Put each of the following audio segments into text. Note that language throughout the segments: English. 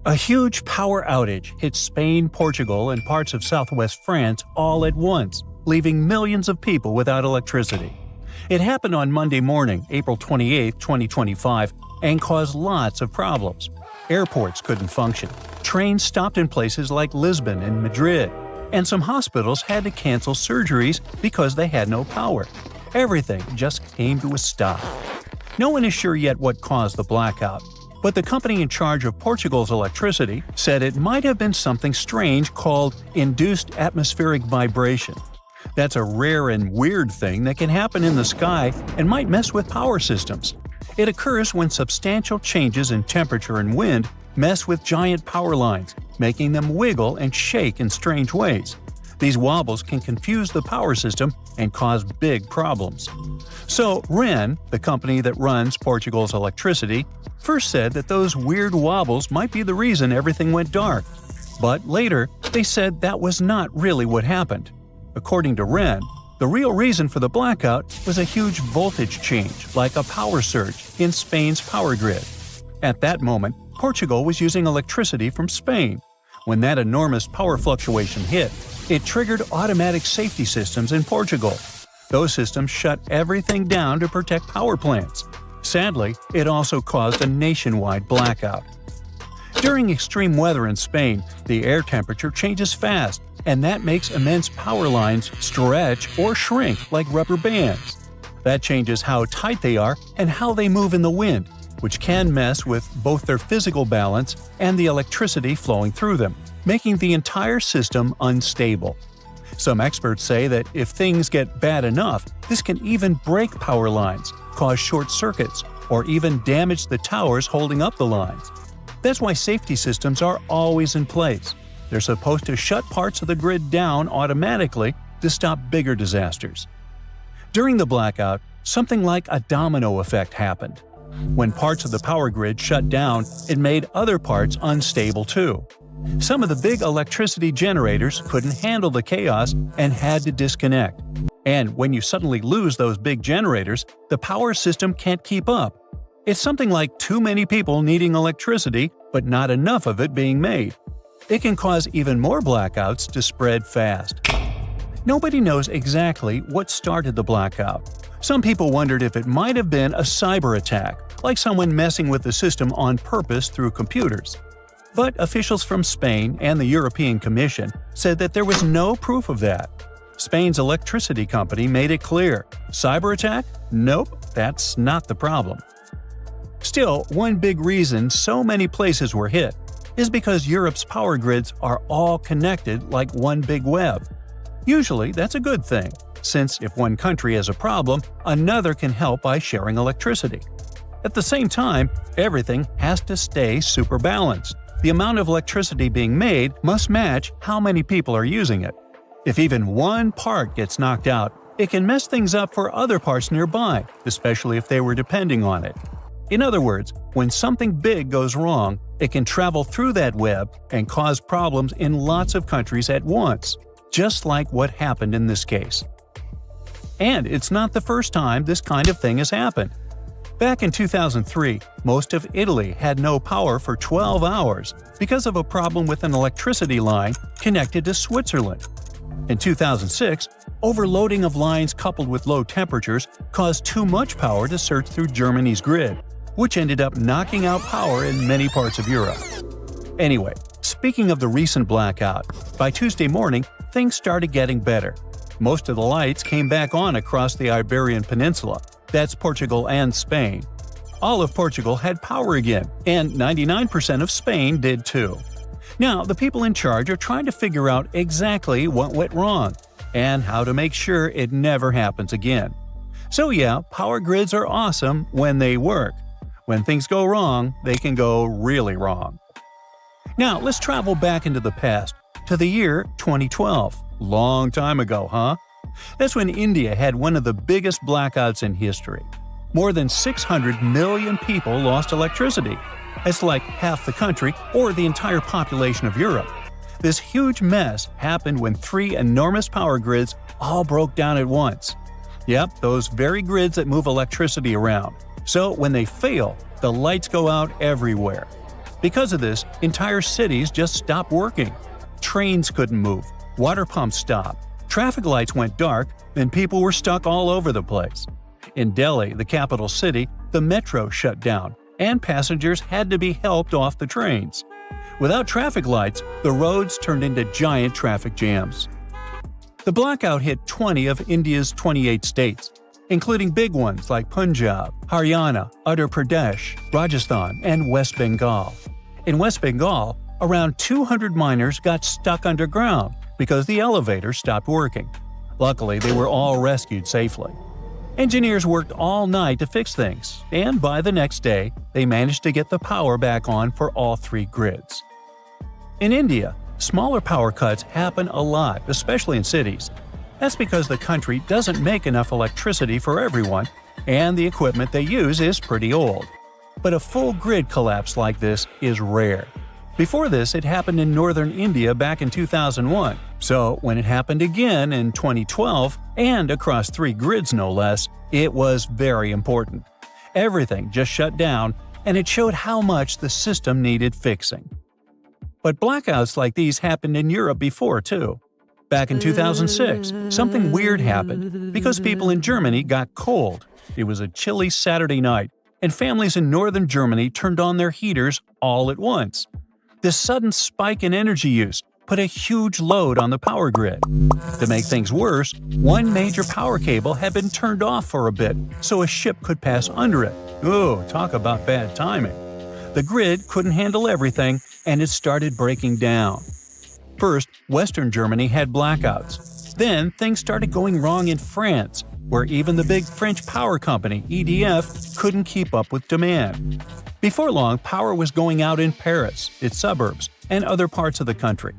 A huge power outage hit Spain, Portugal, and parts of southwest France all at once, leaving millions of people without electricity. It happened on Monday morning, April 28, 2025, and caused lots of problems. Airports couldn't function, trains stopped in places like Lisbon and Madrid, and some hospitals had to cancel surgeries because they had no power. Everything just came to a stop. No one is sure yet what caused the blackout, but the company in charge of Portugal's electricity said it might have been something strange called induced atmospheric vibration. That's a rare and weird thing that can happen in the sky and might mess with power systems. It occurs when substantial changes in temperature and wind mess with giant power lines, making them wiggle and shake in strange ways. These wobbles can confuse the power system and cause big problems. So, REN, the company that runs Portugal's electricity, first said that those weird wobbles might be the reason everything went dark. But later, they said that was not really what happened. According to REN, the real reason for the blackout was a huge voltage change, like a power surge, in Spain's power grid. At that moment, Portugal was using electricity from Spain. When that enormous power fluctuation hit, it triggered automatic safety systems in Portugal. Those systems shut everything down to protect power plants. Sadly, it also caused a nationwide blackout. During extreme weather in Spain, the air temperature changes fast, and that makes immense power lines stretch or shrink like rubber bands. That changes how tight they are and how they move in the wind, which can mess with both their physical balance and the electricity flowing through them, making the entire system unstable. Some experts say that if things get bad enough, this can even break power lines, cause short circuits, or even damage the towers holding up the lines. That's why safety systems are always in place. They're supposed to shut parts of the grid down automatically to stop bigger disasters. During the blackout, something like a domino effect happened. When parts of the power grid shut down, it made other parts unstable too. Some of the big electricity generators couldn't handle the chaos and had to disconnect. And when you suddenly lose those big generators, the power system can't keep up. It's something like too many people needing electricity, but not enough of it being made. It can cause even more blackouts to spread fast. Nobody knows exactly what started the blackout. Some people wondered if it might have been a cyber attack, like someone messing with the system on purpose through computers. But officials from Spain and the European Commission said that there was no proof of that. Spain's electricity company made it clear, cyber attack? Nope, that's not the problem. Still, one big reason so many places were hit is because Europe's power grids are all connected like one big web. Usually, that's a good thing, since if one country has a problem, another can help by sharing electricity. At the same time, everything has to stay super balanced. The amount of electricity being made must match how many people are using it. If even one part gets knocked out, it can mess things up for other parts nearby, especially if they were depending on it. In other words, when something big goes wrong, it can travel through that web and cause problems in lots of countries at once, just like what happened in this case. And it's not the first time this kind of thing has happened. Back in 2003, most of Italy had no power for 12 hours because of a problem with an electricity line connected to Switzerland. In 2006, overloading of lines coupled with low temperatures caused too much power to surge through Germany's grid, which ended up knocking out power in many parts of Europe. Anyway, speaking of the recent blackout, by Tuesday morning, things started getting better. Most of the lights came back on across the Iberian Peninsula. That's Portugal and Spain. All of Portugal had power again, and 99% of Spain did too. Now, the people in charge are trying to figure out exactly what went wrong, and how to make sure it never happens again. So yeah, power grids are awesome when they work. When things go wrong, they can go really wrong. Now, let's travel back into the past, to the year 2012. Long time ago, huh? That's when India had one of the biggest blackouts in history. More than 600 million people lost electricity. It's like half the country or the entire population of Europe. This huge mess happened when 3 enormous power grids all broke down at once. Yep, those very grids that move electricity around. So when they fail, the lights go out everywhere. Because of this, entire cities just stopped working. Trains couldn't move, water pumps stopped, traffic lights went dark, and people were stuck all over the place. In Delhi, the capital city, the metro shut down, and passengers had to be helped off the trains. Without traffic lights, the roads turned into giant traffic jams. The blackout hit 20 of India's 28 states, including big ones like Punjab, Haryana, Uttar Pradesh, Rajasthan, and West Bengal. In West Bengal, around 200 miners got stuck underground because the elevators stopped working. Luckily, they were all rescued safely. Engineers worked all night to fix things, and by the next day, they managed to get the power back on for all 3 grids. In India, smaller power cuts happen a lot, especially in cities. That's because the country doesn't make enough electricity for everyone, and the equipment they use is pretty old. But a full grid collapse like this is rare. Before this, it happened in northern India back in 2001, so when it happened again in 2012, and across 3 grids no less, it was very important. Everything just shut down, and it showed how much the system needed fixing. But blackouts like these happened in Europe before, too. Back in 2006, something weird happened because people in Germany got cold. It was a chilly Saturday night, and families in northern Germany turned on their heaters all at once. This sudden spike in energy use put a huge load on the power grid. To make things worse, one major power cable had been turned off for a bit so a ship could pass under it. Ooh, talk about bad timing. The grid couldn't handle everything, and it started breaking down. First, Western Germany had blackouts. Then, things started going wrong in France, where even the big French power company, EDF, couldn't keep up with demand. Before long, power was going out in Paris, its suburbs, and other parts of the country.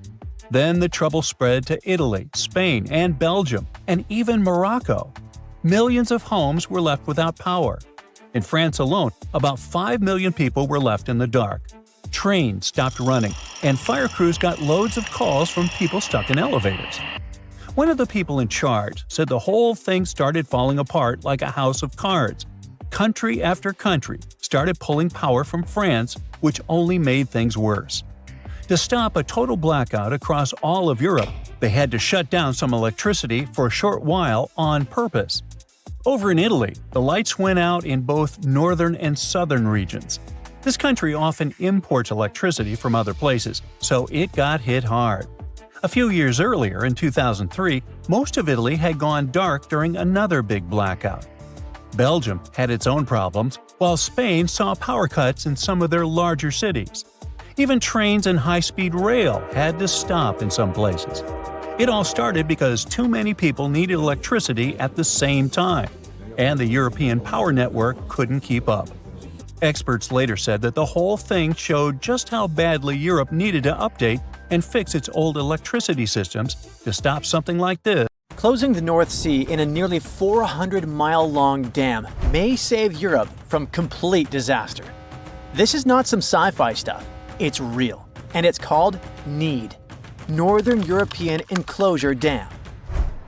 Then the trouble spread to Italy, Spain, and Belgium, and even Morocco. Millions of homes were left without power. In France alone, about 5 million people were left in the dark. Trains stopped running, and fire crews got loads of calls from people stuck in elevators. One of the people in charge said the whole thing started falling apart like a house of cards. Country after country started pulling power from France, which only made things worse. To stop a total blackout across all of Europe, they had to shut down some electricity for a short while on purpose. Over in Italy, the lights went out in both northern and southern regions. This country often imports electricity from other places, so it got hit hard. A few years earlier, in 2003, most of Italy had gone dark during another big blackout. Belgium had its own problems, while Spain saw power cuts in some of their larger cities. Even trains and high-speed rail had to stop in some places. It all started because too many people needed electricity at the same time, and the European power network couldn't keep up. Experts later said that the whole thing showed just how badly Europe needed to update and fix its old electricity systems to stop something like this. Closing the North Sea in a nearly 400-mile-long dam may save Europe from complete disaster. This is not some sci-fi stuff. It's real, and it's called NEED, Northern European Enclosure Dam.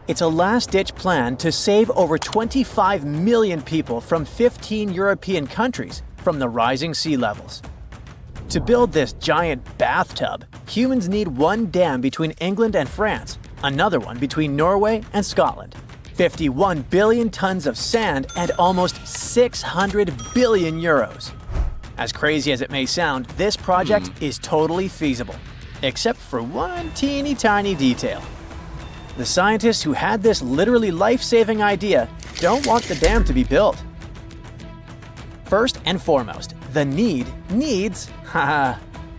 It's a last-ditch plan to save over 25 million people from 15 European countries from the rising sea levels. To build this giant bathtub, humans need one dam between England and France, another one between Norway and Scotland, 51 billion tons of sand, and almost 600 billion euros. As crazy as it may sound, this project is totally feasible, except for one teeny tiny detail. The scientists who had this literally life-saving idea don't want the dam to be built. First and foremost, the NEED needs,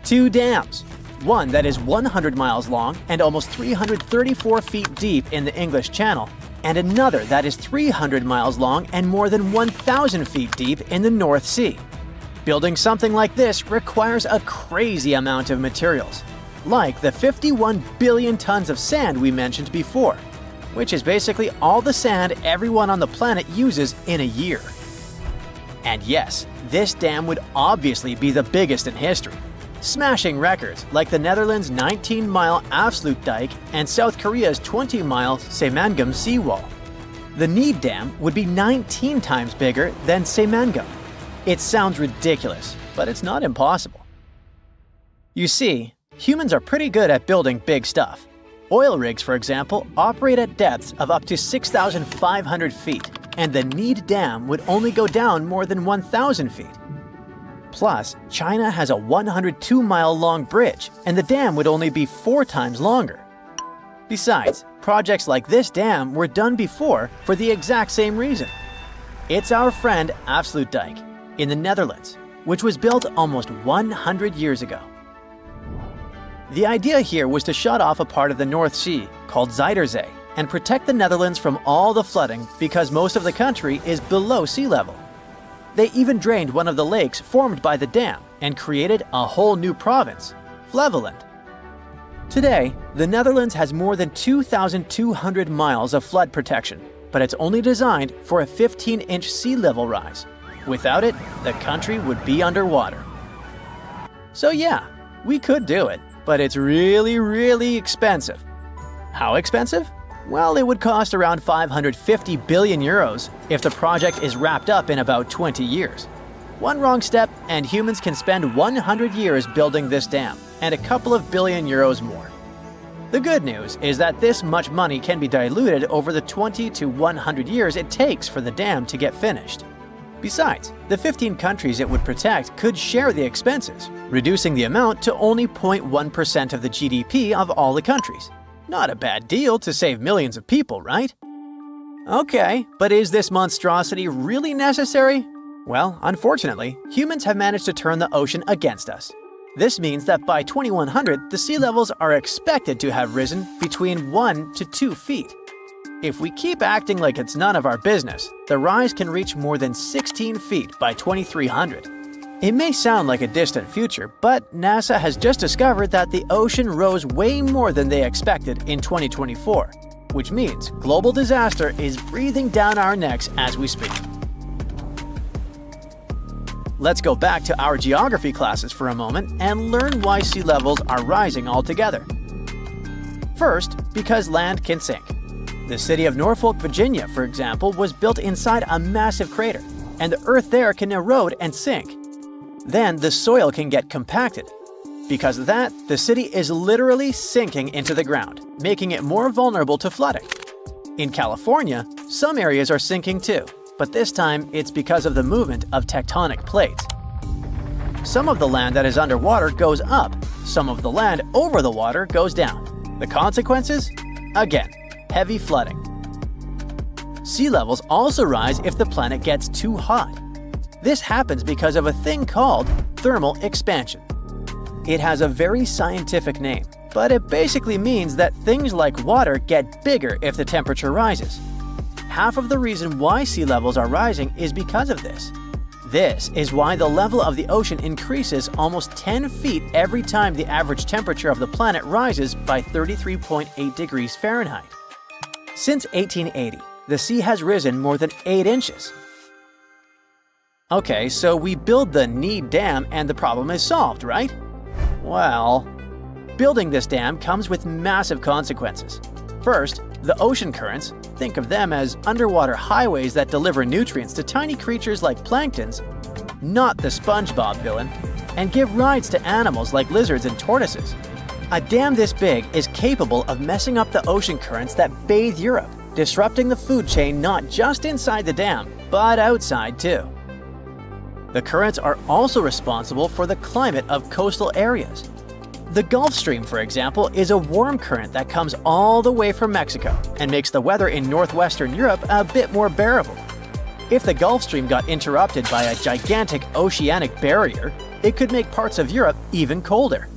two dams. One that is 100 miles long and almost 334 feet deep in the English Channel, and another that is 300 miles long and more than 1,000 feet deep in the North Sea. Building something like this requires a crazy amount of materials, like the 51 billion tons of sand we mentioned before, which is basically all the sand everyone on the planet uses in a year. And yes, this dam would obviously be the biggest in history, smashing records like the Netherlands' 19-mile Afsluitdijk and South Korea's 20-mile Saemangam seawall. The NEED Dam would be 19 times bigger than Saemangam. It sounds ridiculous, but it's not impossible. You see, humans are pretty good at building big stuff. Oil rigs, for example, operate at depths of up to 6,500 feet, and the Need Dam would only go down more than 1,000 feet. Plus, China has a 102-mile-long bridge, and the dam would only be 4 times longer. Besides, projects like this dam were done before for the exact same reason. It's our friend Afsluitdijk in the Netherlands, which was built almost 100 years ago. The idea here was to shut off a part of the North Sea called Zuiderzee and protect the Netherlands from all the flooding because most of the country is below sea level. They even drained one of the lakes formed by the dam and created a whole new province, Flevoland. Today, the Netherlands has more than 2,200 miles of flood protection, but it's only designed for a 15-inch sea level rise. Without it, the country would be underwater. So yeah, we could do it, but it's really expensive. How expensive? Well, it would cost around 550 billion euros if the project is wrapped up in about 20 years. One wrong step and humans can spend 100 years building this dam, and a couple of billion euros more. The good news is that this much money can be diluted over the 20 to 100 years it takes for the dam to get finished. Besides, the 15 countries it would protect could share the expenses, reducing the amount to only 0.1% of the GDP of all the countries. Not a bad deal to save millions of people, right? Okay, but is this monstrosity really necessary? Well, unfortunately, humans have managed to turn the ocean against us. This means that by 2100, the sea levels are expected to have risen between 1 to 2 feet. If we keep acting like it's none of our business, the rise can reach more than 16 feet by 2300. It may sound like a distant future, but NASA has just discovered that the ocean rose way more than they expected in 2024, which means global disaster is breathing down our necks as we speak. Let's go back to our geography classes for a moment and learn why sea levels are rising altogether. First, because land can sink. The city of Norfolk, Virginia, for example, was built inside a massive crater, and the earth there can erode and sink. Then the soil can get compacted. Because of that, the city is literally sinking into the ground, making it more vulnerable to flooding. In California, some areas are sinking too, but this time it's because of the movement of tectonic plates. Some of the land that is underwater goes up, some of the land over the water goes down. The consequences? Again, heavy flooding. Sea levels also rise if the planet gets too hot. This happens because of a thing called thermal expansion. It has a very scientific name, but it basically means that things like water get bigger if the temperature rises. Half of the reason why sea levels are rising is because of this. This is why the level of the ocean increases almost 10 feet every time the average temperature of the planet rises by 33.8 degrees Fahrenheit. Since 1880, the sea has risen more than 8 inches. Okay, so we build the Need Dam and the problem is solved, right? Well, building this dam comes with massive consequences. First, the ocean currents, think of them as underwater highways that deliver nutrients to tiny creatures like planktons, not the SpongeBob villain, and give rides to animals like lizards and tortoises. A dam this big is capable of messing up the ocean currents that bathe Europe, disrupting the food chain not just inside the dam, but outside too. The currents are also responsible for the climate of coastal areas. The Gulf Stream, for example, is a warm current that comes all the way from Mexico and makes the weather in northwestern Europe a bit more bearable. If the Gulf Stream got interrupted by a gigantic oceanic barrier, it could make parts of Europe even colder.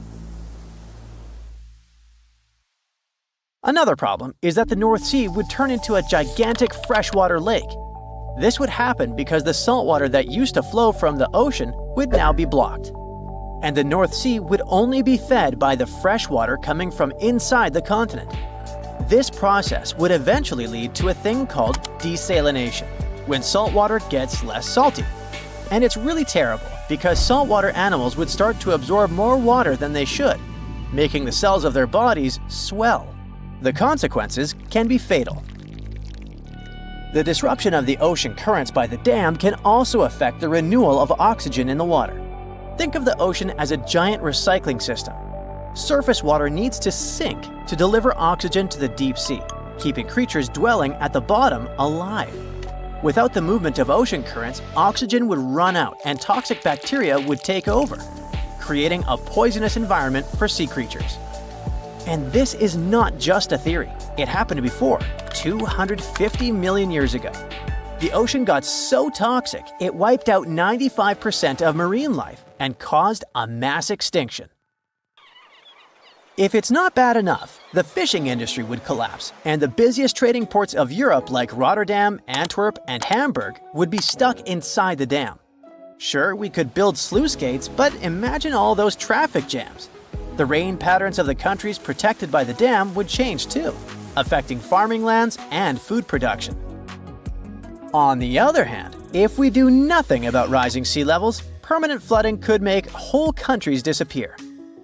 Another problem is that the North Sea would turn into a gigantic freshwater lake. This would happen because the salt water that used to flow from the ocean would now be blocked. And the North Sea would only be fed by the fresh water coming from inside the continent. This process would eventually lead to a thing called desalination, when salt water gets less salty. And it's really terrible because saltwater animals would start to absorb more water than they should, making the cells of their bodies swell. The consequences can be fatal. The disruption of the ocean currents by the dam can also affect the renewal of oxygen in the water. Think of the ocean as a giant recycling system. Surface water needs to sink to deliver oxygen to the deep sea, keeping creatures dwelling at the bottom alive. Without the movement of ocean currents, oxygen would run out and toxic bacteria would take over, creating a poisonous environment for sea creatures. And this is not just a theory. It happened before, 250 million years ago. The ocean got so toxic, it wiped out 95% of marine life and caused a mass extinction. If it's not bad enough, the fishing industry would collapse, and the busiest trading ports of Europe like Rotterdam, Antwerp, and Hamburg would be stuck inside the dam. Sure, we could build sluice gates, but imagine all those traffic jams. The rain patterns of the countries protected by the dam would change too, affecting farming lands and food production. On the other hand, if we do nothing about rising sea levels, permanent flooding could make whole countries disappear.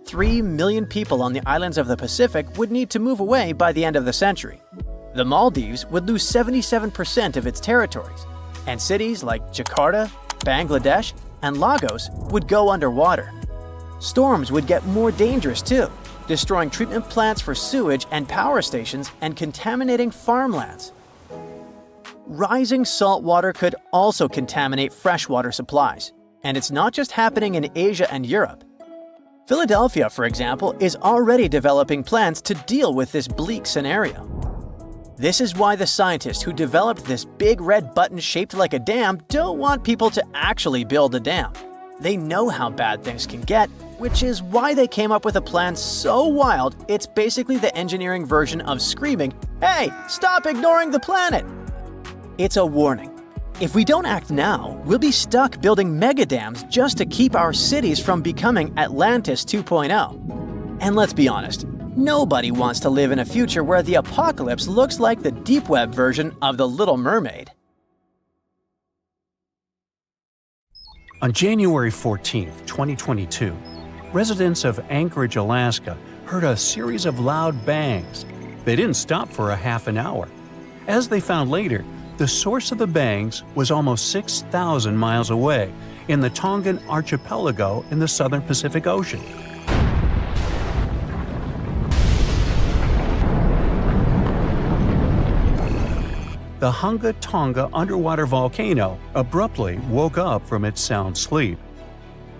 3 million people on the islands of the Pacific would need to move away by the end of the century. The Maldives would lose 77% of its territories, and cities like Jakarta, Bangladesh, and Lagos would go underwater. Storms would get more dangerous too, destroying treatment plants for sewage and power stations and contaminating farmlands. Rising salt water could also contaminate freshwater supplies, and it's not just happening in Asia and Europe. Philadelphia, for example, is already developing plans to deal with this bleak scenario. This is why the scientists who developed this big red button shaped like a dam don't want people to actually build a dam. They know how bad things can get, which is why they came up with a plan so wild it's basically the engineering version of screaming, "Hey, stop ignoring the planet!" It's a warning. If we don't act now, we'll be stuck building mega dams just to keep our cities from becoming Atlantis 2.0. And let's be honest, nobody wants to live in a future where the apocalypse looks like the deep web version of The Little Mermaid. On January 14, 2022, residents of Anchorage, Alaska, heard a series of loud bangs. They didn't stop for a half an hour. As they found later, the source of the bangs was almost 6,000 miles away in the Tongan archipelago in the southern Pacific Ocean. The Hunga Tonga underwater volcano abruptly woke up from its sound sleep.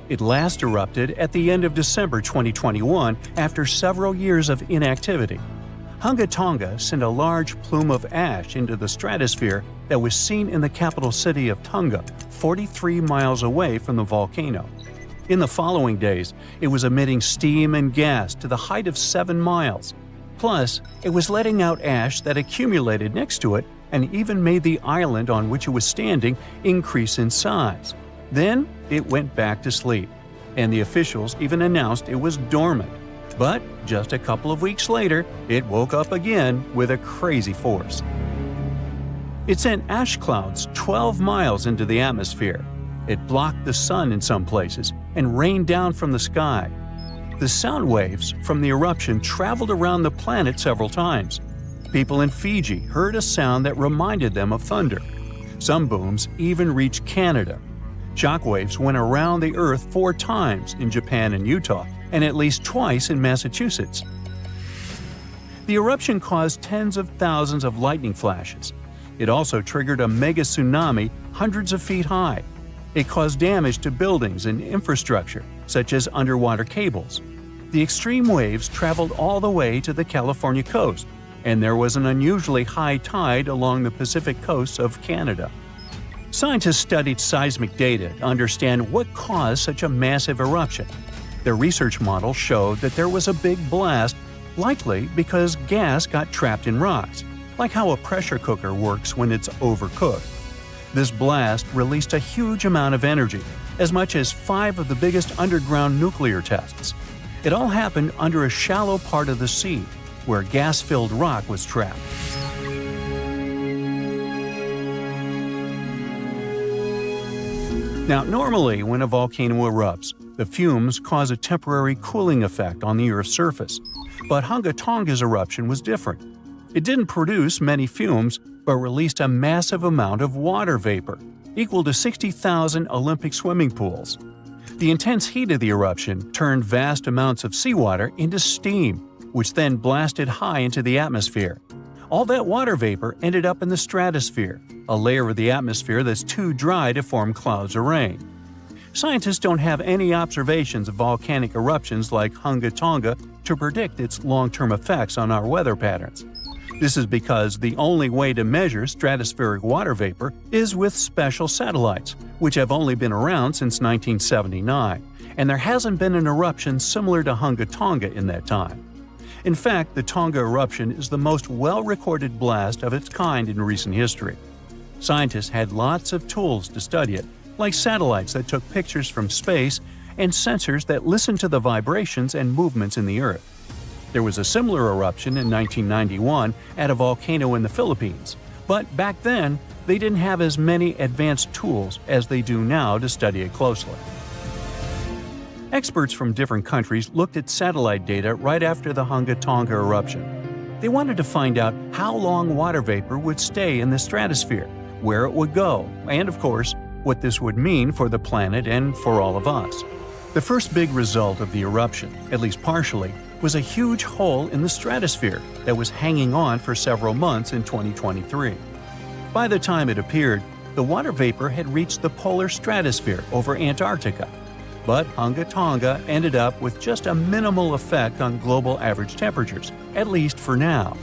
It last erupted at the end of December 2021 after several years of inactivity. Hunga Tonga sent a large plume of ash into the stratosphere that was seen in the capital city of Tonga, 43 miles away from the volcano. In the following days, it was emitting steam and gas to the height of 7 miles. Plus, it was letting out ash that accumulated next to it and even made the island on which it was standing increase in size. Then, it went back to sleep, and the officials even announced it was dormant. But just a couple of weeks later, it woke up again with a crazy force. It sent ash clouds 12 miles into the atmosphere. It blocked the sun in some places and rained down from the sky. The sound waves from the eruption traveled around the planet several times. People in Fiji heard a sound that reminded them of thunder. Some booms even reached Canada. Shockwaves went around the Earth 4 times in Japan and Utah, and at least twice in Massachusetts. The eruption caused tens of thousands of lightning flashes. It also triggered a mega tsunami hundreds of feet high. It caused damage to buildings and infrastructure, such as underwater cables. The extreme waves traveled all the way to the California coast, and there was an unusually high tide along the Pacific coast of Canada. Scientists studied seismic data to understand what caused such a massive eruption. Their research models showed that there was a big blast, likely because gas got trapped in rocks, like how a pressure cooker works when it's overcooked. This blast released a huge amount of energy, as much as 5 of the biggest underground nuclear tests. It all happened under a shallow part of the sea, where gas-filled rock was trapped. Now, normally when a volcano erupts, the fumes cause a temporary cooling effect on the Earth's surface. But Hunga Tonga's eruption was different. It didn't produce many fumes, but released a massive amount of water vapor, equal to 60,000 Olympic swimming pools. The intense heat of the eruption turned vast amounts of seawater into steam, which then blasted high into the atmosphere. All that water vapor ended up in the stratosphere, a layer of the atmosphere that's too dry to form clouds or rain. Scientists don't have any observations of volcanic eruptions like Hunga Tonga to predict its long-term effects on our weather patterns. This is because the only way to measure stratospheric water vapor is with special satellites, which have only been around since 1979, and there hasn't been an eruption similar to Hunga Tonga in that time. In fact, the Tonga eruption is the most well-recorded blast of its kind in recent history. Scientists had lots of tools to study it, like satellites that took pictures from space and sensors that listened to the vibrations and movements in the Earth. There was a similar eruption in 1991 at a volcano in the Philippines, but back then, they didn't have as many advanced tools as they do now to study it closely. Experts from different countries looked at satellite data right after the Hunga Tonga eruption. They wanted to find out how long water vapor would stay in the stratosphere, where it would go, and of course, what this would mean for the planet and for all of us. The first big result of the eruption, at least partially, was a huge hole in the stratosphere that was hanging on for several months in 2023. By the time it appeared, the water vapor had reached the polar stratosphere over Antarctica. But Hunga Tonga ended up with just a minimal effect on global average temperatures, at least for now.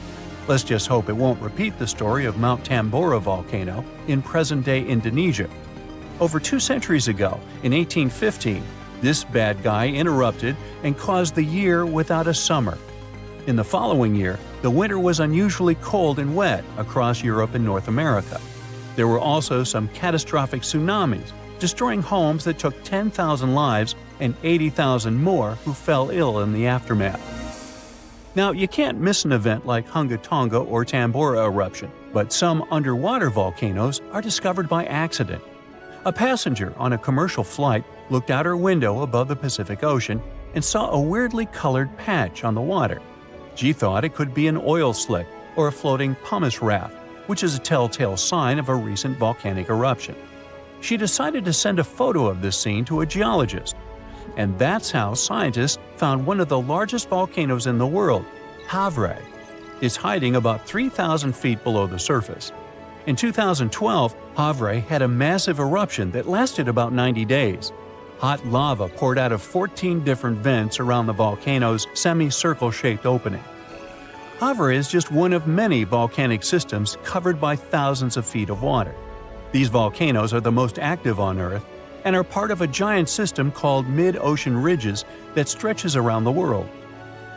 Let's just hope it won't repeat the story of Mount Tambora volcano in present-day Indonesia. Over 2 centuries ago, in 1815, this bad guy interrupted and caused the year without a summer. In the following year, the winter was unusually cold and wet across Europe and North America. There were also some catastrophic tsunamis, destroying homes that took 10,000 lives and 80,000 more who fell ill in the aftermath. Now, you can't miss an event like Hunga Tonga or Tambora eruption, but some underwater volcanoes are discovered by accident. A passenger on a commercial flight looked out her window above the Pacific Ocean and saw a weirdly colored patch on the water. She thought it could be an oil slick or a floating pumice raft, which is a telltale sign of a recent volcanic eruption. She decided to send a photo of this scene to a geologist. And that's how scientists found one of the largest volcanoes in the world, Havre. It's hiding about 3,000 feet below the surface. In 2012, Havre had a massive eruption that lasted about 90 days. Hot lava poured out of 14 different vents around the volcano's semicircle-shaped opening. Havre is just one of many volcanic systems covered by thousands of feet of water. These volcanoes are the most active on Earth and are part of a giant system called mid-ocean ridges that stretches around the world.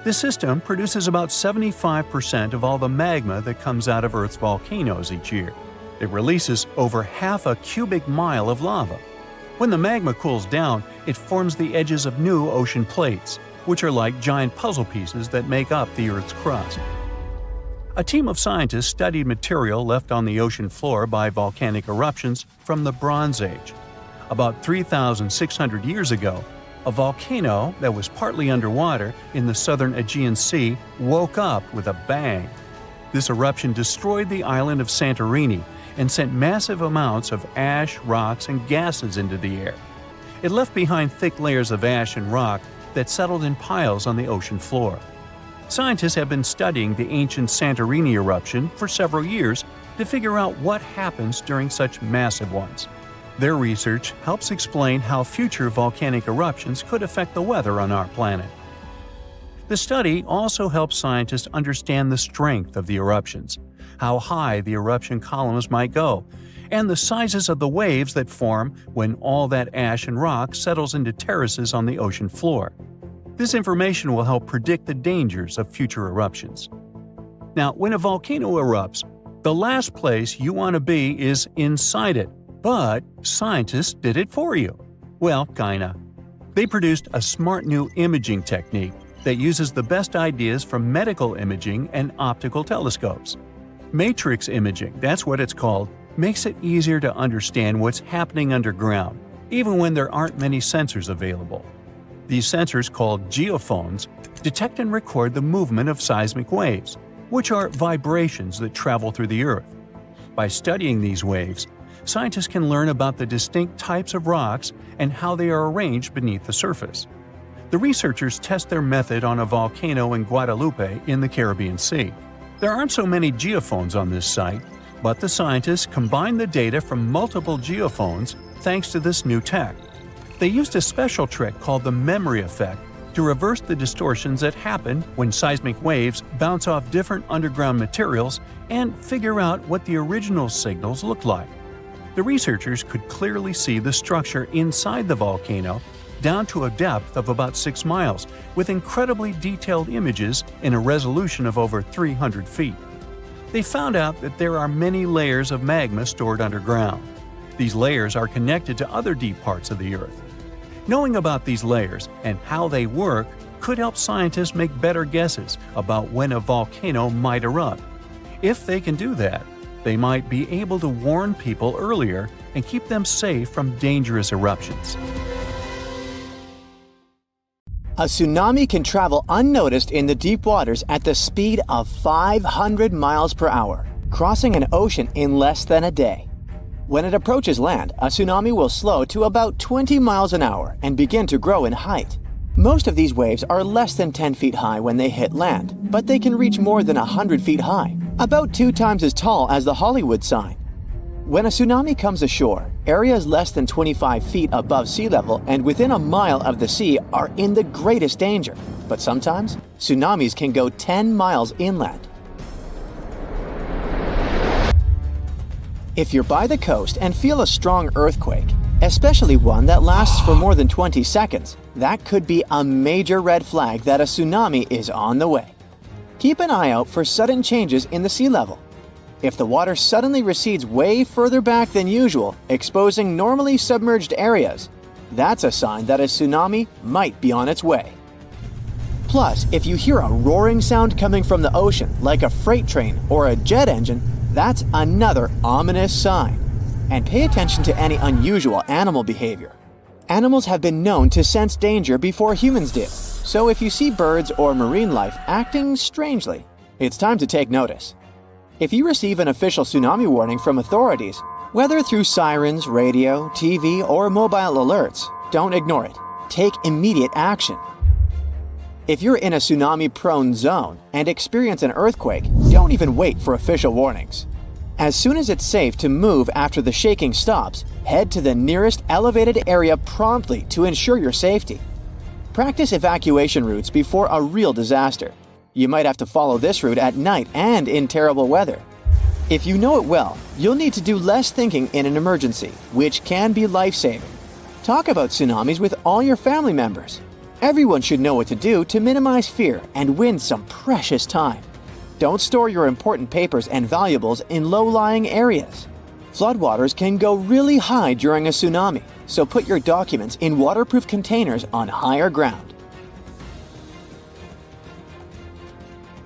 This system produces about 75% of all the magma that comes out of Earth's volcanoes each year. It releases over half a cubic mile of lava. When the magma cools down, it forms the edges of new ocean plates, which are like giant puzzle pieces that make up the Earth's crust. A team of scientists studied material left on the ocean floor by volcanic eruptions from the Bronze Age. About 3,600 years ago, a volcano that was partly underwater in the southern Aegean Sea woke up with a bang. This eruption destroyed the island of Santorini and sent massive amounts of ash, rocks, and gases into the air. It left behind thick layers of ash and rock that settled in piles on the ocean floor. Scientists have been studying the ancient Santorini eruption for several years to figure out what happens during such massive ones. Their research helps explain how future volcanic eruptions could affect the weather on our planet. The study also helps scientists understand the strength of the eruptions, how high the eruption columns might go, and the sizes of the waves that form when all that ash and rock settles into terraces on the ocean floor. This information will help predict the dangers of future eruptions. Now, when a volcano erupts, the last place you want to be is inside it. But scientists did it for you. Well, kinda. They produced a smart new imaging technique that uses the best ideas from medical imaging and optical telescopes. Matrix imaging, that's what it's called, makes it easier to understand what's happening underground, even when there aren't many sensors available. These sensors, called geophones, detect and record the movement of seismic waves, which are vibrations that travel through the Earth. By studying these waves, scientists can learn about the distinct types of rocks and how they are arranged beneath the surface. The researchers test their method on a volcano in Guadalupe in the Caribbean Sea. There aren't so many geophones on this site, but the scientists combined the data from multiple geophones thanks to this new tech. They used a special trick called the memory effect to reverse the distortions that happen when seismic waves bounce off different underground materials and figure out what the original signals look like. The researchers could clearly see the structure inside the volcano down to a depth of about 6 miles, with incredibly detailed images in a resolution of over 300 feet. They found out that there are many layers of magma stored underground. These layers are connected to other deep parts of the Earth. Knowing about these layers and how they work could help scientists make better guesses about when a volcano might erupt. If they can do that, they might be able to warn people earlier and keep them safe from dangerous eruptions. A tsunami can travel unnoticed in the deep waters at the speed of 500 miles per hour, crossing an ocean in less than a day. When it approaches land, a tsunami will slow to about 20 miles an hour and begin to grow in height. Most of these waves are less than 10 feet high when they hit land, but they can reach more than 100 feet high, about 2 times as tall as the Hollywood sign. When a tsunami comes ashore, areas less than 25 feet above sea level and within a mile of the sea are in the greatest danger. But sometimes, tsunamis can go 10 miles inland. If you're by the coast and feel a strong earthquake, especially one that lasts for more than 20 seconds, that could be a major red flag that a tsunami is on the way. Keep an eye out for sudden changes in the sea level. If the water suddenly recedes way further back than usual, exposing normally submerged areas, that's a sign that a tsunami might be on its way. Plus, if you hear a roaring sound coming from the ocean, like a freight train or a jet engine, that's another ominous sign. And pay attention to any unusual animal behavior. Animals have been known to sense danger before humans did, so if you see birds or marine life acting strangely, it's time to take notice. If you receive an official tsunami warning from authorities, whether through sirens, radio, TV, or mobile alerts, don't ignore it. Take immediate action. If you're in a tsunami-prone zone and experience an earthquake, don't even wait for official warnings. As soon as it's safe to move after the shaking stops, head to the nearest elevated area promptly to ensure your safety. Practice evacuation routes before a real disaster. You might have to follow this route at night and in terrible weather. If you know it well, you'll need to do less thinking in an emergency, which can be life-saving. Talk about tsunamis with all your family members. Everyone should know what to do to minimize fear and win some precious time. Don't store your important papers and valuables in low-lying areas. Floodwaters can go really high during a tsunami, so put your documents in waterproof containers on higher ground.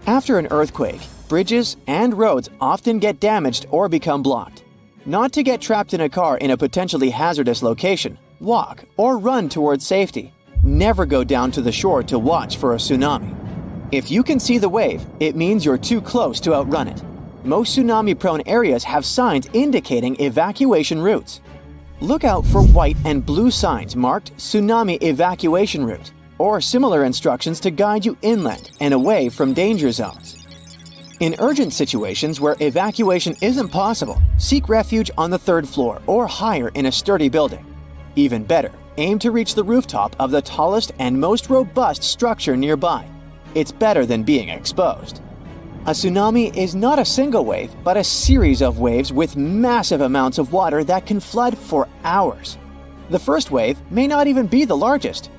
After an earthquake, bridges and roads often get damaged or become blocked. Not to get trapped in a car in a potentially hazardous location, walk or run towards safety. Never go down to the shore to watch for a tsunami. If you can see the wave, it means you're too close to outrun it. Most tsunami-prone areas have signs indicating evacuation routes. Look out for white and blue signs marked Tsunami Evacuation Route, or similar instructions to guide you inland and away from danger zones. In urgent situations where evacuation isn't possible, seek refuge on the 3rd floor or higher in a sturdy building. Even better, aim to reach the rooftop of the tallest and most robust structure nearby. It's better than being exposed. A tsunami is not a single wave, but a series of waves with massive amounts of water that can flood for hours. The first wave may not even be the largest.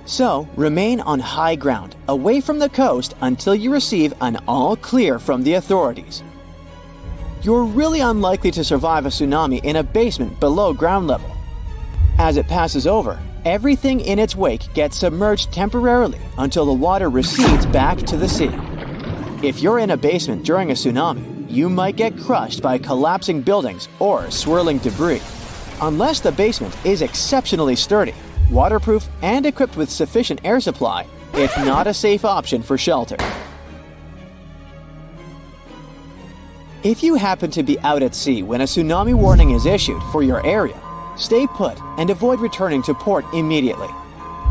So, remain on high ground, away from the coast until you receive an all clear from the authorities. You're really unlikely to survive a tsunami in a basement below ground level. As it passes over, everything in its wake gets submerged temporarily until the water recedes back to the sea. If you're in a basement during a tsunami, you might get crushed by collapsing buildings or swirling debris. Unless the basement is exceptionally sturdy, waterproof, and equipped with sufficient air supply, it's not a safe option for shelter. If you happen to be out at sea when a tsunami warning is issued for your area, stay put and avoid returning to port immediately.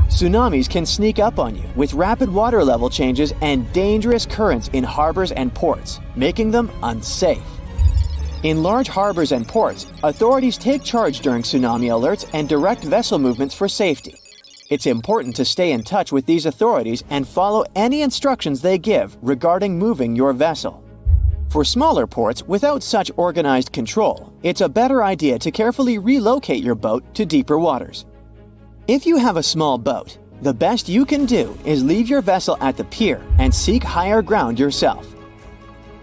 Tsunamis can sneak up on you with rapid water level changes and dangerous currents in harbors and ports, making them unsafe. In large harbors and ports, authorities take charge during tsunami alerts and direct vessel movements for safety. It's important to stay in touch with these authorities and follow any instructions they give regarding moving your vessel. For smaller ports without such organized control, it's a better idea to carefully relocate your boat to deeper waters. If you have a small boat, the best you can do is leave your vessel at the pier and seek higher ground yourself.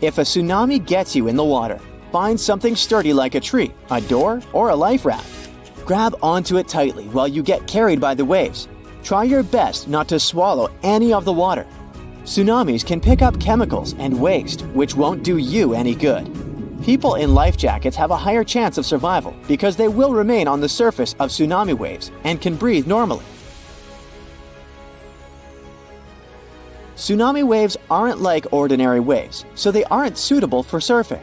If a tsunami gets you in the water, find something sturdy like a tree, a door, or a life raft. Grab onto it tightly while you get carried by the waves. Try your best not to swallow any of the water. Tsunamis can pick up chemicals and waste, which won't do you any good. People in life jackets have a higher chance of survival because they will remain on the surface of tsunami waves and can breathe normally. Tsunami waves aren't like ordinary waves, so they aren't suitable for surfing.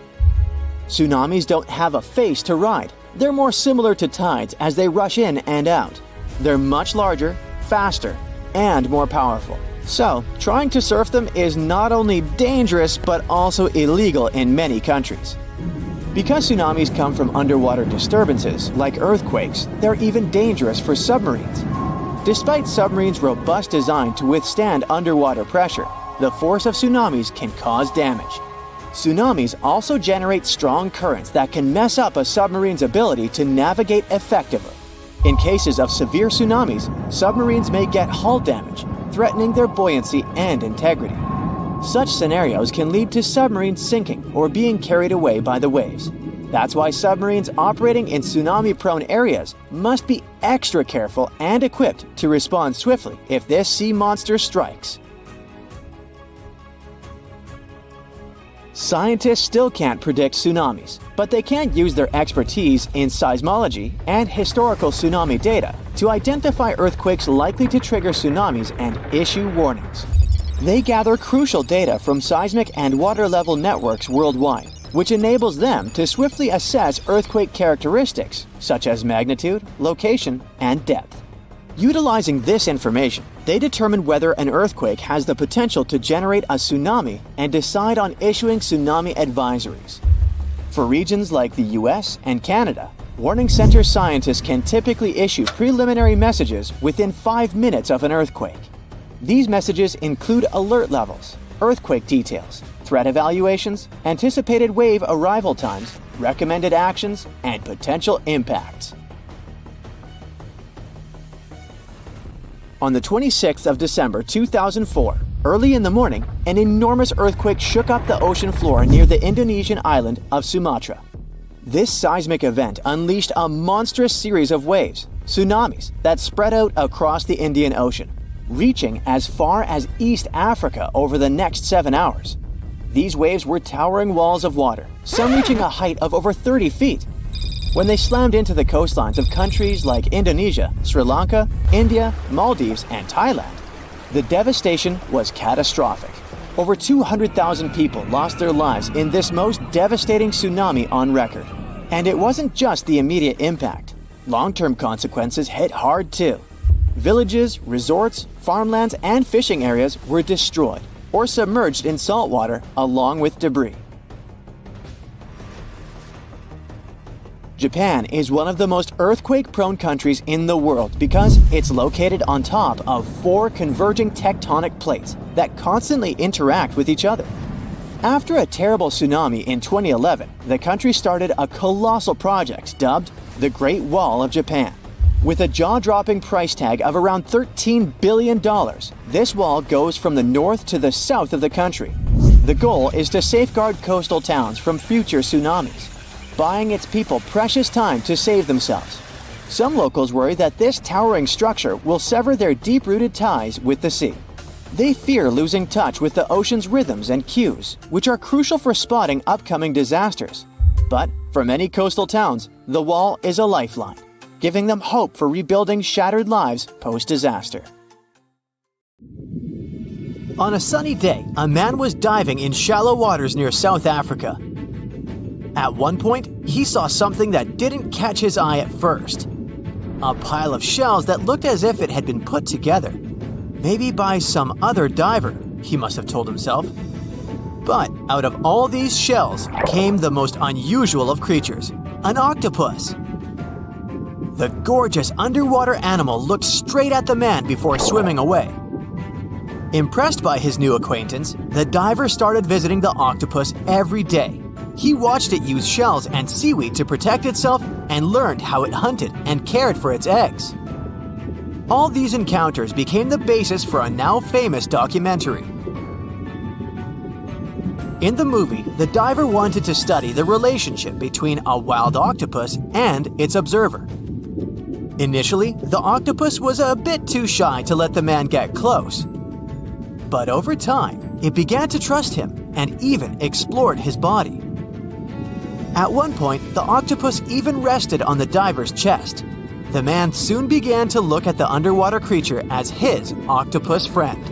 Tsunamis don't have a face to ride. They're more similar to tides as they rush in and out. They're much larger, faster, and more powerful. So, trying to surf them is not only dangerous but also illegal in many countries. Because tsunamis come from underwater disturbances, like earthquakes, they're even dangerous for submarines. Despite submarines' robust design to withstand underwater pressure, the force of tsunamis can cause damage. Tsunamis also generate strong currents that can mess up a submarine's ability to navigate effectively. In cases of severe tsunamis, submarines may get hull damage, threatening their buoyancy and integrity. Such scenarios can lead to submarines sinking or being carried away by the waves. That's why submarines operating in tsunami-prone areas must be extra careful and equipped to respond swiftly if this sea monster strikes. Scientists still can't predict tsunamis, but they can use their expertise in seismology and historical tsunami data to identify earthquakes likely to trigger tsunamis and issue warnings. They gather crucial data from seismic and water level networks worldwide, which enables them to swiftly assess earthquake characteristics such as magnitude, location, and depth. Utilizing this information, they determine whether an earthquake has the potential to generate a tsunami and decide on issuing tsunami advisories. For regions like the US and Canada, warning center scientists can typically issue preliminary messages within 5 minutes of an earthquake. These messages include alert levels, earthquake details, threat evaluations, anticipated wave arrival times, recommended actions, and potential impacts. On the 26th of December 2004, early in the morning, an enormous earthquake shook up the ocean floor near the Indonesian island of Sumatra. This seismic event unleashed a monstrous series of waves, tsunamis, that spread out across the Indian Ocean, reaching as far as East Africa over the next 7 hours. These waves were towering walls of water, some reaching a height of over 30 feet. When they slammed into the coastlines of countries like Indonesia, Sri Lanka, India, Maldives, and Thailand, the devastation was catastrophic. Over 200,000 people lost their lives in this most devastating tsunami on record. And it wasn't just the immediate impact. Long-term consequences hit hard too. Villages, resorts, farmlands, and fishing areas were destroyed or submerged in salt water along with debris. Japan is one of the most earthquake-prone countries in the world because it's located on top of 4 converging tectonic plates that constantly interact with each other. After a terrible tsunami in 2011, the country started a colossal project dubbed the Great Wall of Japan. With a jaw-dropping price tag of around $13 billion, this wall goes from the north to the south of the country. The goal is to safeguard coastal towns from future tsunamis, buying its people precious time to save themselves. Some locals worry that this towering structure will sever their deep-rooted ties with the sea. They fear losing touch with the ocean's rhythms and cues, which are crucial for spotting upcoming disasters. But for many coastal towns, the wall is a lifeline, giving them hope for rebuilding shattered lives post-disaster. On a sunny day, a man was diving in shallow waters near South Africa. At one point, he saw something that didn't catch his eye at first. A pile of shells that looked as if it had been put together. Maybe by some other diver, he must have told himself. But out of all these shells came the most unusual of creatures, an octopus. The gorgeous underwater animal looked straight at the man before swimming away. Impressed by his new acquaintance, the diver started visiting the octopus every day. He watched it use shells and seaweed to protect itself and learned how it hunted and cared for its eggs. All these encounters became the basis for a now famous documentary. In the movie, the diver wanted to study the relationship between a wild octopus and its observer. Initially, the octopus was a bit too shy to let the man get close. But over time, it began to trust him and even explored his body. At one point, the octopus even rested on the diver's chest. The man soon began to look at the underwater creature as his octopus friend.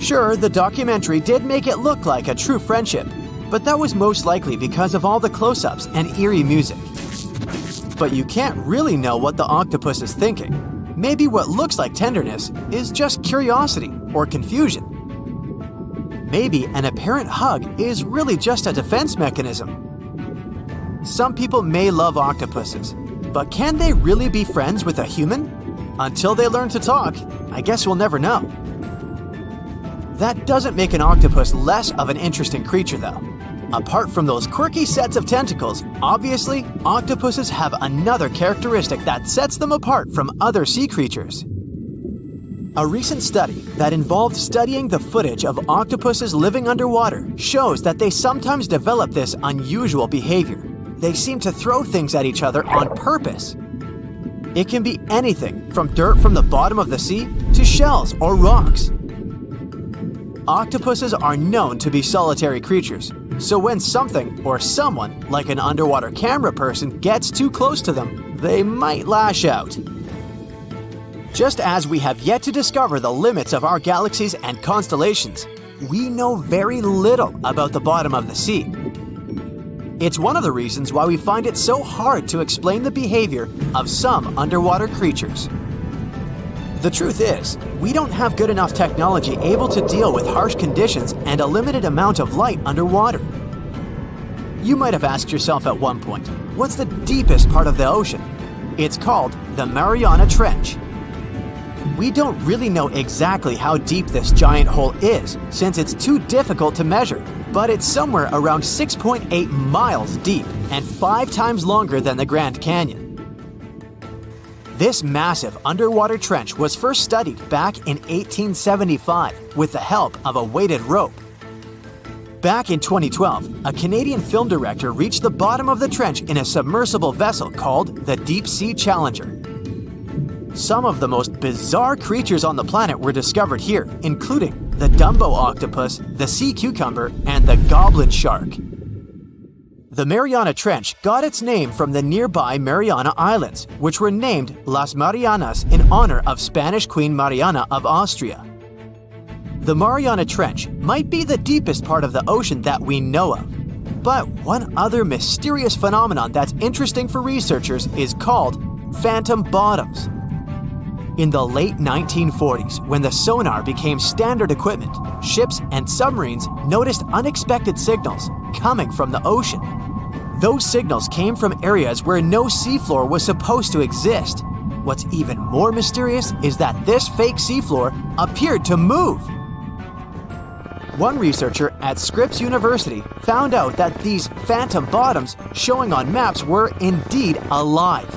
Sure, the documentary did make it look like a true friendship, but that was most likely because of all the close-ups and eerie music. But you can't really know what the octopus is thinking. Maybe what looks like tenderness is just curiosity or confusion. Maybe an apparent hug is really just a defense mechanism. Some people may love octopuses, but can they really be friends with a human? Until they learn to talk, I guess we'll never know. That doesn't make an octopus less of an interesting creature though. Apart from those quirky sets of tentacles, obviously, octopuses have another characteristic that sets them apart from other sea creatures. A recent study that involved studying the footage of octopuses living underwater shows that they sometimes develop this unusual behavior. They seem to throw things at each other on purpose. It can be anything from dirt from the bottom of the sea to shells or rocks. Octopuses are known to be solitary creatures, so when something or someone, like an underwater camera person, gets too close to them, they might lash out. Just as we have yet to discover the limits of our galaxies and constellations, we know very little about the bottom of the sea. It's one of the reasons why we find it so hard to explain the behavior of some underwater creatures. The truth is, we don't have good enough technology able to deal with harsh conditions and a limited amount of light underwater. You might have asked yourself at one point, what's the deepest part of the ocean? It's called the Mariana Trench. We don't really know exactly how deep this giant hole is, since it's too difficult to measure, but it's somewhere around 6.8 miles deep and 5 times longer than the Grand Canyon. This massive underwater trench was first studied back in 1875 with the help of a weighted rope. Back in 2012, a Canadian film director reached the bottom of the trench in a submersible vessel called the Deep Sea Challenger. Some of the most bizarre creatures on the planet were discovered here, including the Dumbo octopus, the sea cucumber, and the goblin shark. The Mariana Trench got its name from the nearby Mariana Islands, which were named Las Marianas in honor of Spanish Queen Mariana of Austria. The Mariana Trench might be the deepest part of the ocean that we know of. But one other mysterious phenomenon that's interesting for researchers is called phantom bottoms. In the late 1940s, when the sonar became standard equipment, ships and submarines noticed unexpected signals coming from the ocean. Those signals came from areas where no seafloor was supposed to exist. What's even more mysterious is that this fake seafloor appeared to move. One researcher at Scripps University found out that these phantom bottoms showing on maps were indeed alive.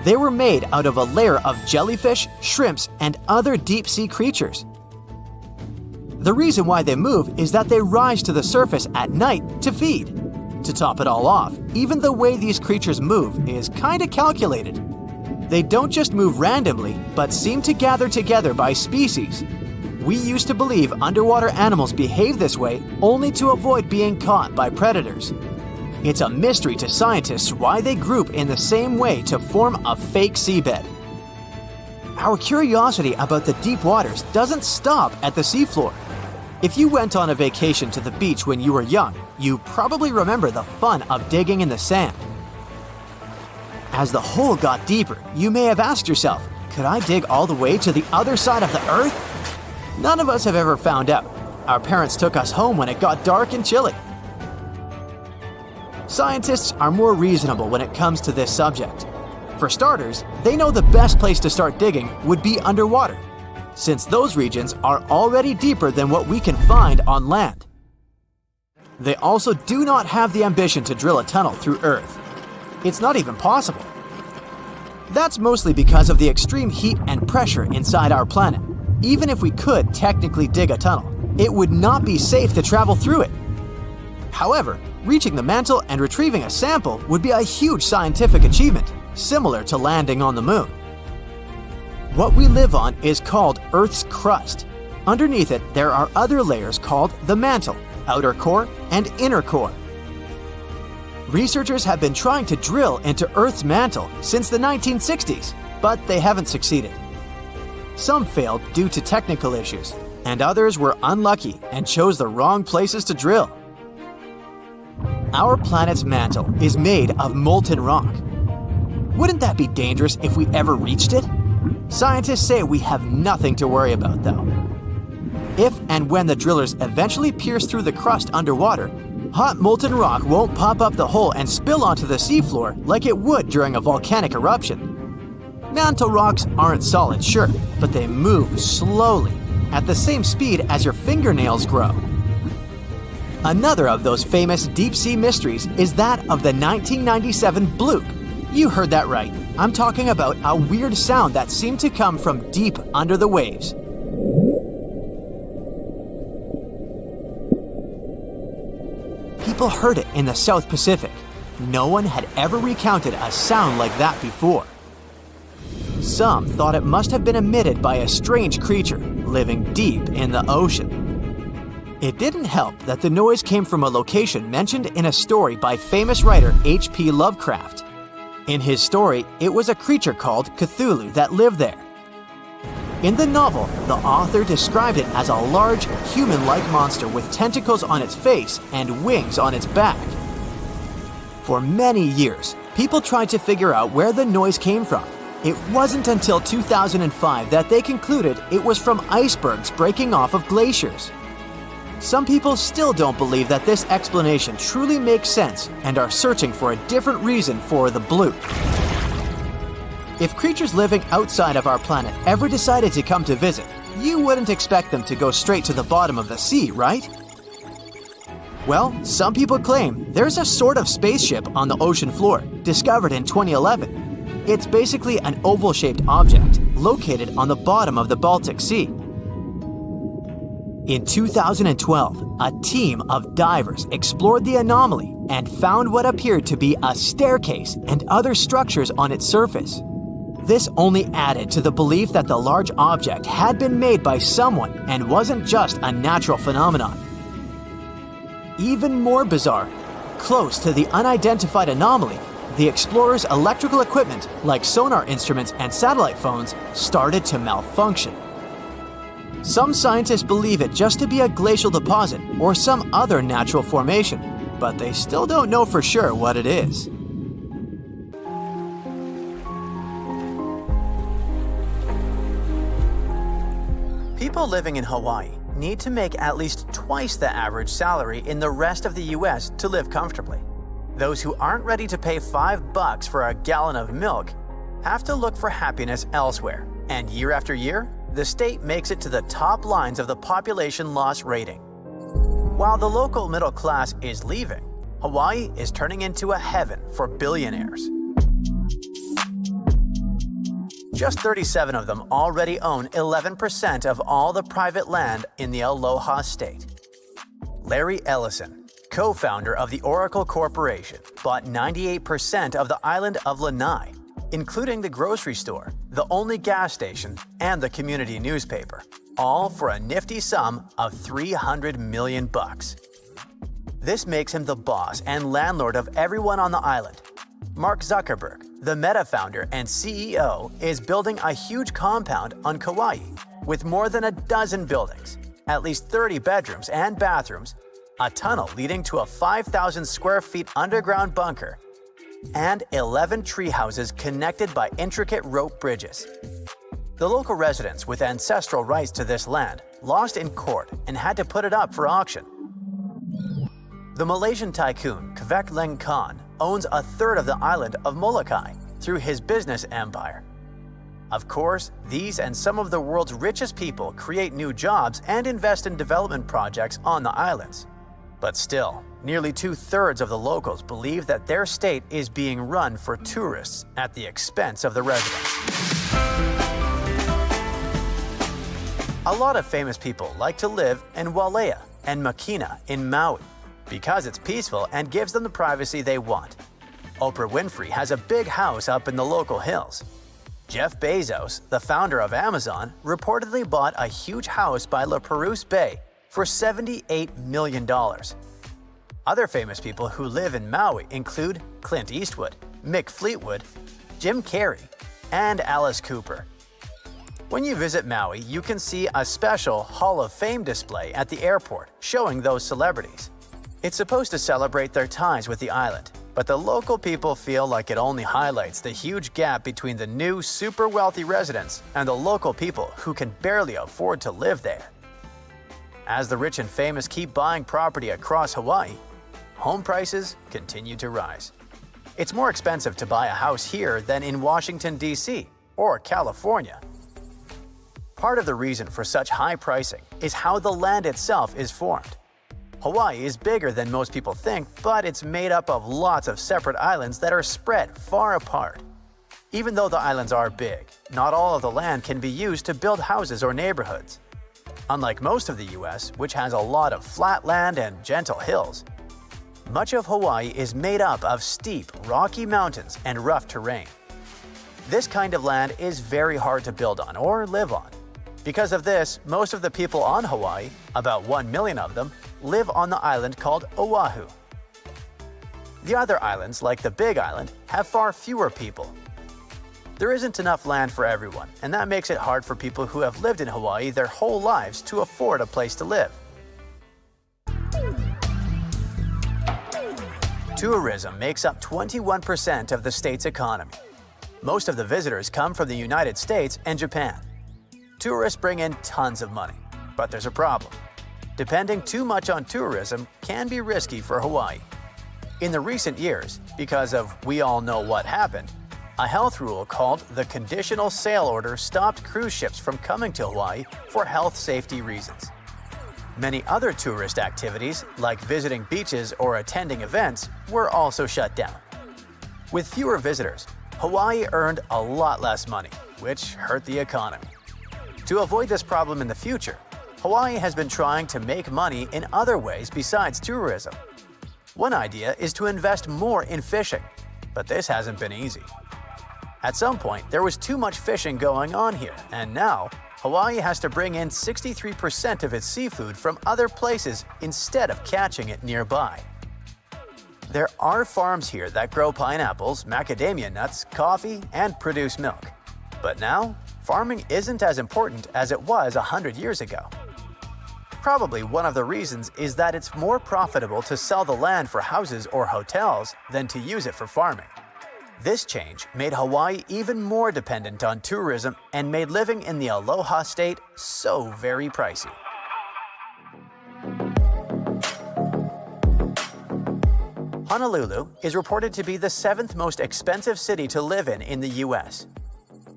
They were made out of a layer of jellyfish, shrimps, and other deep-sea creatures. The reason why they move is that they rise to the surface at night to feed. To top it all off, even the way these creatures move is kinda calculated. They don't just move randomly, but seem to gather together by species. We used to believe underwater animals behave this way only to avoid being caught by predators. It's a mystery to scientists why they group in the same way to form a fake seabed. Our curiosity about the deep waters doesn't stop at the seafloor. If you went on a vacation to the beach when you were young, you probably remember the fun of digging in the sand. As the hole got deeper, you may have asked yourself, could I dig all the way to the other side of the earth? None of us have ever found out. Our parents took us home when it got dark and chilly. Scientists are more reasonable when it comes to this subject. For starters, they know the best place to start digging would be underwater, since those regions are already deeper than what we can find on land. They also do not have the ambition to drill a tunnel through Earth. It's not even possible. That's mostly because of the extreme heat and pressure inside our planet. Even if we could technically dig a tunnel, it would not be safe to travel through it. However, reaching the mantle and retrieving a sample would be a huge scientific achievement, similar to landing on the moon. What we live on is called Earth's crust. Underneath it, there are other layers called the mantle, outer core, and inner core. Researchers have been trying to drill into Earth's mantle since the 1960s, but they haven't succeeded. Some failed due to technical issues, and others were unlucky and chose the wrong places to drill. Our planet's mantle is made of molten rock. Wouldn't that be dangerous if we ever reached it? Scientists say we have nothing to worry about, though. If and when the drillers eventually pierce through the crust underwater, hot molten rock won't pop up the hole and spill onto the seafloor like it would during a volcanic eruption. Mantle rocks aren't solid, sure, but they move slowly, at the same speed as your fingernails grow. Another of those famous deep-sea mysteries is that of the 1997 bloop. You heard that right. I'm talking about a weird sound that seemed to come from deep under the waves. People heard it in the South Pacific. No one had ever recounted a sound like that before. Some thought it must have been emitted by a strange creature living deep in the ocean. It didn't help that the noise came from a location mentioned in a story by famous writer H.P. Lovecraft. In his story, it was a creature called Cthulhu that lived there. In the novel, the author described it as a large, human-like monster with tentacles on its face and wings on its back. For many years, people tried to figure out where the noise came from. It wasn't until 2005 that they concluded it was from icebergs breaking off of glaciers. Some people still don't believe that this explanation truly makes sense and are searching for a different reason for the bloop. If creatures living outside of our planet ever decided to come to visit, you wouldn't expect them to go straight to the bottom of the sea, right? Well, some people claim there's a sort of spaceship on the ocean floor, discovered in 2011. It's basically an oval-shaped object located on the bottom of the Baltic Sea. In 2012, a team of divers explored the anomaly and found what appeared to be a staircase and other structures on its surface. This only added to the belief that the large object had been made by someone and wasn't just a natural phenomenon. Even more bizarre, close to the unidentified anomaly, the explorers' electrical equipment, like sonar instruments and satellite phones, started to malfunction. Some scientists believe it just to be a glacial deposit or some other natural formation, but they still don't know for sure what it is. People living in Hawaii need to make at least twice the average salary in the rest of the US to live comfortably. Those who aren't ready to pay $5 for a gallon of milk have to look for happiness elsewhere. And year after year, the state makes it to the top lines of the population loss rating. While the local middle class is leaving, Hawaii is turning into a heaven for billionaires. Just 37 of them already own 11% of all the private land in the Aloha State. Larry Ellison, co-founder of the Oracle Corporation, bought 98% of the island of Lanai, including the grocery store, the only gas station, and the community newspaper, all for a nifty sum of $300 million. This makes him the boss and landlord of everyone on the island. Mark Zuckerberg, the Meta founder and CEO, is building a huge compound on Kauai with more than a dozen buildings, at least 30 bedrooms and bathrooms, a tunnel leading to a 5,000 square feet underground bunker, and 11 tree houses connected by intricate rope bridges. The local residents with ancestral rights to this land lost in court and had to put it up for auction. The Malaysian tycoon Kvek Leng Khan owns a third of the island of Molokai through his business empire. Of course, these and some of the world's richest people create new jobs and invest in development projects on the islands. But still, nearly 2/3 of the locals believe that their state is being run for tourists at the expense of the residents. A lot of famous people like to live in Wailea and Makina in Maui because it's peaceful and gives them the privacy they want. Oprah Winfrey has a big house up in the local hills. Jeff Bezos, the founder of Amazon, reportedly bought a huge house by La Perouse Bay for $78 million. Other famous people who live in Maui include Clint Eastwood, Mick Fleetwood, Jim Carrey, and Alice Cooper. When you visit Maui, you can see a special Hall of Fame display at the airport showing those celebrities. It's supposed to celebrate their ties with the island, but the local people feel like it only highlights the huge gap between the new super wealthy residents and the local people who can barely afford to live there. As the rich and famous keep buying property across Hawaii, home prices continue to rise. It's more expensive to buy a house here than in Washington, D.C. or California. Part of the reason for such high pricing is how the land itself is formed. Hawaii is bigger than most people think, but it's made up of lots of separate islands that are spread far apart. Even though the islands are big, not all of the land can be used to build houses or neighborhoods. Unlike most of the US, which has a lot of flat land and gentle hills, much of Hawaii is made up of steep, rocky mountains and rough terrain. This kind of land is very hard to build on or live on. Because of this, most of the people on Hawaii, about 1 million of them, live on the island called Oahu. The other islands, like the Big Island, have far fewer people. There isn't enough land for everyone, and that makes it hard for people who have lived in Hawaii their whole lives to afford a place to live. Tourism makes up 21% of the state's economy. Most of the visitors come from the United States and Japan. Tourists bring in tons of money, but there's a problem. Depending too much on tourism can be risky for Hawaii. In the recent years, because of we all know what happened, a health rule called the Conditional Sail Order stopped cruise ships from coming to Hawaii for health safety reasons. Many other tourist activities, like visiting beaches or attending events, were also shut down. With fewer visitors, Hawaii earned a lot less money, which hurt the economy. To avoid this problem in the future, Hawaii has been trying to make money in other ways besides tourism. One idea is to invest more in fishing, but this hasn't been easy. At some point, there was too much fishing going on here, and now Hawaii has to bring in 63% of its seafood from other places instead of catching it nearby. There are farms here that grow pineapples, macadamia nuts, coffee, and produce milk. But now, farming isn't as important as it was 100 years ago. Probably one of the reasons is that it's more profitable to sell the land for houses or hotels than to use it for farming. This change made Hawaii even more dependent on tourism and made living in the Aloha State so very pricey. Honolulu is reported to be the 7th most expensive city to live in the US.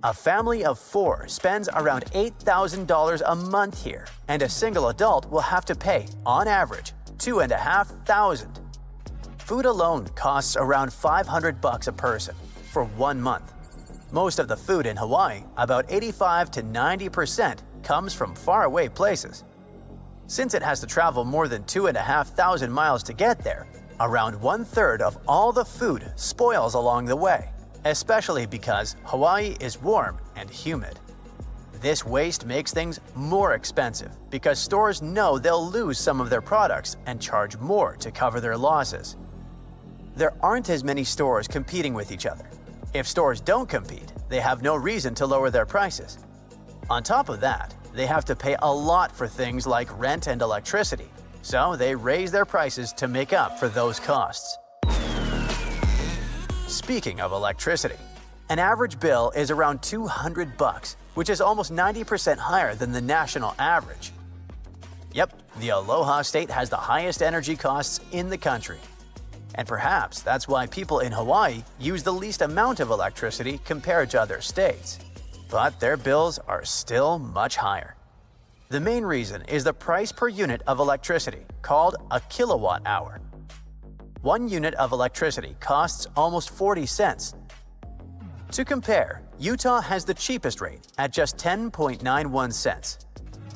A family of 4 spends around $8,000 a month here, and a single adult will have to pay, on average, $2,500. Food alone costs around $500 a person for 1 month. Most of the food in Hawaii, about 85 to 90%, comes from faraway places. Since it has to travel more than 2,500 miles to get there, around 1/3 of all the food spoils along the way, especially because Hawaii is warm and humid. This waste makes things more expensive because stores know they'll lose some of their products and charge more to cover their losses. There aren't as many stores competing with each other. If stores don't compete, they have no reason to lower their prices. On top of that, they have to pay a lot for things like rent and electricity, so they raise their prices to make up for those costs. Speaking of electricity, an average bill is around $200, which is almost 90% higher than the national average. Yep, the Aloha State has the highest energy costs in the country. And perhaps that's why people in Hawaii use the least amount of electricity compared to other states. But their bills are still much higher. The main reason is the price per unit of electricity, called a kilowatt hour. 1 unit of electricity costs almost 40 cents. To compare, Utah has the cheapest rate at just 10.91 cents.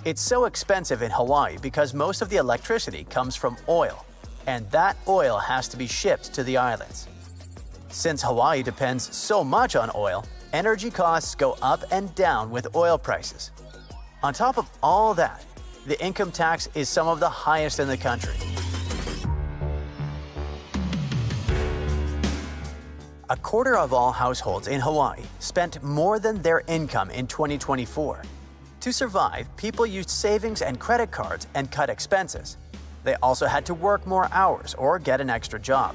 It's so expensive in Hawaii because most of the electricity comes from oil, and that oil has to be shipped to the islands. Since Hawaii depends so much on oil, energy costs go up and down with oil prices. On top of all that, the income tax is some of the highest in the country. A quarter of all households in Hawaii spent more than their income in 2024. To survive, people used savings and credit cards and cut expenses. They also had to work more hours or get an extra job.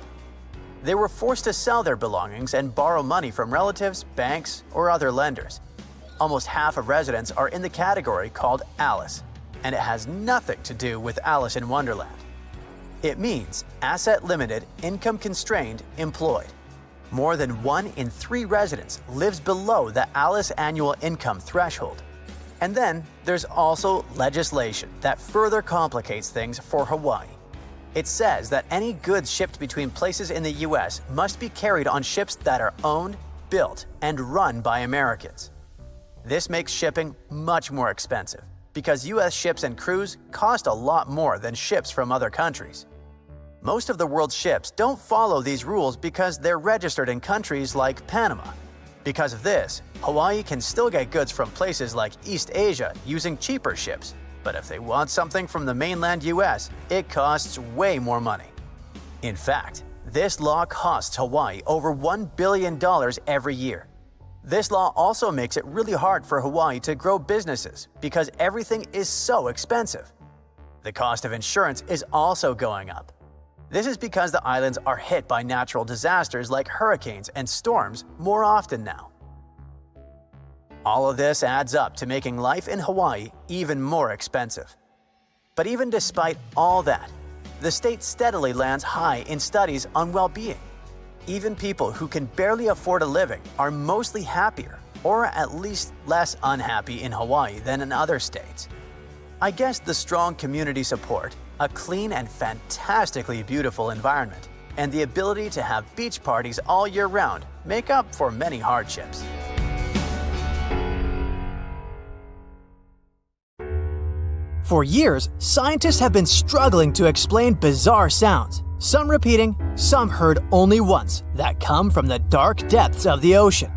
They were forced to sell their belongings and borrow money from relatives, banks, or other lenders. Almost half of residents are in the category called ALICE, and it has nothing to do with Alice in Wonderland. It means asset limited, income constrained, employed. More than 1 in 3 residents lives below the ALICE annual income threshold. And then there's also legislation that further complicates things for Hawaii. It says that any goods shipped between places in the U.S. must be carried on ships that are owned, built, and run by Americans. This makes shipping much more expensive because U.S. ships and crews cost a lot more than ships from other countries. Most of the world's ships don't follow these rules because they're registered in countries like Panama. Because of this, Hawaii can still get goods from places like East Asia using cheaper ships, but if they want something from the mainland US, it costs way more money. In fact, this law costs Hawaii over $1 billion every year. This law also makes it really hard for Hawaii to grow businesses because everything is so expensive. The cost of insurance is also going up. This is because the islands are hit by natural disasters like hurricanes and storms more often now. All of this adds up to making life in Hawaii even more expensive. But even despite all that, the state steadily lands high in studies on well-being. Even people who can barely afford a living are mostly happier, or at least less unhappy in Hawaii than in other states. I guess the strong community support, a clean and fantastically beautiful environment, and the ability to have beach parties all year round make up for many hardships. For years, scientists have been struggling to explain bizarre sounds, some repeating, some heard only once, that come from the dark depths of the ocean.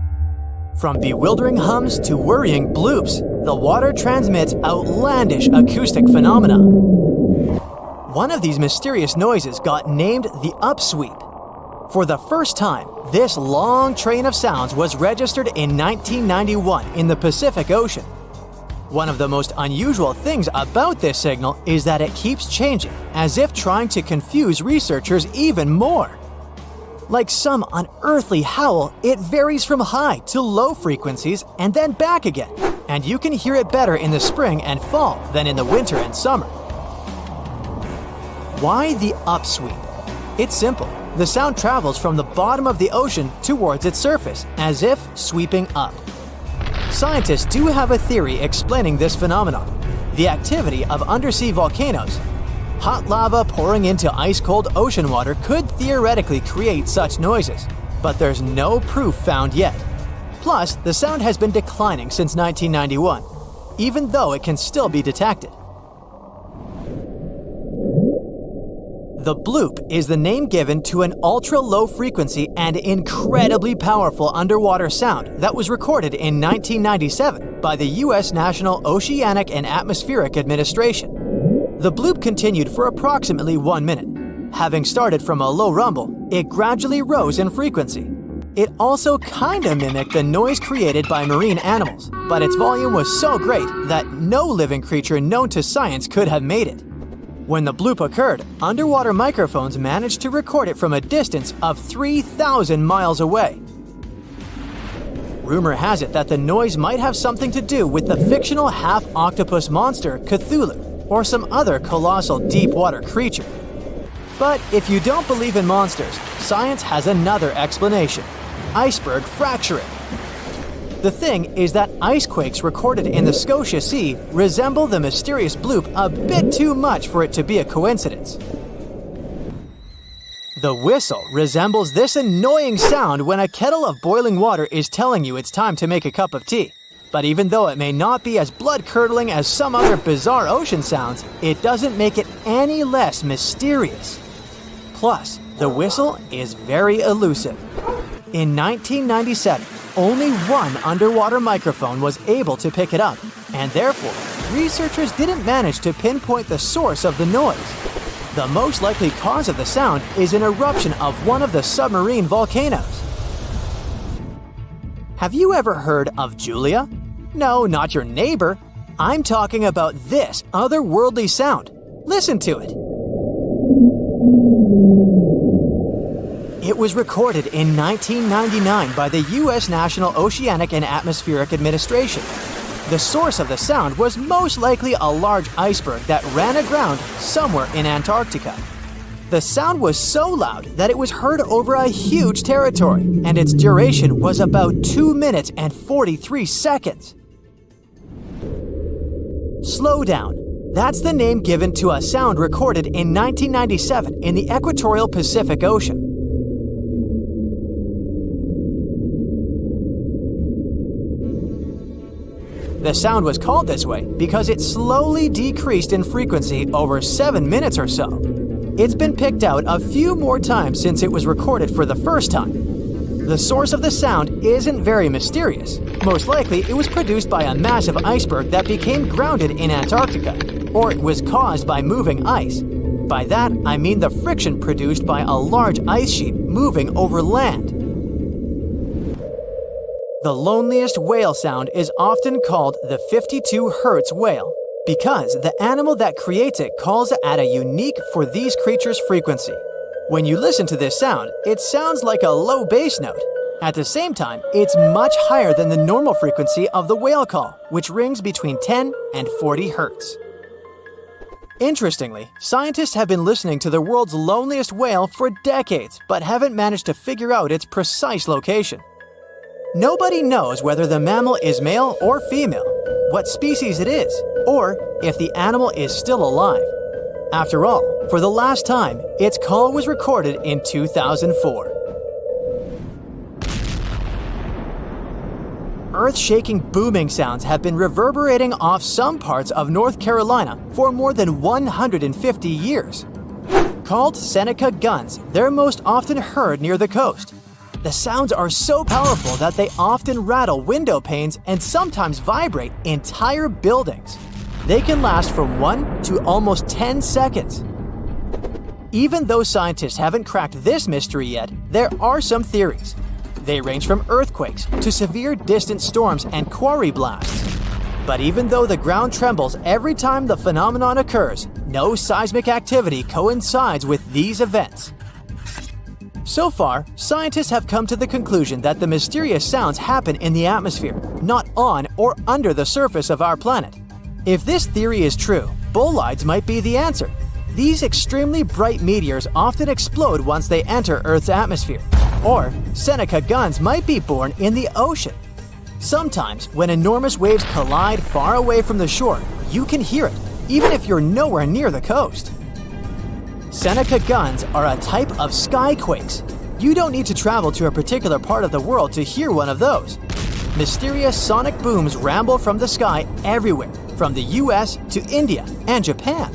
From bewildering hums to worrying bloops, the water transmits outlandish acoustic phenomena. One of these mysterious noises got named the upsweep. For the first time, this long train of sounds was registered in 1991 in the Pacific Ocean. One of the most unusual things about this signal is that it keeps changing, as if trying to confuse researchers even more. Like some unearthly howl, it varies from high to low frequencies and then back again, and you can hear it better in the spring and fall than in the winter and summer. Why the upsweep? It's simple. The sound travels from the bottom of the ocean towards its surface, as if sweeping up. Scientists do have a theory explaining this phenomenon: the activity of undersea volcanoes. Hot lava pouring into ice-cold ocean water could theoretically create such noises, but there's no proof found yet. Plus, the sound has been declining since 1991, even though it can still be detected. The bloop is the name given to an ultra-low frequency and incredibly powerful underwater sound that was recorded in 1997 by the U.S. National Oceanic and Atmospheric Administration. The bloop continued for approximately 1 minute. Having started from a low rumble, it gradually rose in frequency. It also kinda mimicked the noise created by marine animals, but its volume was so great that no living creature known to science could have made it. When the bloop occurred, underwater microphones managed to record it from a distance of 3,000 miles away. Rumor has it that the noise might have something to do with the fictional half-octopus monster Cthulhu, or some other colossal deep-water creature. But if you don't believe in monsters, science has another explanation: iceberg fracturing. The thing is that ice quakes recorded in the Scotia Sea resemble the mysterious bloop a bit too much for it to be a coincidence. The whistle resembles this annoying sound when a kettle of boiling water is telling you it's time to make a cup of tea. But even though it may not be as blood-curdling as some other bizarre ocean sounds, it doesn't make it any less mysterious. Plus, the whistle is very elusive. In 1997, only one underwater microphone was able to pick it up, and therefore, researchers didn't manage to pinpoint the source of the noise. The most likely cause of the sound is an eruption of one of the submarine volcanoes. Have you ever heard of Julia? No, not your neighbor. I'm talking about this otherworldly sound. Listen to it. It was recorded in 1999 by the U.S. National Oceanic and Atmospheric Administration. The source of the sound was most likely a large iceberg that ran aground somewhere in Antarctica. The sound was so loud that it was heard over a huge territory, and its duration was about 2 minutes and 43 seconds. Slow down. That's the name given to a sound recorded in 1997 in the equatorial Pacific Ocean. The sound was called this way because it slowly decreased in frequency over 7 minutes or so. It's been picked out a few more times since it was recorded for the first time. The source of the sound isn't very mysterious. Most likely, it was produced by a massive iceberg that became grounded in Antarctica, or it was caused by moving ice. By that, I mean the friction produced by a large ice sheet moving over land. The loneliest whale sound is often called the 52 Hz whale because the animal that creates it calls at a unique for these creatures frequency. When you listen to this sound, it sounds like a low bass note. At the same time, it's much higher than the normal frequency of the whale call, which rings between 10 and 40 Hz. Interestingly, scientists have been listening to the world's loneliest whale for decades, but haven't managed to figure out its precise location. Nobody knows whether the mammal is male or female, what species it is, or if the animal is still alive. After all, for the last time, its call was recorded in 2004. Earth-shaking booming sounds have been reverberating off some parts of North Carolina for more than 150 years. Called Seneca guns, they're most often heard near the coast. The sounds are so powerful that they often rattle window panes and sometimes vibrate entire buildings. They can last from 1 to almost 10 seconds. Even though scientists haven't cracked this mystery yet, there are some theories. They range from earthquakes to severe distant storms and quarry blasts. But even though the ground trembles every time the phenomenon occurs, no seismic activity coincides with these events. So far, scientists have come to the conclusion that the mysterious sounds happen in the atmosphere, not on or under the surface of our planet. If this theory is true, bolides might be the answer. These extremely bright meteors often explode once they enter Earth's atmosphere. Or Seneca guns might be born in the ocean. Sometimes, when enormous waves collide far away from the shore, you can hear it, even if you're nowhere near the coast. Seneca guns are a type of skyquakes. You don't need to travel to a particular part of the world to hear one of those. Mysterious sonic booms ramble from the sky everywhere, from the US to India and Japan.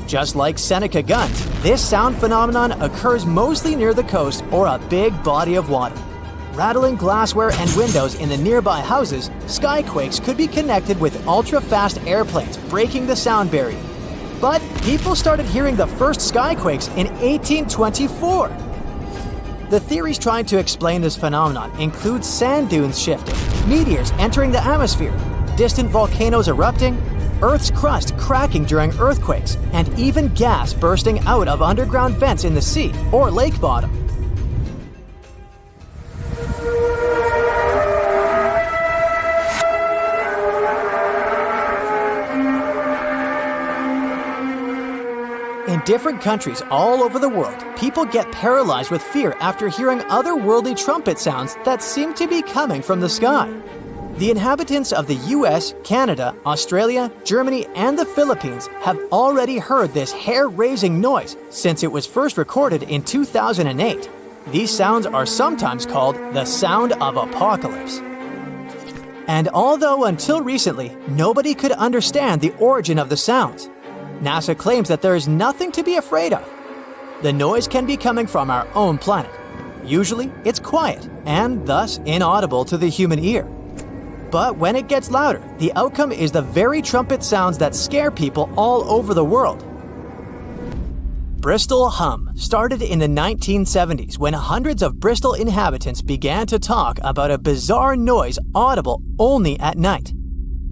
Just like Seneca guns, this sound phenomenon occurs mostly near the coast or a big body of water. Rattling glassware and windows in the nearby houses, skyquakes could be connected with ultra-fast airplanes breaking the sound barrier. But people started hearing the first skyquakes in 1824. The theories trying to explain this phenomenon include sand dunes shifting, meteors entering the atmosphere, distant volcanoes erupting, Earth's crust cracking during earthquakes, and even gas bursting out of underground vents in the sea or lake bottom. In different countries all over the world, people get paralyzed with fear after hearing otherworldly trumpet sounds that seem to be coming from the sky. The inhabitants of the US, Canada, Australia, Germany, and the Philippines have already heard this hair-raising noise since it was first recorded in 2008. These sounds are sometimes called the sound of apocalypse. And although until recently, nobody could understand the origin of the sounds, NASA claims that there is nothing to be afraid of. The noise can be coming from our own planet. Usually, it's quiet and thus inaudible to the human ear. But when it gets louder, the outcome is the very trumpet sounds that scare people all over the world. Bristol hum started in the 1970s when hundreds of Bristol inhabitants began to talk about a bizarre noise audible only at night.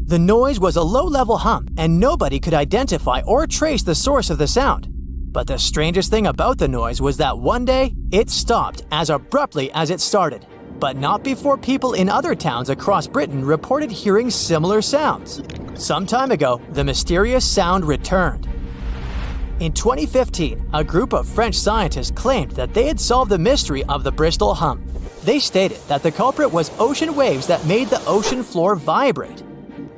The noise was a low-level hum, and nobody could identify or trace the source of the sound. But the strangest thing about the noise was that one day, it stopped as abruptly as it started. But not before people in other towns across Britain reported hearing similar sounds. Some time ago, the mysterious sound returned. In 2015, a group of French scientists claimed that they had solved the mystery of the Bristol hum. They stated that the culprit was ocean waves that made the ocean floor vibrate.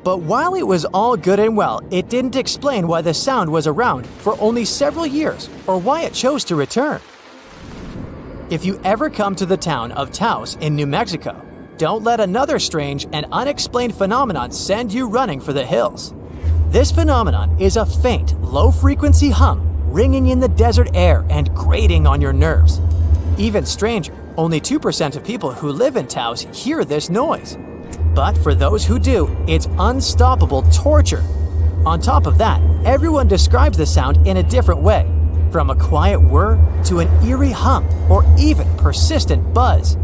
But while it was all good and well, it didn't explain why the sound was around for only several years or why it chose to return. If you ever come to the town of Taos in New Mexico, don't let another strange and unexplained phenomenon send you running for the hills. This phenomenon is a faint, low-frequency hum ringing in the desert air and grating on your nerves. Even stranger, only 2% of people who live in Taos hear this noise. But for those who do, it's unstoppable torture. On top of that, everyone describes the sound in a different way, from a quiet whir to an eerie hum or even persistent buzz.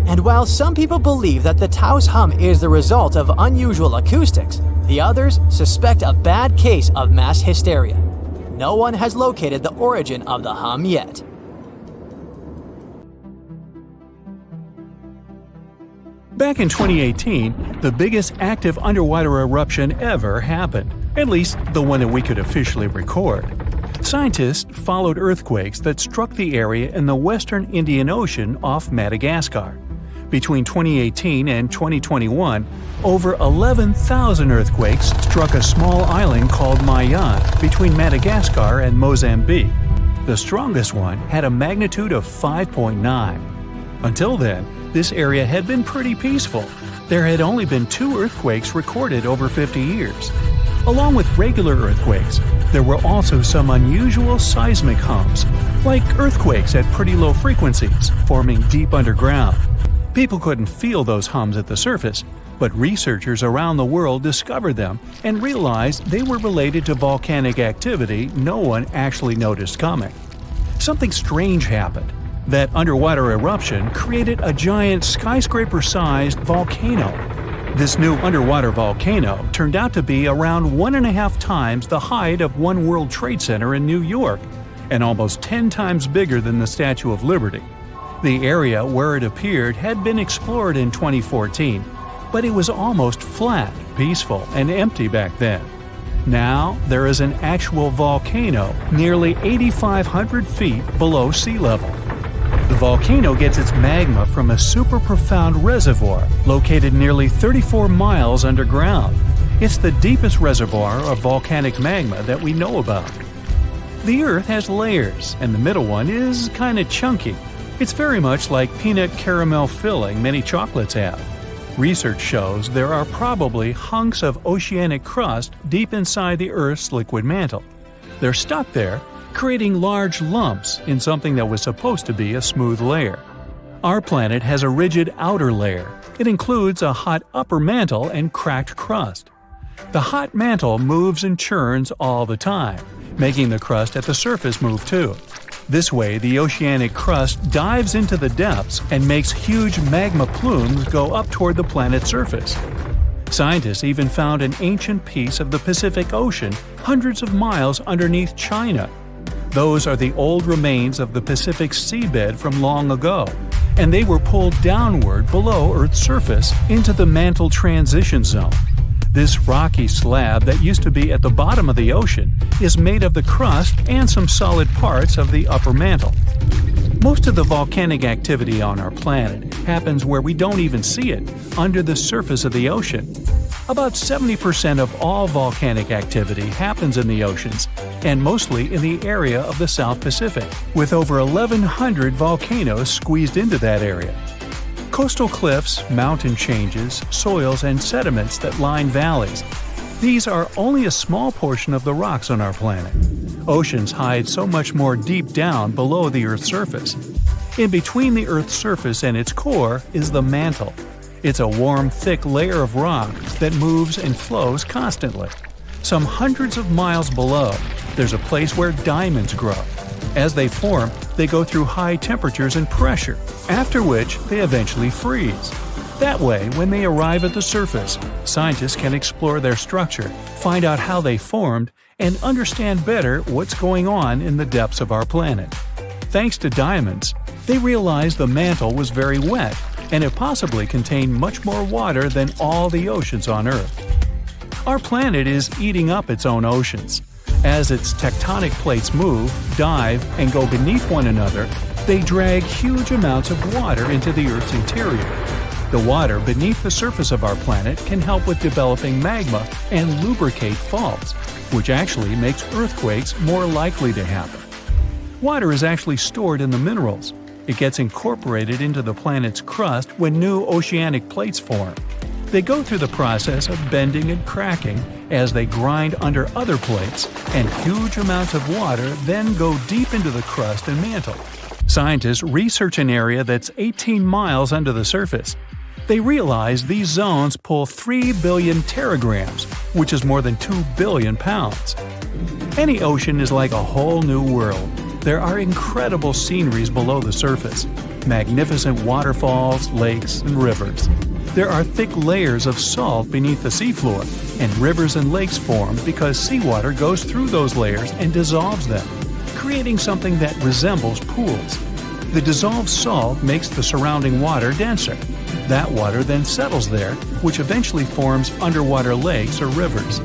And while some people believe that the Taos hum is the result of unusual acoustics, the others suspect a bad case of mass hysteria. No one has located the origin of the hum yet. Back in 2018, the biggest active underwater eruption ever happened, at least the one that we could officially record. Scientists followed earthquakes that struck the area in the western Indian Ocean off Madagascar. Between 2018 and 2021, over 11,000 earthquakes struck a small island called Mayan between Madagascar and Mozambique. The strongest one had a magnitude of 5.9. Until then, this area had been pretty peaceful. There had only been 2 earthquakes recorded over 50 years. Along with regular earthquakes, there were also some unusual seismic hums, like earthquakes at pretty low frequencies, forming deep underground. People couldn't feel those hums at the surface, but researchers around the world discovered them and realized they were related to volcanic activity no one actually noticed coming. Something strange happened. That underwater eruption created a giant skyscraper-sized volcano. This new underwater volcano turned out to be around 1.5 times the height of One World Trade Center in New York, and almost 10 times bigger than the Statue of Liberty. The area where it appeared had been explored in 2014, but it was almost flat, peaceful, and empty back then. Now, there is an actual volcano nearly 8,500 feet below sea level. The volcano gets its magma from a super profound reservoir located nearly 34 miles underground. It's the deepest reservoir of volcanic magma that we know about. The Earth has layers, and the middle one is kinda chunky. It's very much like peanut caramel filling many chocolates have. Research shows there are probably hunks of oceanic crust deep inside the Earth's liquid mantle. They're stuck there, creating large lumps in something that was supposed to be a smooth layer. Our planet has a rigid outer layer. It includes a hot upper mantle and cracked crust. The hot mantle moves and churns all the time, making the crust at the surface move too. This way, the oceanic crust dives into the depths and makes huge magma plumes go up toward the planet's surface. Scientists even found an ancient piece of the Pacific Ocean hundreds of miles underneath China. Those are the old remains of the Pacific seabed from long ago, and they were pulled downward below Earth's surface into the mantle transition zone. This rocky slab that used to be at the bottom of the ocean is made of the crust and some solid parts of the upper mantle. Most of the volcanic activity on our planet happens where we don't even see it, under the surface of the ocean. About 70% of all volcanic activity happens in the oceans, and mostly in the area of the South Pacific, with over 1,100 volcanoes squeezed into that area. Coastal cliffs, mountain changes, soils, and sediments that line valleys. These are only a small portion of the rocks on our planet. Oceans hide so much more deep down below the Earth's surface. In between the Earth's surface and its core is the mantle. It's a warm, thick layer of rock that moves and flows constantly. Some hundreds of miles below, there's a place where diamonds grow. As they form, they go through high temperatures and pressure, after which they eventually freeze. That way, when they arrive at the surface, scientists can explore their structure, find out how they formed, and understand better what's going on in the depths of our planet. Thanks to diamonds, they realized the mantle was very wet, and it possibly contained much more water than all the oceans on Earth. Our planet is eating up its own oceans. As its tectonic plates move, dive, and go beneath one another, they drag huge amounts of water into the Earth's interior. The water beneath the surface of our planet can help with developing magma and lubricate faults, which actually makes earthquakes more likely to happen. Water is actually stored in the minerals. It gets incorporated into the planet's crust when new oceanic plates form. They go through the process of bending and cracking as they grind under other plates, and huge amounts of water then go deep into the crust and mantle. Scientists research an area that's 18 miles under the surface. They realize these zones pull 3 billion teragrams, which is more than 2 billion pounds. Any ocean is like a whole new world. There are incredible sceneries below the surface, magnificent waterfalls, lakes, and rivers. There are thick layers of salt beneath the seafloor, and rivers and lakes form because seawater goes through those layers and dissolves them, creating something that resembles pools. The dissolved salt makes the surrounding water denser. That water then settles there, which eventually forms underwater lakes or rivers.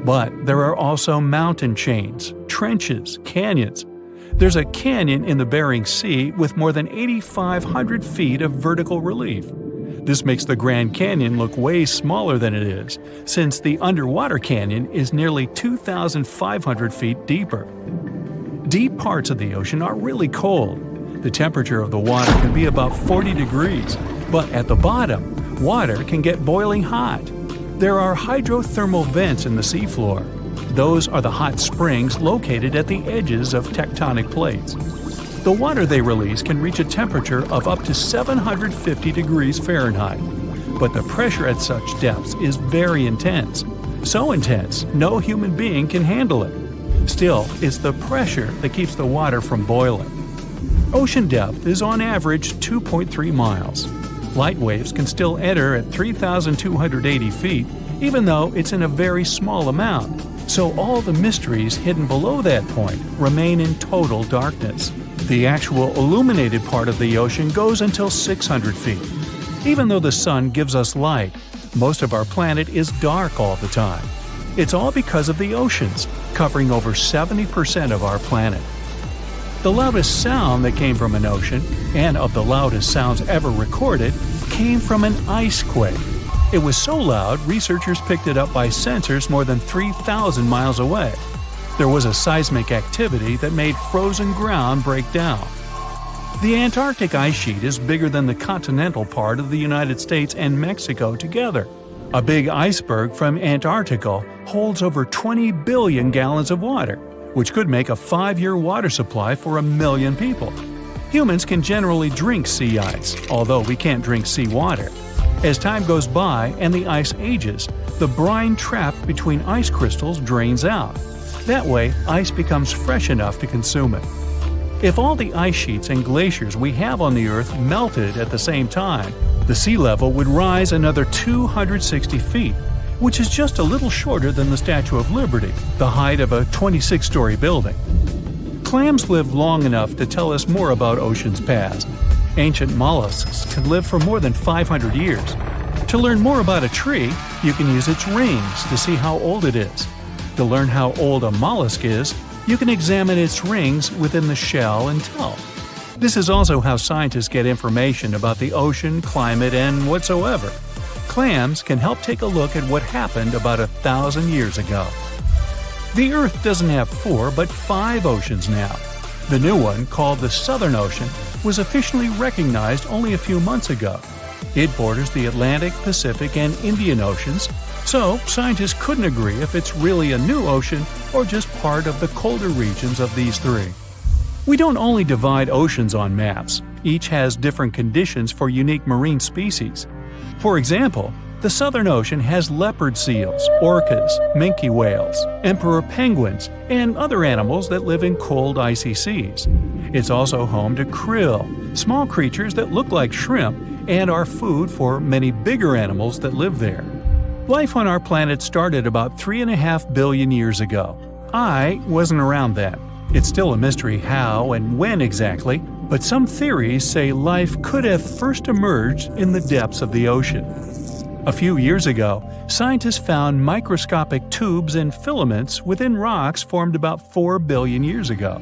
But there are also mountain chains, trenches, canyons. There's a canyon in the Bering Sea with more than 8,500 feet of vertical relief. This makes the Grand Canyon look way smaller than it is, since the underwater canyon is nearly 2,500 feet deeper. Deep parts of the ocean are really cold. The temperature of the water can be about 40 degrees, but at the bottom, water can get boiling hot. There are hydrothermal vents in the seafloor. Those are the hot springs located at the edges of tectonic plates. The water they release can reach a temperature of up to 750 degrees Fahrenheit, but the pressure at such depths is very intense. So intense, no human being can handle it. Still, it's the pressure that keeps the water from boiling. Ocean depth is on average 2.3 miles. Light waves can still enter at 3,280 feet, even though it's in a very small amount. So all the mysteries hidden below that point remain in total darkness. The actual illuminated part of the ocean goes until 600 feet. Even though the sun gives us light, most of our planet is dark all the time. It's all because of the oceans, covering over 70% of our planet. The loudest sound that came from an ocean, and of the loudest sounds ever recorded, came from an ice quake. It was so loud, researchers picked it up by sensors more than 3,000 miles away. There was a seismic activity that made frozen ground break down. The Antarctic ice sheet is bigger than the continental part of the United States and Mexico together. A big iceberg from Antarctica holds over 20 billion gallons of water, which could make a 5-year water supply for 1 million people. Humans can generally drink sea ice, although we can't drink seawater. As time goes by and the ice ages, the brine trapped between ice crystals drains out. That way, ice becomes fresh enough to consume it. If all the ice sheets and glaciers we have on the Earth melted at the same time, the sea level would rise another 260 feet, which is just a little shorter than the Statue of Liberty, the height of a 26-story building. Clams live long enough to tell us more about oceans past. Ancient mollusks can live for more than 500 years. To learn more about a tree, you can use its rings to see how old it is. To learn how old a mollusk is, you can examine its rings within the shell and tell. This is also how scientists get information about the ocean, climate, and whatsoever. Clams can help take a look at what happened about 1,000 years ago. The Earth doesn't have 4 but 5 oceans now. The new one, called the Southern Ocean, was officially recognized only a few months ago. It borders the Atlantic, Pacific, and Indian Oceans, so scientists couldn't agree if it's really a new ocean or just part of the colder regions of these 3. We don't only divide oceans on maps. Each has different conditions for unique marine species. For example, the Southern Ocean has leopard seals, orcas, minke whales, emperor penguins, and other animals that live in cold, icy seas. It's also home to krill, small creatures that look like shrimp and are food for many bigger animals that live there. Life on our planet started about 3.5 billion years ago. I wasn't around then. It's still a mystery how and when exactly, but some theories say life could have first emerged in the depths of the ocean. A few years ago, scientists found microscopic tubes and filaments within rocks formed about 4 billion years ago.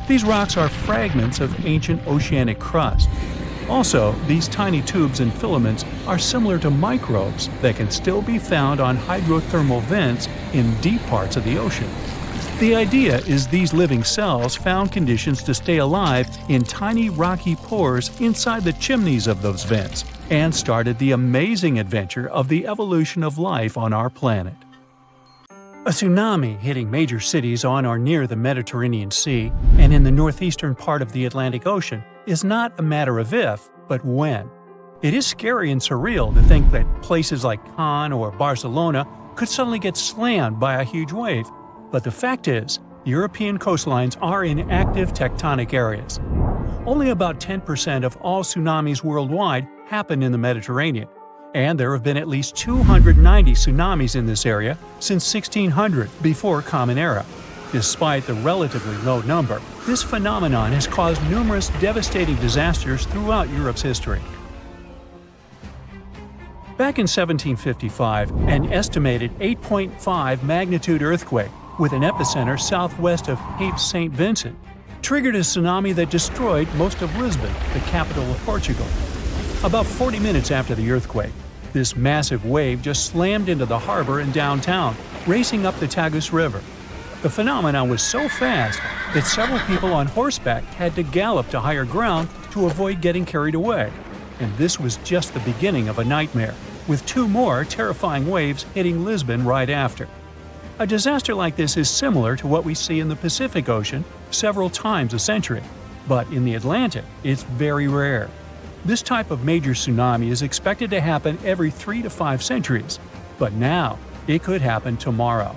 These rocks are fragments of ancient oceanic crust. Also, these tiny tubes and filaments are similar to microbes that can still be found on hydrothermal vents in deep parts of the ocean. The idea is these living cells found conditions to stay alive in tiny rocky pores inside the chimneys of those vents, and started the amazing adventure of the evolution of life on our planet. A tsunami hitting major cities on or near the Mediterranean Sea and in the northeastern part of the Atlantic Ocean is not a matter of if, but when. It is scary and surreal to think that places like Cannes or Barcelona could suddenly get slammed by a huge wave, but the fact is, European coastlines are in active tectonic areas. Only about 10% of all tsunamis worldwide happen in the Mediterranean, and there have been at least 290 tsunamis in this area since 1600, before Common Era. Despite the relatively low number, this phenomenon has caused numerous devastating disasters throughout Europe's history. Back in 1755, an estimated 8.5 magnitude earthquake, with an epicenter southwest of Cape St. Vincent, triggered a tsunami that destroyed most of Lisbon, the capital of Portugal. About 40 minutes after the earthquake, this massive wave just slammed into the harbor in downtown, racing up the Tagus River. The phenomenon was so fast that several people on horseback had to gallop to higher ground to avoid getting carried away. And this was just the beginning of a nightmare, with 2 more terrifying waves hitting Lisbon right after. A disaster like this is similar to what we see in the Pacific Ocean several times a century, but in the Atlantic, it's very rare. This type of major tsunami is expected to happen every 3 to 5 centuries, but now it could happen tomorrow.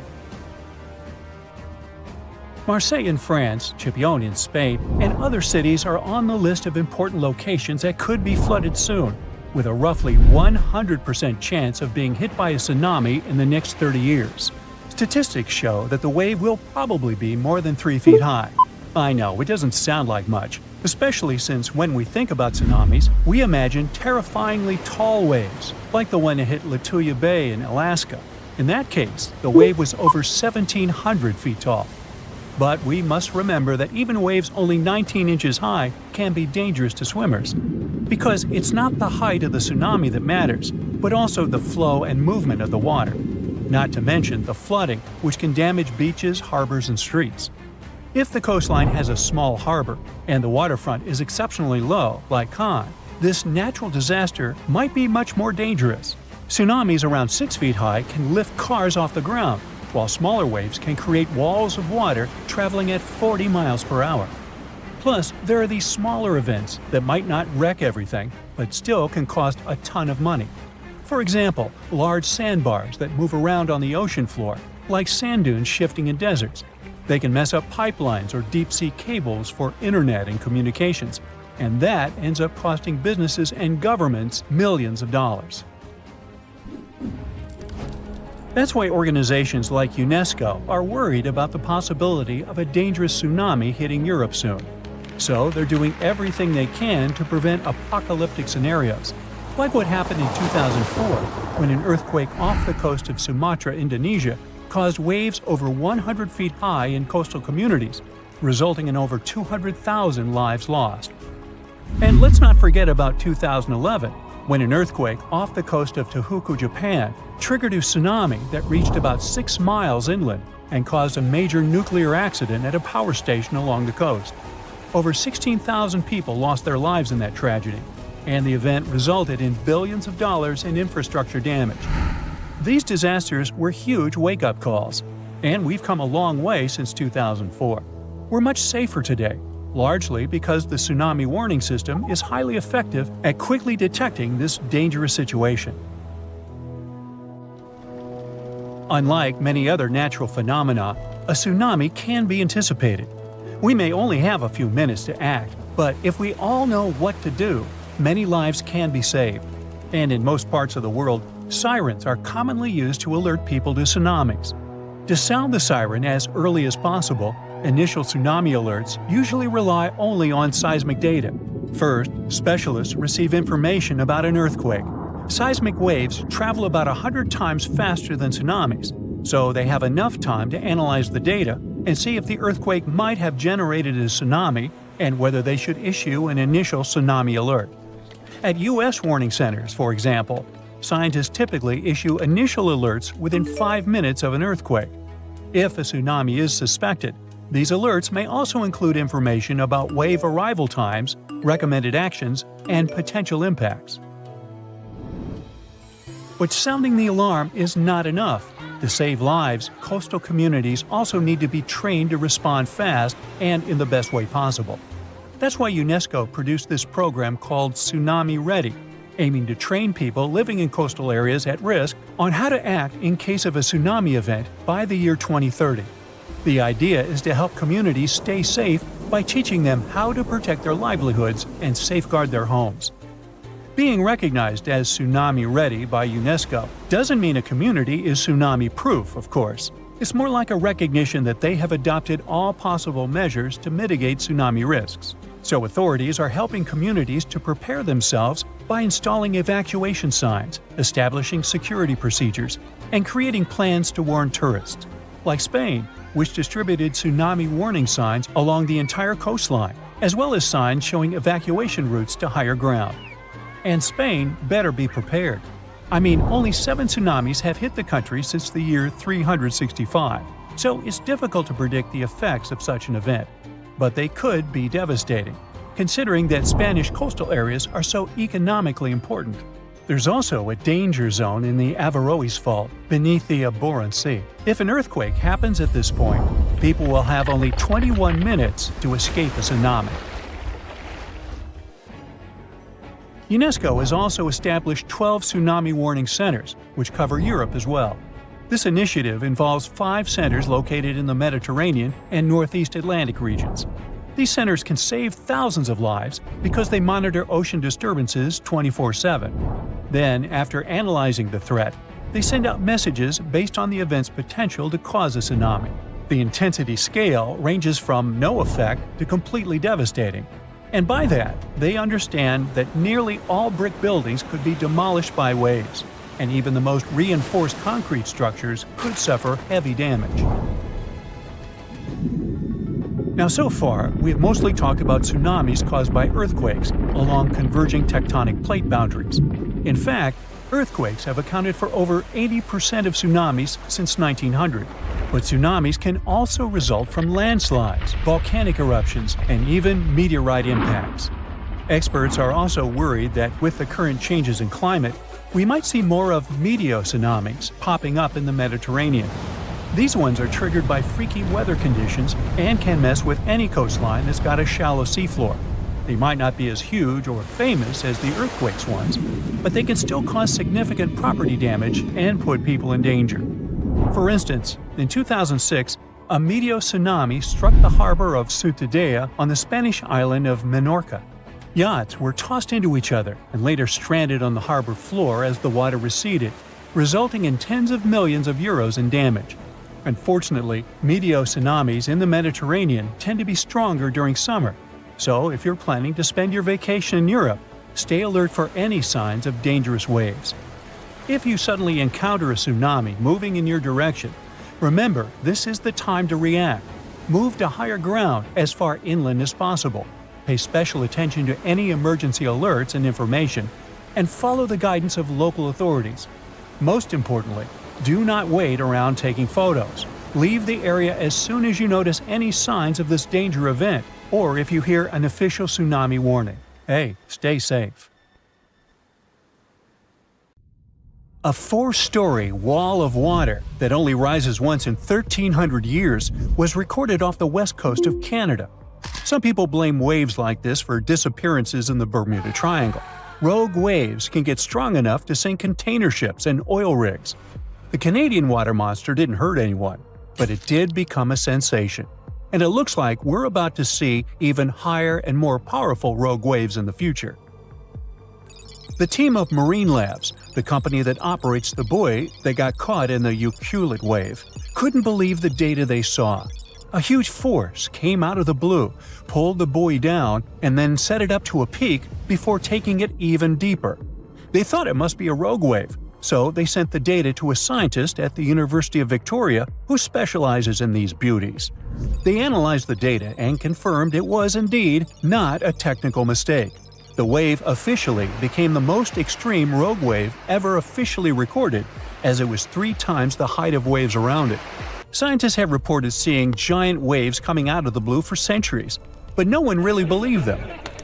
Marseille in France, Chipion in Spain, and other cities are on the list of important locations that could be flooded soon, with a roughly 100% chance of being hit by a tsunami in the next 30 years. Statistics show that the wave will probably be more than 3 feet high. I know, it doesn't sound like much, especially since when we think about tsunamis, we imagine terrifyingly tall waves, like the one that hit Lituya Bay in Alaska. In that case, the wave was over 1,700 feet tall. But we must remember that even waves only 19 inches high can be dangerous to swimmers, because it's not the height of the tsunami that matters, but also the flow and movement of the water. Not to mention the flooding, which can damage beaches, harbors, and streets. If the coastline has a small harbor and the waterfront is exceptionally low, like Cannes, this natural disaster might be much more dangerous. Tsunamis around 6 feet high can lift cars off the ground, while smaller waves can create walls of water traveling at 40 miles per hour. Plus, there are these smaller events that might not wreck everything, but still can cost a ton of money. For example, large sandbars that move around on the ocean floor, like sand dunes shifting in deserts. They can mess up pipelines or deep-sea cables for internet and communications, and that ends up costing businesses and governments millions of dollars. That's why organizations like UNESCO are worried about the possibility of a dangerous tsunami hitting Europe soon. So they're doing everything they can to prevent apocalyptic scenarios, like what happened in 2004 when an earthquake off the coast of Sumatra, Indonesia, caused waves over 100 feet high in coastal communities, resulting in over 200,000 lives lost. And let's not forget about 2011, when an earthquake off the coast of Tohoku, Japan, triggered a tsunami that reached about 6 miles inland and caused a major nuclear accident at a power station along the coast. Over 16,000 people lost their lives in that tragedy, and the event resulted in billions of dollars in infrastructure damage. These disasters were huge wake-up calls, and we've come a long way since 2004. We're much safer today, largely because the tsunami warning system is highly effective at quickly detecting this dangerous situation. Unlike many other natural phenomena, a tsunami can be anticipated. We may only have a few minutes to act, but if we all know what to do, many lives can be saved. And in most parts of the world, sirens are commonly used to alert people to tsunamis. To sound the siren as early as possible, initial tsunami alerts usually rely only on seismic data. First, specialists receive information about an earthquake. Seismic waves travel about 100 times faster than tsunamis, so they have enough time to analyze the data and see if the earthquake might have generated a tsunami and whether they should issue an initial tsunami alert. At U.S. warning centers, for example, scientists typically issue initial alerts within 5 minutes of an earthquake. If a tsunami is suspected, these alerts may also include information about wave arrival times, recommended actions, and potential impacts. But sounding the alarm is not enough. To save lives, coastal communities also need to be trained to respond fast and in the best way possible. That's why UNESCO produced this program called Tsunami Ready, aiming to train people living in coastal areas at risk on how to act in case of a tsunami event by the year 2030. The idea is to help communities stay safe by teaching them how to protect their livelihoods and safeguard their homes. Being recognized as Tsunami Ready by UNESCO doesn't mean a community is tsunami-proof, of course. It's more like a recognition that they have adopted all possible measures to mitigate tsunami risks. So authorities are helping communities to prepare themselves by installing evacuation signs, establishing security procedures, and creating plans to warn tourists. Like Spain, which distributed tsunami warning signs along the entire coastline, as well as signs showing evacuation routes to higher ground. And Spain better be prepared. I mean, only 7 tsunamis have hit the country since the year 365, so it's difficult to predict the effects of such an event. But they could be devastating, considering that Spanish coastal areas are so economically important. There's also a danger zone in the Averroes Fault, beneath the Barents Sea. If an earthquake happens at this point, people will have only 21 minutes to escape a tsunami. UNESCO has also established 12 tsunami warning centers, which cover Europe as well. This initiative involves 5 centers located in the Mediterranean and Northeast Atlantic regions. These centers can save thousands of lives because they monitor ocean disturbances 24/7. Then, after analyzing the threat, they send out messages based on the event's potential to cause a tsunami. The intensity scale ranges from no effect to completely devastating. And by that, they understand that nearly all brick buildings could be demolished by waves, and even the most reinforced concrete structures could suffer heavy damage. Now, so far, we have mostly talked about tsunamis caused by earthquakes along converging tectonic plate boundaries. In fact, earthquakes have accounted for over 80% of tsunamis since 1900. But tsunamis can also result from landslides, volcanic eruptions, and even meteorite impacts. Experts are also worried that with the current changes in climate, we might see more of meteotsunamis popping up in the Mediterranean. These ones are triggered by freaky weather conditions and can mess with any coastline that's got a shallow seafloor. They might not be as huge or famous as the earthquakes ones, but they can still cause significant property damage and put people in danger. For instance, in 2006, a meteor tsunami struck the harbor of Ciutadella on the Spanish island of Menorca. Yachts were tossed into each other and later stranded on the harbor floor as the water receded, resulting in tens of millions of euros in damage. Unfortunately, meteor tsunamis in the Mediterranean tend to be stronger during summer, so if you're planning to spend your vacation in Europe, stay alert for any signs of dangerous waves. If you suddenly encounter a tsunami moving in your direction, remember this is the time to react. Move to higher ground as far inland as possible. Pay special attention to any emergency alerts and information, and follow the guidance of local authorities. Most importantly, do not wait around taking photos. Leave the area as soon as you notice any signs of this danger event or if you hear an official tsunami warning. Hey, stay safe. A 4-story wall of water that only rises once in 1,300 years was recorded off the west coast of Canada. Some people blame waves like this for disappearances in the Bermuda Triangle. Rogue waves can get strong enough to sink container ships and oil rigs. The Canadian water monster didn't hurt anyone, but it did become a sensation. And it looks like we're about to see even higher and more powerful rogue waves in the future. The team of Marine Labs, the company that operates the buoy that got caught in the Euclid wave, couldn't believe the data they saw. A huge force came out of the blue, pulled the buoy down, and then set it up to a peak before taking it even deeper. They thought it must be a rogue wave, so they sent the data to a scientist at the University of Victoria who specializes in these beauties. They analyzed the data and confirmed it was indeed not a technical mistake. The wave officially became the most extreme rogue wave ever officially recorded, as it was 3 times the height of waves around it. Scientists have reported seeing giant waves coming out of the blue for centuries, but no one really believed them.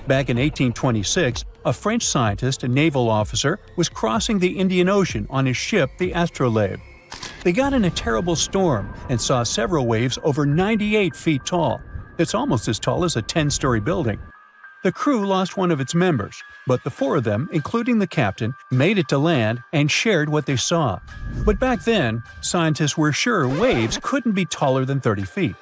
Back in 1826, a French scientist and naval officer was crossing the Indian Ocean on his ship, the Astrolabe. They got in a terrible storm and saw several waves over 98 feet tall. It's almost as tall as a 10-story building. The crew lost one of its members, but the 4 of them, including the captain, made it to land and shared what they saw. But back then, scientists were sure waves couldn't be taller than 30 feet.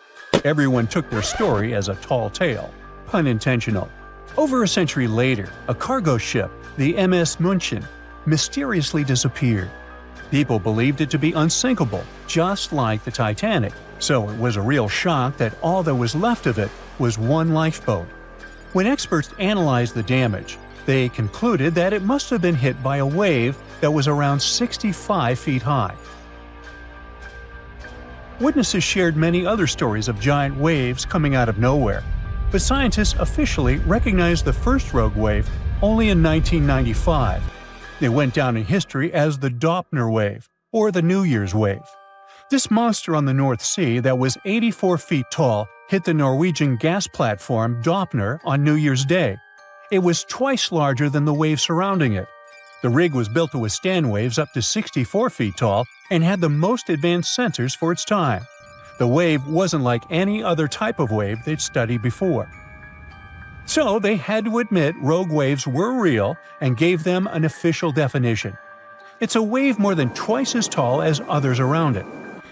Everyone took their story as a tall tale. Pun intentional. Over a century later, a cargo ship, the MS München, mysteriously disappeared. People believed it to be unsinkable, just like the Titanic, so it was a real shock that all that was left of it was one lifeboat. When experts analyzed the damage, they concluded that it must have been hit by a wave that was around 65 feet high. Witnesses shared many other stories of giant waves coming out of nowhere, but scientists officially recognized the first rogue wave only in 1995. It went down in history as the Doppler wave, or the New Year's wave. This monster on the North Sea that was 84 feet tall hit the Norwegian gas platform Doppler on New Year's Day. It was twice larger than the wave surrounding it. The rig was built to withstand waves up to 64 feet tall and had the most advanced sensors for its time. The wave wasn't like any other type of wave they'd studied before. So they had to admit rogue waves were real and gave them an official definition. It's a wave more than twice as tall as others around it.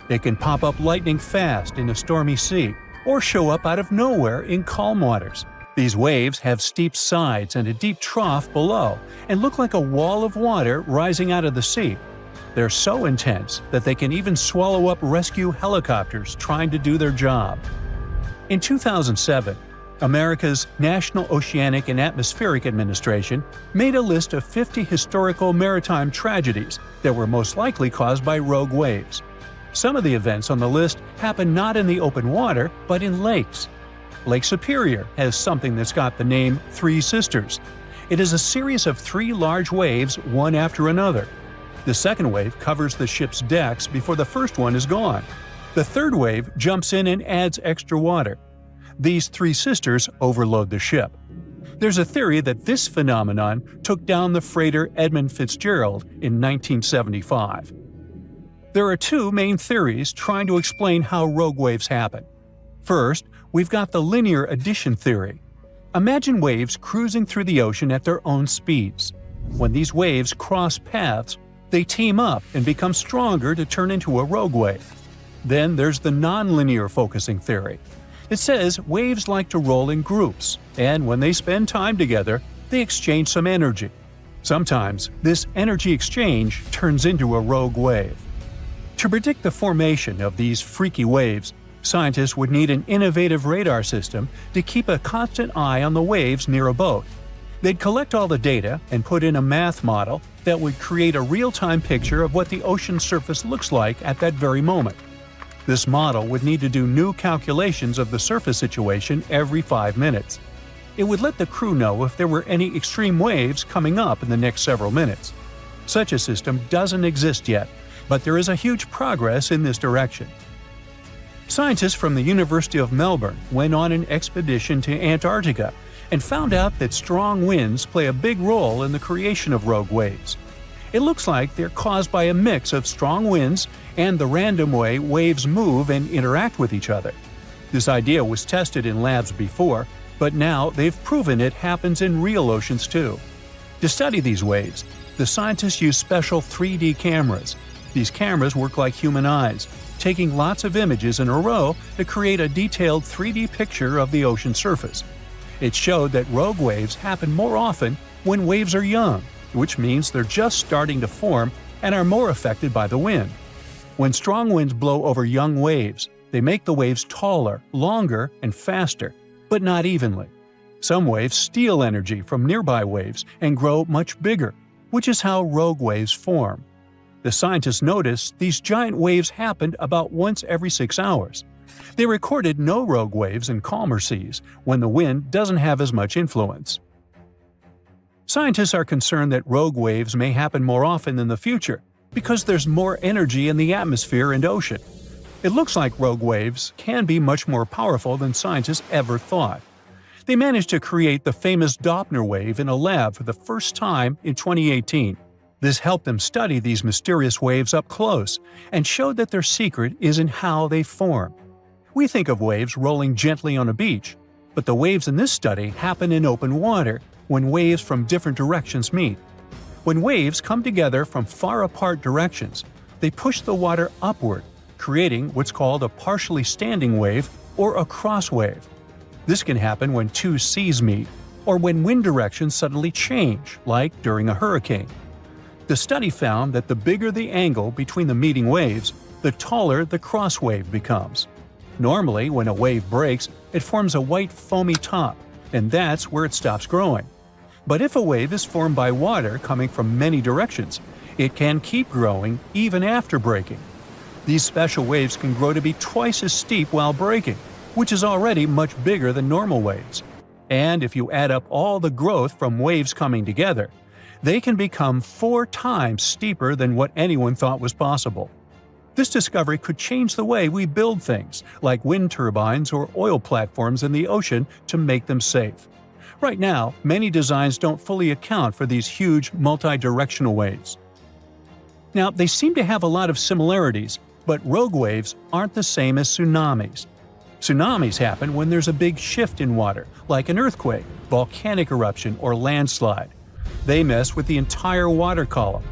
It can pop up lightning fast in a stormy sea, or show up out of nowhere in calm waters. These waves have steep sides and a deep trough below, and look like a wall of water rising out of the sea. They're so intense that they can even swallow up rescue helicopters trying to do their job. In 2007, America's National Oceanic and Atmospheric Administration made a list of 50 historical maritime tragedies that were most likely caused by rogue waves. Some of the events on the list happened not in the open water, but in lakes. Lake Superior has something that's got the name Three Sisters. It is a series of 3 large waves, one after another. The second wave covers the ship's decks before the first one is gone. The third wave jumps in and adds extra water. These 3 sisters overload the ship. There's a theory that this phenomenon took down the freighter Edmund Fitzgerald in 1975. There are 2 main theories trying to explain how rogue waves happen. First, we've got the linear addition theory. Imagine waves cruising through the ocean at their own speeds. When these waves cross paths, they team up and become stronger to turn into a rogue wave. Then there's the nonlinear focusing theory. It says waves like to roll in groups, and when they spend time together, they exchange some energy. Sometimes, this energy exchange turns into a rogue wave. To predict the formation of these freaky waves, scientists would need an innovative radar system to keep a constant eye on the waves near a boat. They'd collect all the data and put in a math model that would create a real-time picture of what the ocean surface looks like at that very moment. This model would need to do new calculations of the surface situation every 5 minutes. It would let the crew know if there were any extreme waves coming up in the next several minutes. Such a system doesn't exist yet, but there is a huge progress in this direction. Scientists from the University of Melbourne went on an expedition to Antarctica and found out that strong winds play a big role in the creation of rogue waves. It looks like they're caused by a mix of strong winds and the random way waves move and interact with each other. This idea was tested in labs before, but now they've proven it happens in real oceans too. To study these waves, the scientists use special 3D cameras. These cameras work like human eyes, taking lots of images in a row to create a detailed 3D picture of the ocean surface. It showed that rogue waves happen more often when waves are young, which means they're just starting to form and are more affected by the wind. When strong winds blow over young waves, they make the waves taller, longer, and faster, but not evenly. Some waves steal energy from nearby waves and grow much bigger, which is how rogue waves form. The scientists noticed these giant waves happened about once every 6 hours. They recorded no rogue waves in calmer seas, when the wind doesn't have as much influence. Scientists are concerned that rogue waves may happen more often in the future because there's more energy in the atmosphere and ocean. It looks like rogue waves can be much more powerful than scientists ever thought. They managed to create the famous Doppler wave in a lab for the first time in 2018. This helped them study these mysterious waves up close and showed that their secret is in how they form. We think of waves rolling gently on a beach, but the waves in this study happen in open water when waves from different directions meet. When waves come together from far apart directions, they push the water upward, creating what's called a partially standing wave or a cross wave. This can happen when two seas meet, or when wind directions suddenly change, like during a hurricane. The study found that the bigger the angle between the meeting waves, the taller the cross wave becomes. Normally, when a wave breaks, it forms a white foamy top, and that's where it stops growing. But if a wave is formed by water coming from many directions, it can keep growing even after breaking. These special waves can grow to be twice as steep while breaking, which is already much bigger than normal waves. And if you add up all the growth from waves coming together, they can become 4 times steeper than what anyone thought was possible. This discovery could change the way we build things, like wind turbines or oil platforms in the ocean, to make them safe. Right now, many designs don't fully account for these huge multi-directional waves. Now, they seem to have a lot of similarities, but rogue waves aren't the same as tsunamis. Tsunamis happen when there's a big shift in water, like an earthquake, volcanic eruption, or landslide. They mess with the entire water column.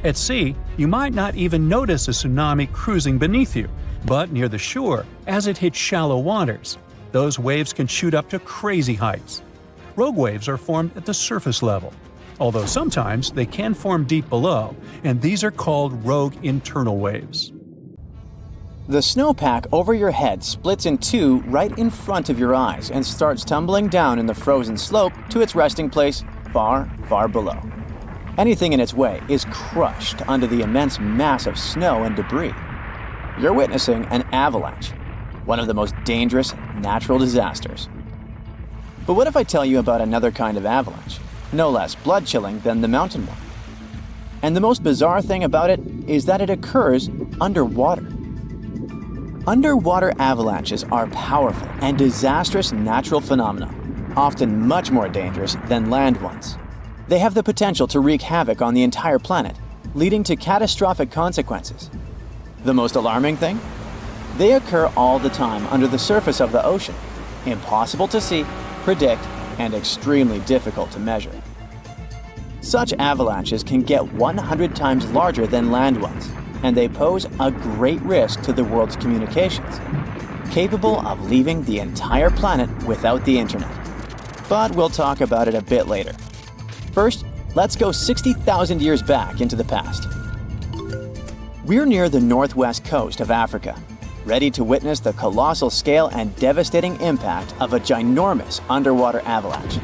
At sea, you might not even notice a tsunami cruising beneath you, but near the shore, as it hits shallow waters, those waves can shoot up to crazy heights. Rogue waves are formed at the surface level, although sometimes they can form deep below, and these are called rogue internal waves. The snowpack over your head splits in two right in front of your eyes and starts tumbling down in the frozen slope to its resting place far, far below. Anything in its way is crushed under the immense mass of snow and debris. You're witnessing an avalanche, one of the most dangerous natural disasters. But what if I tell you about another kind of avalanche, no less blood-chilling than the mountain one? And the most bizarre thing about it is that it occurs underwater. Underwater avalanches are powerful and disastrous natural phenomena, often much more dangerous than land ones. They have the potential to wreak havoc on the entire planet, leading to catastrophic consequences. The most alarming thing? They occur all the time under the surface of the ocean, impossible to see, predict, and extremely difficult to measure. Such avalanches can get 100 times larger than land ones, and they pose a great risk to the world's communications, capable of leaving the entire planet without the internet. But we'll talk about it a bit later. First, let's go 60,000 years back into the past. We're near the northwest coast of Africa, ready to witness the colossal scale and devastating impact of a ginormous underwater avalanche.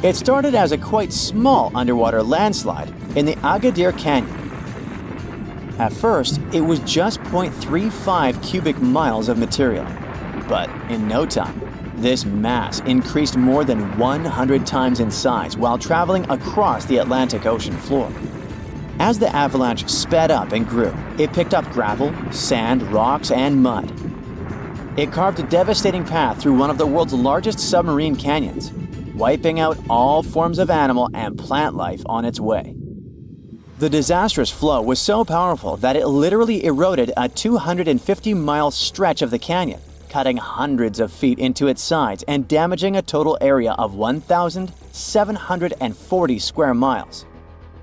It started as a quite small underwater landslide in the Agadir Canyon. At first, it was just 0.35 cubic miles of material, but in no time, this mass increased more than 100 times in size while traveling across the Atlantic Ocean floor. As the avalanche sped up and grew, it picked up gravel, sand, rocks, and mud. It carved a devastating path through one of the world's largest submarine canyons, wiping out all forms of animal and plant life on its way. The disastrous flow was so powerful that it literally eroded a 250-mile stretch of the canyon, cutting hundreds of feet into its sides and damaging a total area of 1,740 square miles.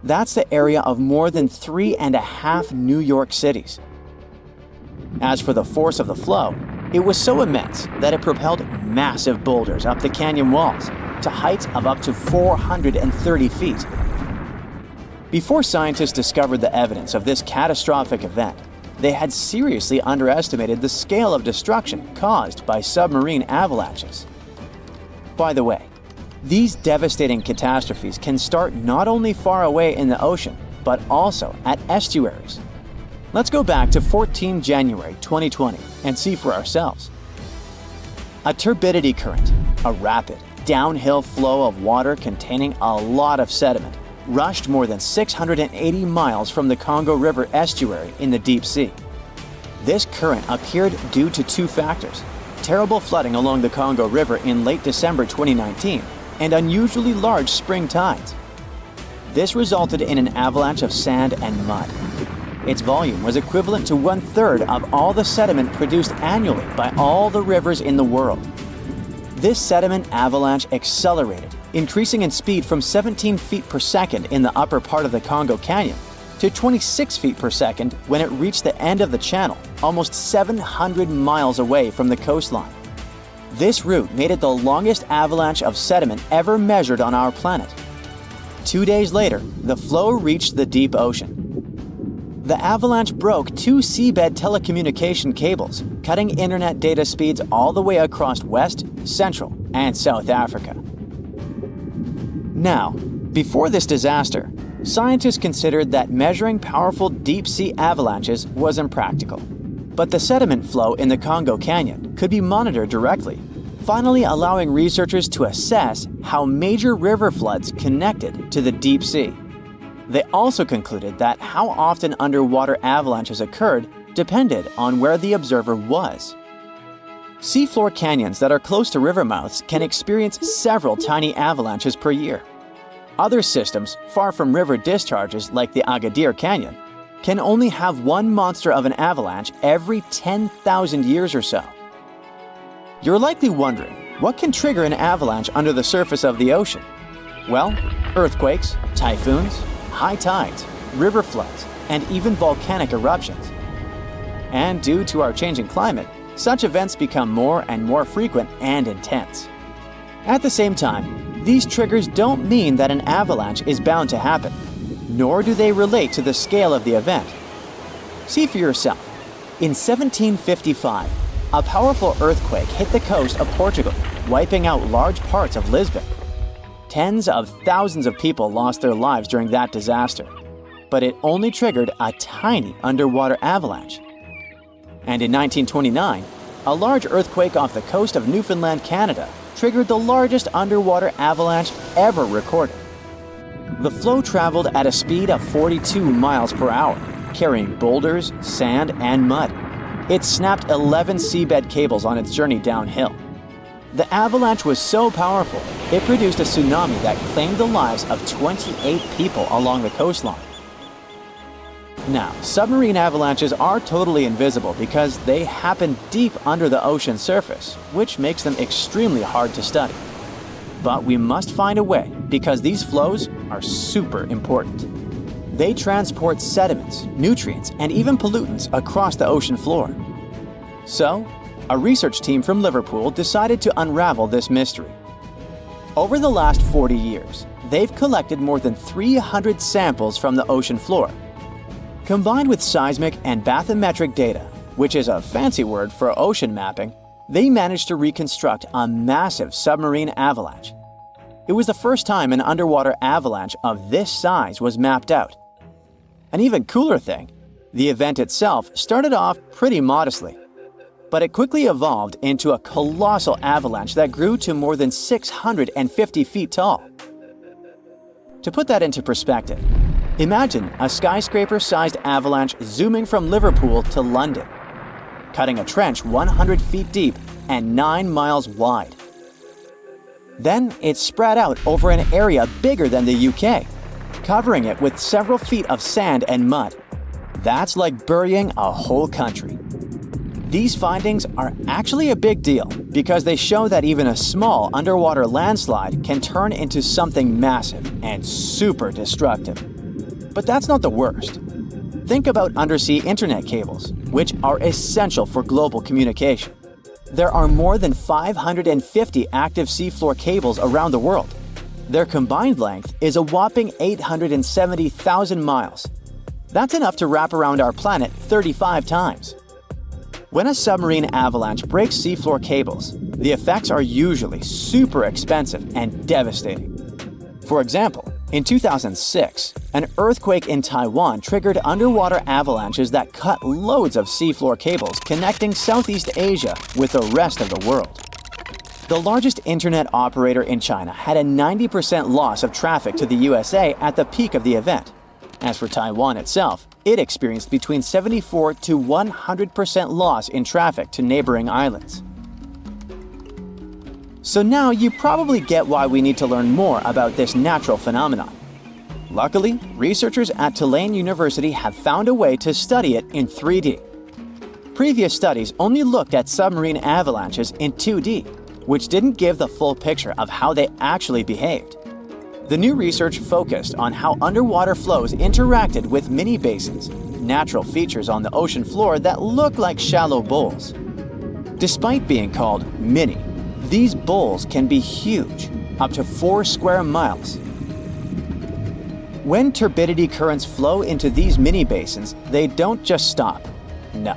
That's the area of more than 3.5 New York cities. As for the force of the flow, it was so immense that it propelled massive boulders up the canyon walls to heights of up to 430 feet. Before scientists discovered the evidence of this catastrophic event, they had seriously underestimated the scale of destruction caused by submarine avalanches. By the way, these devastating catastrophes can start not only far away in the ocean, but also at estuaries. Let's go back to 14 January 2020 and see for ourselves. A turbidity current, a rapid, downhill flow of water containing a lot of sediment, rushed more than 680 miles from the Congo River estuary in the deep sea. This current appeared due to two factors: terrible flooding along the Congo River in late December 2019 and unusually large spring tides. This resulted in an avalanche of sand and mud. Its volume was equivalent to 1/3 of all the sediment produced annually by all the rivers in the world. This sediment avalanche accelerated, increasing in speed from 17 feet per second in the upper part of the Congo Canyon to 26 feet per second when it reached the end of the channel, almost 700 miles away from the coastline. This route made it the longest avalanche of sediment ever measured on our planet. 2 days later, the flow reached the deep ocean. The avalanche broke 2 seabed telecommunication cables, cutting internet data speeds all the way across West, Central, and South Africa. Now, before this disaster, scientists considered that measuring powerful deep-sea avalanches was impractical. But the sediment flow in the Congo Canyon could be monitored directly, finally allowing researchers to assess how major river floods connected to the deep sea. They also concluded that how often underwater avalanches occurred depended on where the observer was. Seafloor canyons that are close to river mouths can experience several tiny avalanches per year. Other systems, far from river discharges like the Agadir Canyon, can only have one monster of an avalanche every 10,000 years or so. You're likely wondering, what can trigger an avalanche under the surface of the ocean? Well, earthquakes, typhoons, high tides, river floods, and even volcanic eruptions. And due to our changing climate, such events become more and more frequent and intense. At the same time, these triggers don't mean that an avalanche is bound to happen, nor do they relate to the scale of the event. See for yourself. In 1755, a powerful earthquake hit the coast of Portugal, wiping out large parts of Lisbon. Tens of thousands of people lost their lives during that disaster, but it only triggered a tiny underwater avalanche. And in 1929, a large earthquake off the coast of Newfoundland, Canada, triggered the largest underwater avalanche ever recorded. The flow traveled at a speed of 42 miles per hour, carrying boulders, sand, and mud. It snapped 11 seabed cables on its journey downhill. The avalanche was so powerful, it produced a tsunami that claimed the lives of 28 people along the coastline. Now, submarine avalanches are totally invisible because they happen deep under the ocean surface, which makes them extremely hard to study. But we must find a way because these flows are super important. They transport sediments, nutrients, and even pollutants across the ocean floor. So, a research team from Liverpool decided to unravel this mystery. Over the last 40 years, they've collected more than 300 samples from the ocean floor. Combined with seismic and bathymetric data, which is a fancy word for ocean mapping, they managed to reconstruct a massive submarine avalanche. It was the first time an underwater avalanche of this size was mapped out. An even cooler thing, the event itself started off pretty modestly, but it quickly evolved into a colossal avalanche that grew to more than 650 feet tall. To put that into perspective, imagine a skyscraper-sized avalanche zooming from Liverpool to London, cutting a trench 100 feet deep and 9 miles wide. Then it spread out over an area bigger than the UK, covering it with several feet of sand and mud. That's like burying a whole country. These findings are actually a big deal because they show that even a small underwater landslide can turn into something massive and super destructive. But that's not the worst. Think about undersea internet cables, which are essential for global communication. There are more than 550 active seafloor cables around the world. Their combined length is a whopping 870,000 miles. That's enough to wrap around our planet 35 times. When a submarine avalanche breaks seafloor cables, the effects are usually super expensive and devastating. For example, in 2006, an earthquake in Taiwan triggered underwater avalanches that cut loads of seafloor cables connecting Southeast Asia with the rest of the world. The largest internet operator in China had a 90% loss of traffic to the USA at the peak of the event. As for Taiwan itself, it experienced between 74 to 100% loss in traffic to neighboring islands. So now you probably get why we need to learn more about this natural phenomenon. Luckily, researchers at Tulane University have found a way to study it in 3D. Previous studies only looked at submarine avalanches in 2D, which didn't give the full picture of how they actually behaved. The new research focused on how underwater flows interacted with mini basins, natural features on the ocean floor that look like shallow bowls. Despite being called mini, these bowls can be huge, up to 4 square miles. When turbidity currents flow into these mini basins, they don't just stop. No,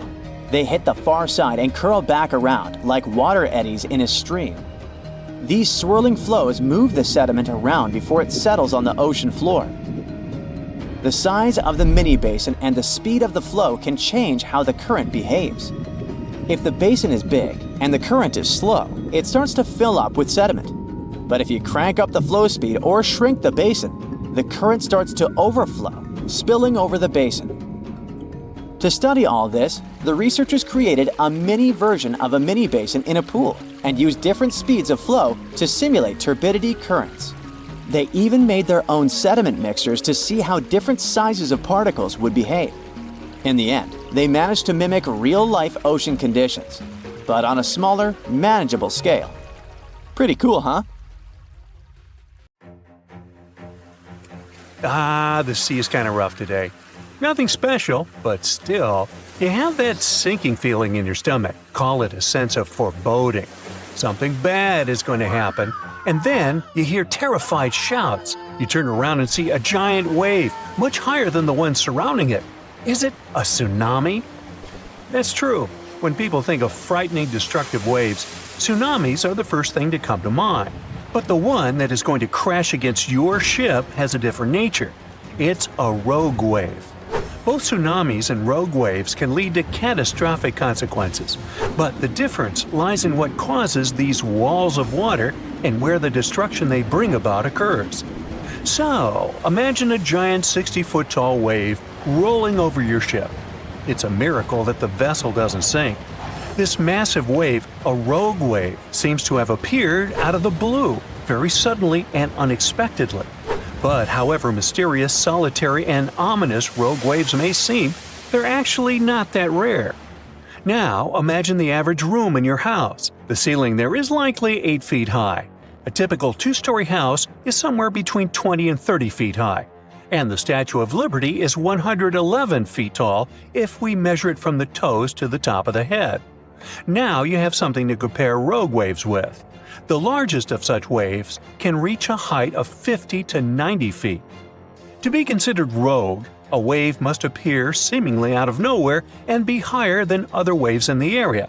they hit the far side and curl back around like water eddies in a stream. These swirling flows move the sediment around before it settles on the ocean floor. The size of the mini basin and the speed of the flow can change how the current behaves. If the basin is big and the current is slow, it starts to fill up with sediment. But if you crank up the flow speed or shrink the basin, the current starts to overflow, spilling over the basin. To study all this, the researchers created a mini version of a mini basin in a pool and used different speeds of flow to simulate turbidity currents. They even made their own sediment mixtures to see how different sizes of particles would behave. In the end, they managed to mimic real-life ocean conditions, but on a smaller, manageable scale. Pretty cool, huh? The sea is kind of rough today. Nothing special, but still, you have that sinking feeling in your stomach. Call it a sense of foreboding. Something bad is going to happen, and then you hear terrified shouts. You turn around and see a giant wave, much higher than the one surrounding it. Is it a tsunami? That's true. When people think of frightening, destructive waves, tsunamis are the first thing to come to mind. But the one that is going to crash against your ship has a different nature. It's a rogue wave. Both tsunamis and rogue waves can lead to catastrophic consequences, but the difference lies in what causes these walls of water and where the destruction they bring about occurs. So, imagine a giant 60-foot tall wave rolling over your ship. It's a miracle that the vessel doesn't sink. This massive wave, a rogue wave, seems to have appeared out of the blue, very suddenly and unexpectedly. But however mysterious, solitary, and ominous rogue waves may seem, they're actually not that rare. Now, imagine the average room in your house. The ceiling there is likely 8 feet high. A typical 2-story house is somewhere between 20 and 30 feet high. And the Statue of Liberty is 111 feet tall if we measure it from the toes to the top of the head. Now you have something to compare rogue waves with. The largest of such waves can reach a height of 50 to 90 feet. To be considered rogue, a wave must appear seemingly out of nowhere and be higher than other waves in the area.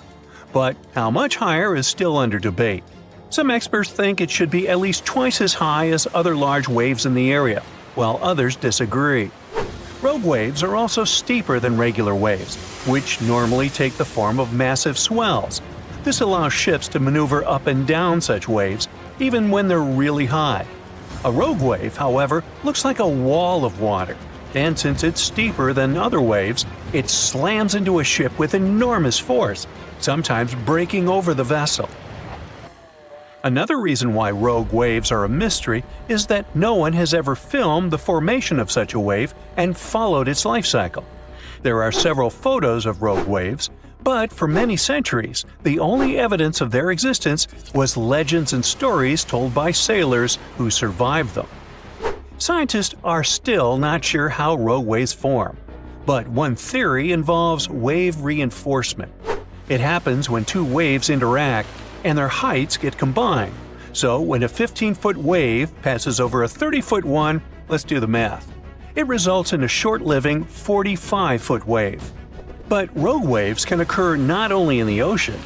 But how much higher is still under debate. Some experts think it should be at least twice as high as other large waves in the area, while others disagree. Rogue waves are also steeper than regular waves, which normally take the form of massive swells. This allows ships to maneuver up and down such waves, even when they're really high. A rogue wave, however, looks like a wall of water, and since it's steeper than other waves, it slams into a ship with enormous force, sometimes breaking over the vessel. Another reason why rogue waves are a mystery is that no one has ever filmed the formation of such a wave and followed its life cycle. There are several photos of rogue waves, but for many centuries, the only evidence of their existence was legends and stories told by sailors who survived them. Scientists are still not sure how rogue waves form, but one theory involves wave reinforcement. It happens when two waves interact and their heights get combined. So when a 15-foot wave passes over a 30-foot one, let's do the math. It results in a short-living 45-foot wave. But rogue waves can occur not only in the ocean.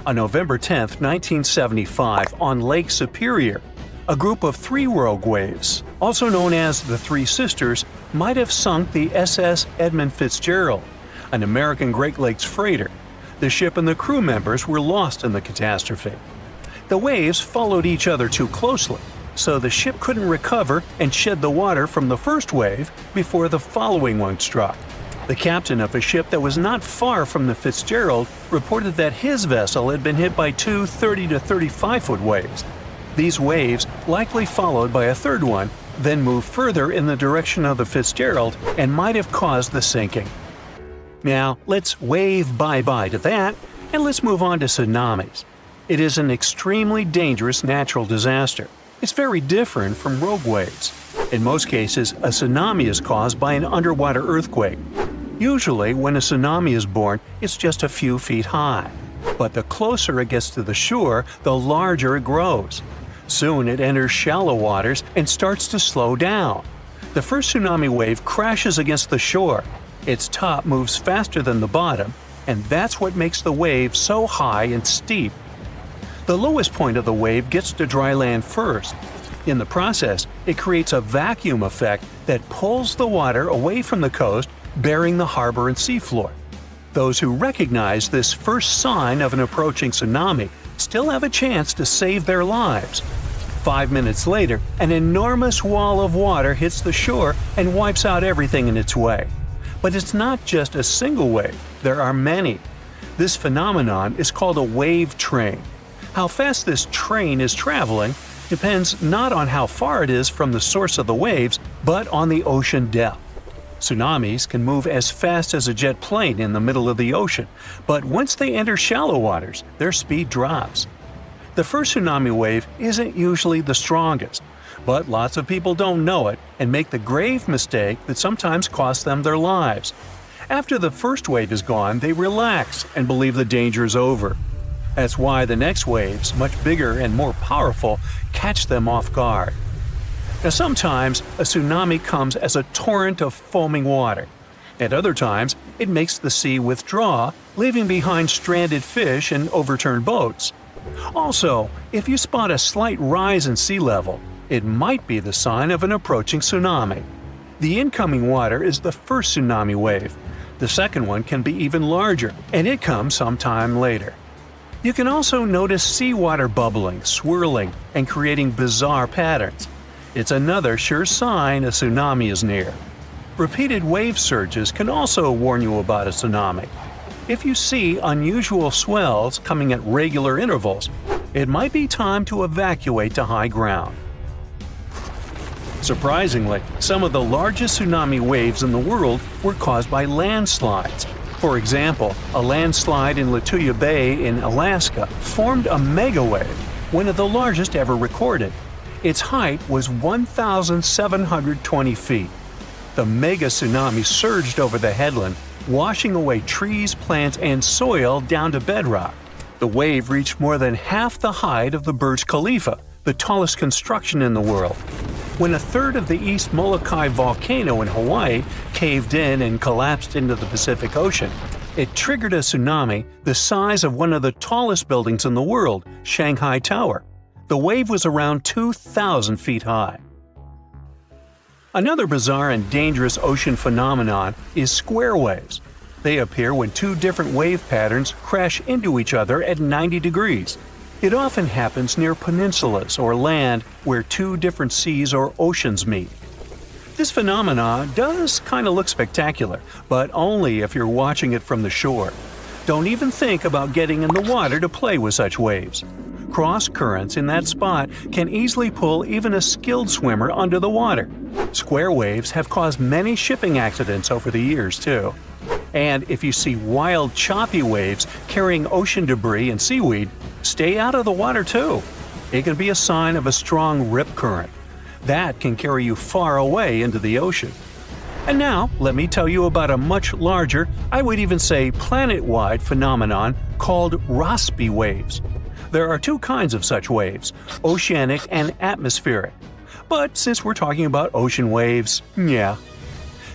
On November 10, 1975, on Lake Superior, a group of 3 rogue waves, also known as the Three Sisters, might have sunk the SS Edmund Fitzgerald, an American Great Lakes freighter. The ship and the crew members were lost in the catastrophe. The waves followed each other too closely, so the ship couldn't recover and shed the water from the first wave before the following one struck. The captain of a ship that was not far from the Fitzgerald reported that his vessel had been hit by 2 30 to 35-foot waves. These waves, likely followed by a third one, then moved further in the direction of the Fitzgerald and might have caused the sinking. Now, let's wave bye-bye to that, and let's move on to tsunamis. It is an extremely dangerous natural disaster. It's very different from rogue waves. In most cases, a tsunami is caused by an underwater earthquake. Usually, when a tsunami is born, it's just a few feet high. But the closer it gets to the shore, the larger it grows. Soon it enters shallow waters and starts to slow down. The first tsunami wave crashes against the shore. Its top moves faster than the bottom, and that's what makes the wave so high and steep. The lowest point of the wave gets to dry land first. In the process, it creates a vacuum effect that pulls the water away from the coast, burying the harbor and seafloor. Those who recognize this first sign of an approaching tsunami still have a chance to save their lives. 5 minutes later, an enormous wall of water hits the shore and wipes out everything in its way. But it's not just a single wave, there are many. This phenomenon is called a wave train. How fast this train is traveling depends not on how far it is from the source of the waves, but on the ocean depth. Tsunamis can move as fast as a jet plane in the middle of the ocean, but once they enter shallow waters, their speed drops. The first tsunami wave isn't usually the strongest, but lots of people don't know it and make the grave mistake that sometimes costs them their lives. After the first wave is gone, they relax and believe the danger is over. That's why the next waves, much bigger and more powerful, catch them off guard. Now sometimes a tsunami comes as a torrent of foaming water. At other times, it makes the sea withdraw, leaving behind stranded fish and overturned boats. Also, if you spot a slight rise in sea level, it might be the sign of an approaching tsunami. The incoming water is the first tsunami wave. The second one can be even larger, and it comes sometime later. You can also notice seawater bubbling, swirling, and creating bizarre patterns. It's another sure sign a tsunami is near. Repeated wave surges can also warn you about a tsunami. If you see unusual swells coming at regular intervals, it might be time to evacuate to high ground. Surprisingly, some of the largest tsunami waves in the world were caused by landslides. For example, a landslide in Lituya Bay in Alaska formed a megawave, one of the largest ever recorded. Its height was 1,720 feet. The mega tsunami surged over the headland, washing away trees, plants, and soil down to bedrock. The wave reached more than half the height of the Burj Khalifa, the tallest construction in the world. When a third of the East Molokai volcano in Hawaii caved in and collapsed into the Pacific Ocean, it triggered a tsunami the size of one of the tallest buildings in the world, Shanghai Tower. The wave was around 2,000 feet high. Another bizarre and dangerous ocean phenomenon is square waves. They appear when two different wave patterns crash into each other at 90 degrees. It often happens near peninsulas or land where two different seas or oceans meet. This phenomenon does kind of look spectacular, but only if you're watching it from the shore. Don't even think about getting in the water to play with such waves. Cross currents in that spot can easily pull even a skilled swimmer under the water. Square waves have caused many shipping accidents over the years, too. And if you see wild, choppy waves carrying ocean debris and seaweed, stay out of the water, too. It can be a sign of a strong rip current. That can carry you far away into the ocean. And now, let me tell you about a much larger, I would even say planet-wide phenomenon called Rossby waves. There are two kinds of such waves, oceanic and atmospheric. But since we're talking about ocean waves, yeah.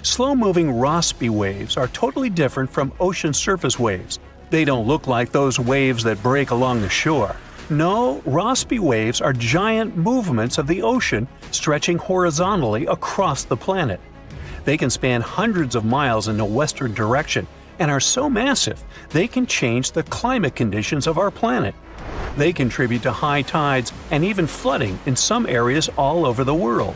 Slow-moving Rossby waves are totally different from ocean surface waves. They don't look like those waves that break along the shore. No, Rossby waves are giant movements of the ocean stretching horizontally across the planet. They can span hundreds of miles in a western direction and are so massive they can change the climate conditions of our planet. They contribute to high tides and even flooding in some areas all over the world.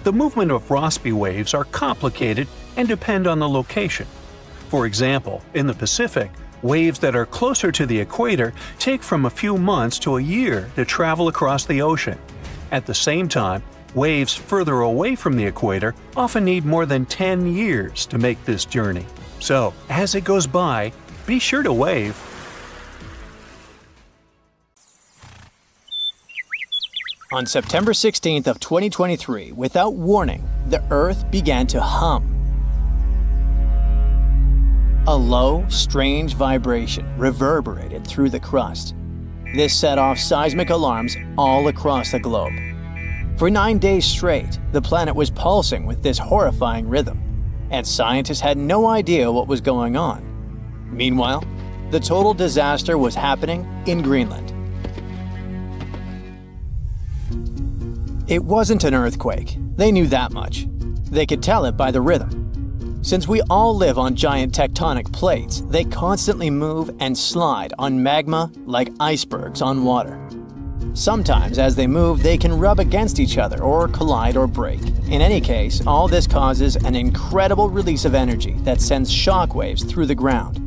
The movement of Rossby waves are complicated and depend on the location. For example, in the Pacific, waves that are closer to the equator take from a few months to a year to travel across the ocean. At the same time, waves further away from the equator often need more than 10 years to make this journey. So, as it goes by, be sure to wave. On September 16th of 2023, without warning, the Earth began to hum. A low, strange vibration reverberated through the crust. This set off seismic alarms all across the globe. For 9 days straight, the planet was pulsing with this horrifying rhythm, and scientists had no idea what was going on. Meanwhile, the total disaster was happening in Greenland. It wasn't an earthquake. They knew that much. They could tell it by the rhythm. Since we all live on giant tectonic plates, they constantly move and slide on magma like icebergs on water. Sometimes, as they move, they can rub against each other or collide or break. In any case, all this causes an incredible release of energy that sends shockwaves through the ground.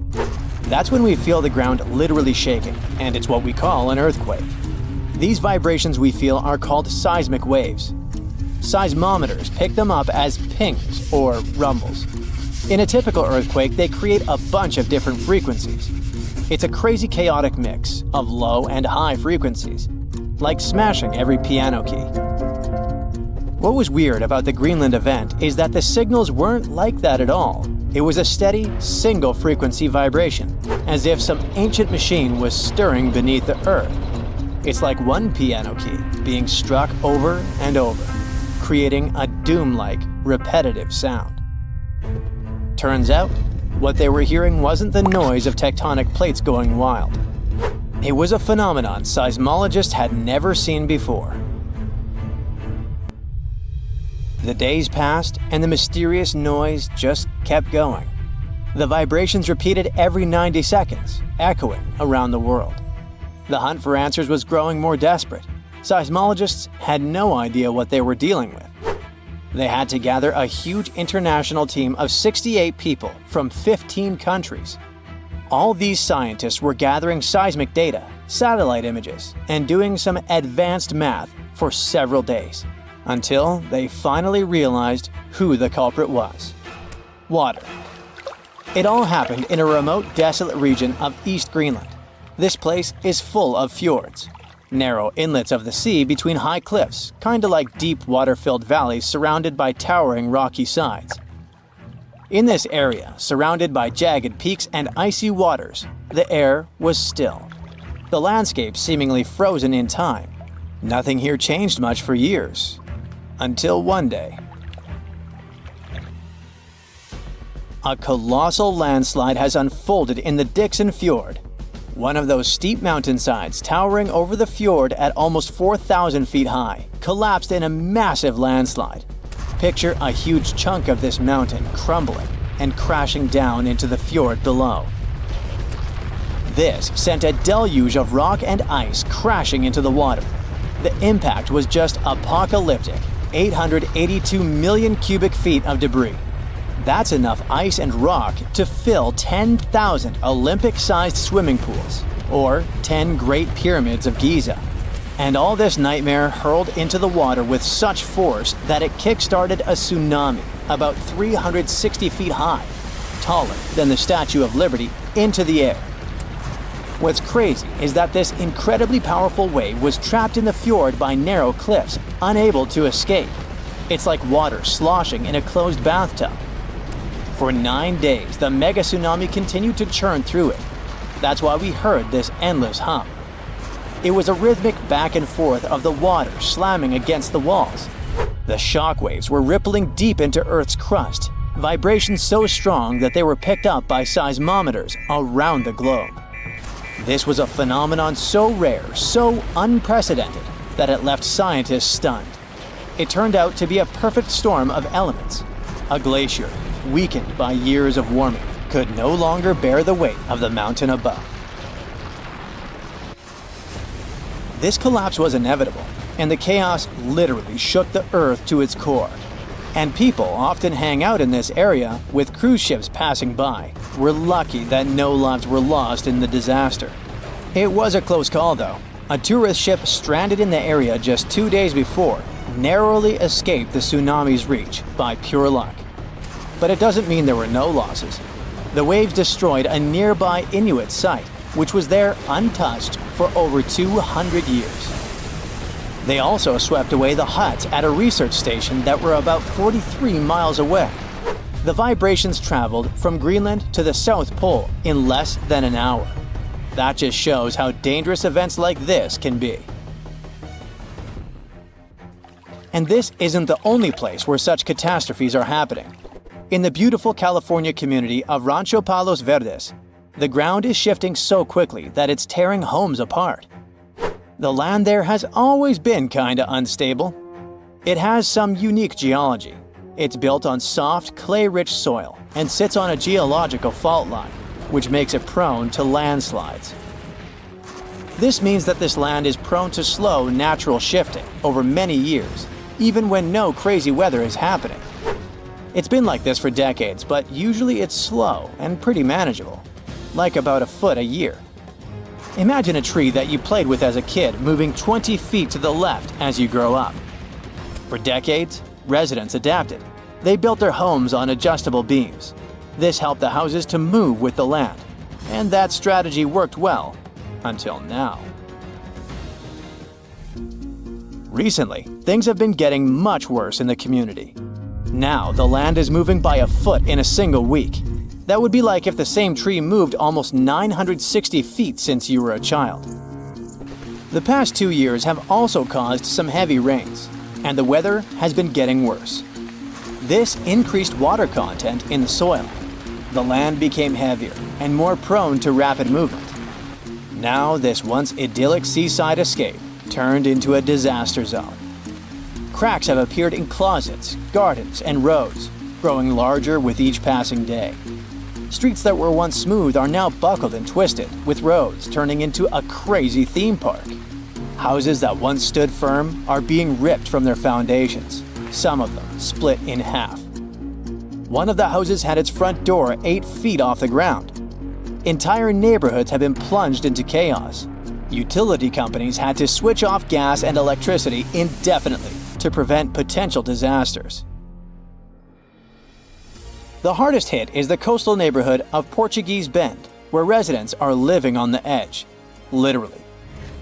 That's when we feel the ground literally shaking, and it's what we call an earthquake. These vibrations we feel are called seismic waves. Seismometers pick them up as pings or rumbles. In a typical earthquake, they create a bunch of different frequencies. It's a crazy chaotic mix of low and high frequencies, like smashing every piano key. What was weird about the Greenland event is that the signals weren't like that at all. It was a steady, single-frequency vibration, as if some ancient machine was stirring beneath the earth. It's like one piano key being struck over and over, creating a doom-like, repetitive sound. Turns out, what they were hearing wasn't the noise of tectonic plates going wild. It was a phenomenon seismologists had never seen before. The days passed, and the mysterious noise just kept going. The vibrations repeated every 90 seconds, echoing around the world. The hunt for answers was growing more desperate. Seismologists had no idea what they were dealing with. They had to gather a huge international team of 68 people from 15 countries. All these scientists were gathering seismic data, satellite images, and doing some advanced math for several days, until they finally realized who the culprit was. Water. It all happened in a remote, desolate region of East Greenland. This place is full of fjords. narrow inlets of the sea between high cliffs, kinda like deep water-filled valleys surrounded by towering rocky sides. In this area, surrounded by jagged peaks and icy waters, the air was still. The landscape seemingly frozen in time. Nothing here changed much for years. Until one day. A colossal landslide has unfolded in the Dixon Fjord. One of those steep mountainsides towering over the fjord at almost 4,000 feet high collapsed in a massive landslide. Picture a huge chunk of this mountain crumbling and crashing down into the fjord below. This sent a deluge of rock and ice crashing into the water. The impact was just apocalyptic, 882 million cubic feet of debris. That's enough ice and rock to fill 10,000 Olympic-sized swimming pools, or 10 Great Pyramids of Giza. And all this nightmare hurled into the water with such force that it kick-started a tsunami about 360 feet high, taller than the Statue of Liberty, into the air. What's crazy is that this incredibly powerful wave was trapped in the fjord by narrow cliffs, unable to escape. It's like water sloshing in a closed bathtub. For 9 days, the mega tsunami continued to churn through it. That's why we heard this endless hum. It was a rhythmic back and forth of the water slamming against the walls. The shock waves were rippling deep into Earth's crust, vibrations so strong that they were picked up by seismometers around the globe. This was a phenomenon so rare, so unprecedented, that it left scientists stunned. It turned out to be a perfect storm of elements. A glacier, weakened by years of warming, could no longer bear the weight of the mountain above. This collapse was inevitable, and the chaos literally shook the Earth to its core. And people often hang out in this area with cruise ships passing by. We're lucky that no lives were lost in the disaster. It was a close call though. A tourist ship stranded in the area just 2 days before narrowly escaped the tsunami's reach by pure luck. But it doesn't mean there were no losses. The waves destroyed a nearby Inuit site, which was there untouched for over 200 years. They also swept away the huts at a research station that were about 43 miles away. The vibrations traveled from Greenland to the South Pole in less than an hour. That just shows how dangerous events like this can be. And this isn't the only place where such catastrophes are happening. In the beautiful California community of Rancho Palos Verdes, the ground is shifting so quickly that it's tearing homes apart. The land there has always been kinda unstable. It has some unique geology. It's built on soft, clay-rich soil and sits on a geological fault line, which makes it prone to landslides. This means that this land is prone to slow natural shifting over many years, even when no crazy weather is happening. It's been like this for decades, but usually it's slow and pretty manageable, like about a foot a year. Imagine a tree that you played with as a kid moving 20 feet to the left as you grow up. For decades, residents adapted. They built their homes on adjustable beams. This helped the houses to move with the land, and that strategy worked well until now. Recently, things have been getting much worse in the community. Now, the land is moving by a foot in a single week. That would be like if the same tree moved almost 960 feet since you were a child. The past 2 years have also caused some heavy rains, and the weather has been getting worse. This increased water content in the soil. The land became heavier and more prone to rapid movement. Now, this once idyllic seaside escape turned into a disaster zone. Cracks have appeared in closets, gardens, and roads, growing larger with each passing day. Streets that were once smooth are now buckled and twisted, with roads turning into a crazy theme park. Houses that once stood firm are being ripped from their foundations, some of them split in half. One of the houses had its front door 8 feet off the ground. Entire neighborhoods have been plunged into chaos. Utility companies had to switch off gas and electricity indefinitely to prevent potential disasters. The hardest hit is the coastal neighborhood of Portuguese Bend, where residents are living on the edge, literally.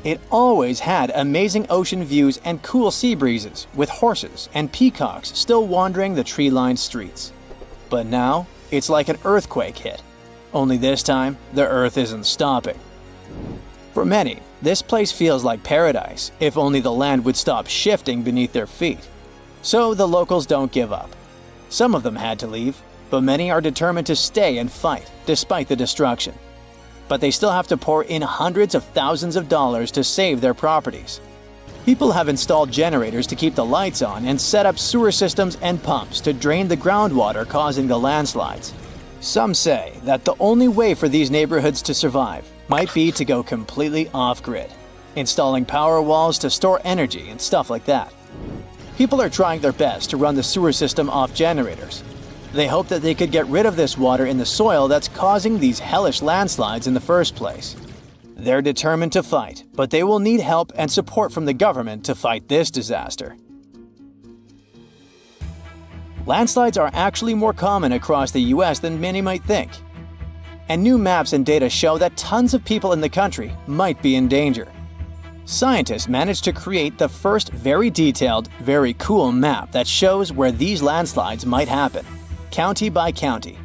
It always had amazing ocean views and cool sea breezes, with horses and peacocks still wandering the tree-lined streets. But now, it's like an earthquake hit. Only this time, the earth isn't stopping. For many, this place feels like paradise, if only the land would stop shifting beneath their feet. So the locals don't give up. Some of them had to leave, but many are determined to stay and fight, despite the destruction. But they still have to pour in hundreds of thousands of dollars to save their properties. People have installed generators to keep the lights on and set up sewer systems and pumps to drain the groundwater causing the landslides. Some say that the only way for these neighborhoods to survive might be to go completely off-grid, installing power walls to store energy and stuff like that. People are trying their best to run the sewer system off generators. They hope that they could get rid of this water in the soil that's causing these hellish landslides in the first place. They're determined to fight, but they will need help and support from the government to fight this disaster. Landslides are actually more common across the US than many might think. And new maps and data show that tons of people in the country might be in danger. Scientists managed to create the first very detailed, very cool map that shows where these landslides might happen, county by county.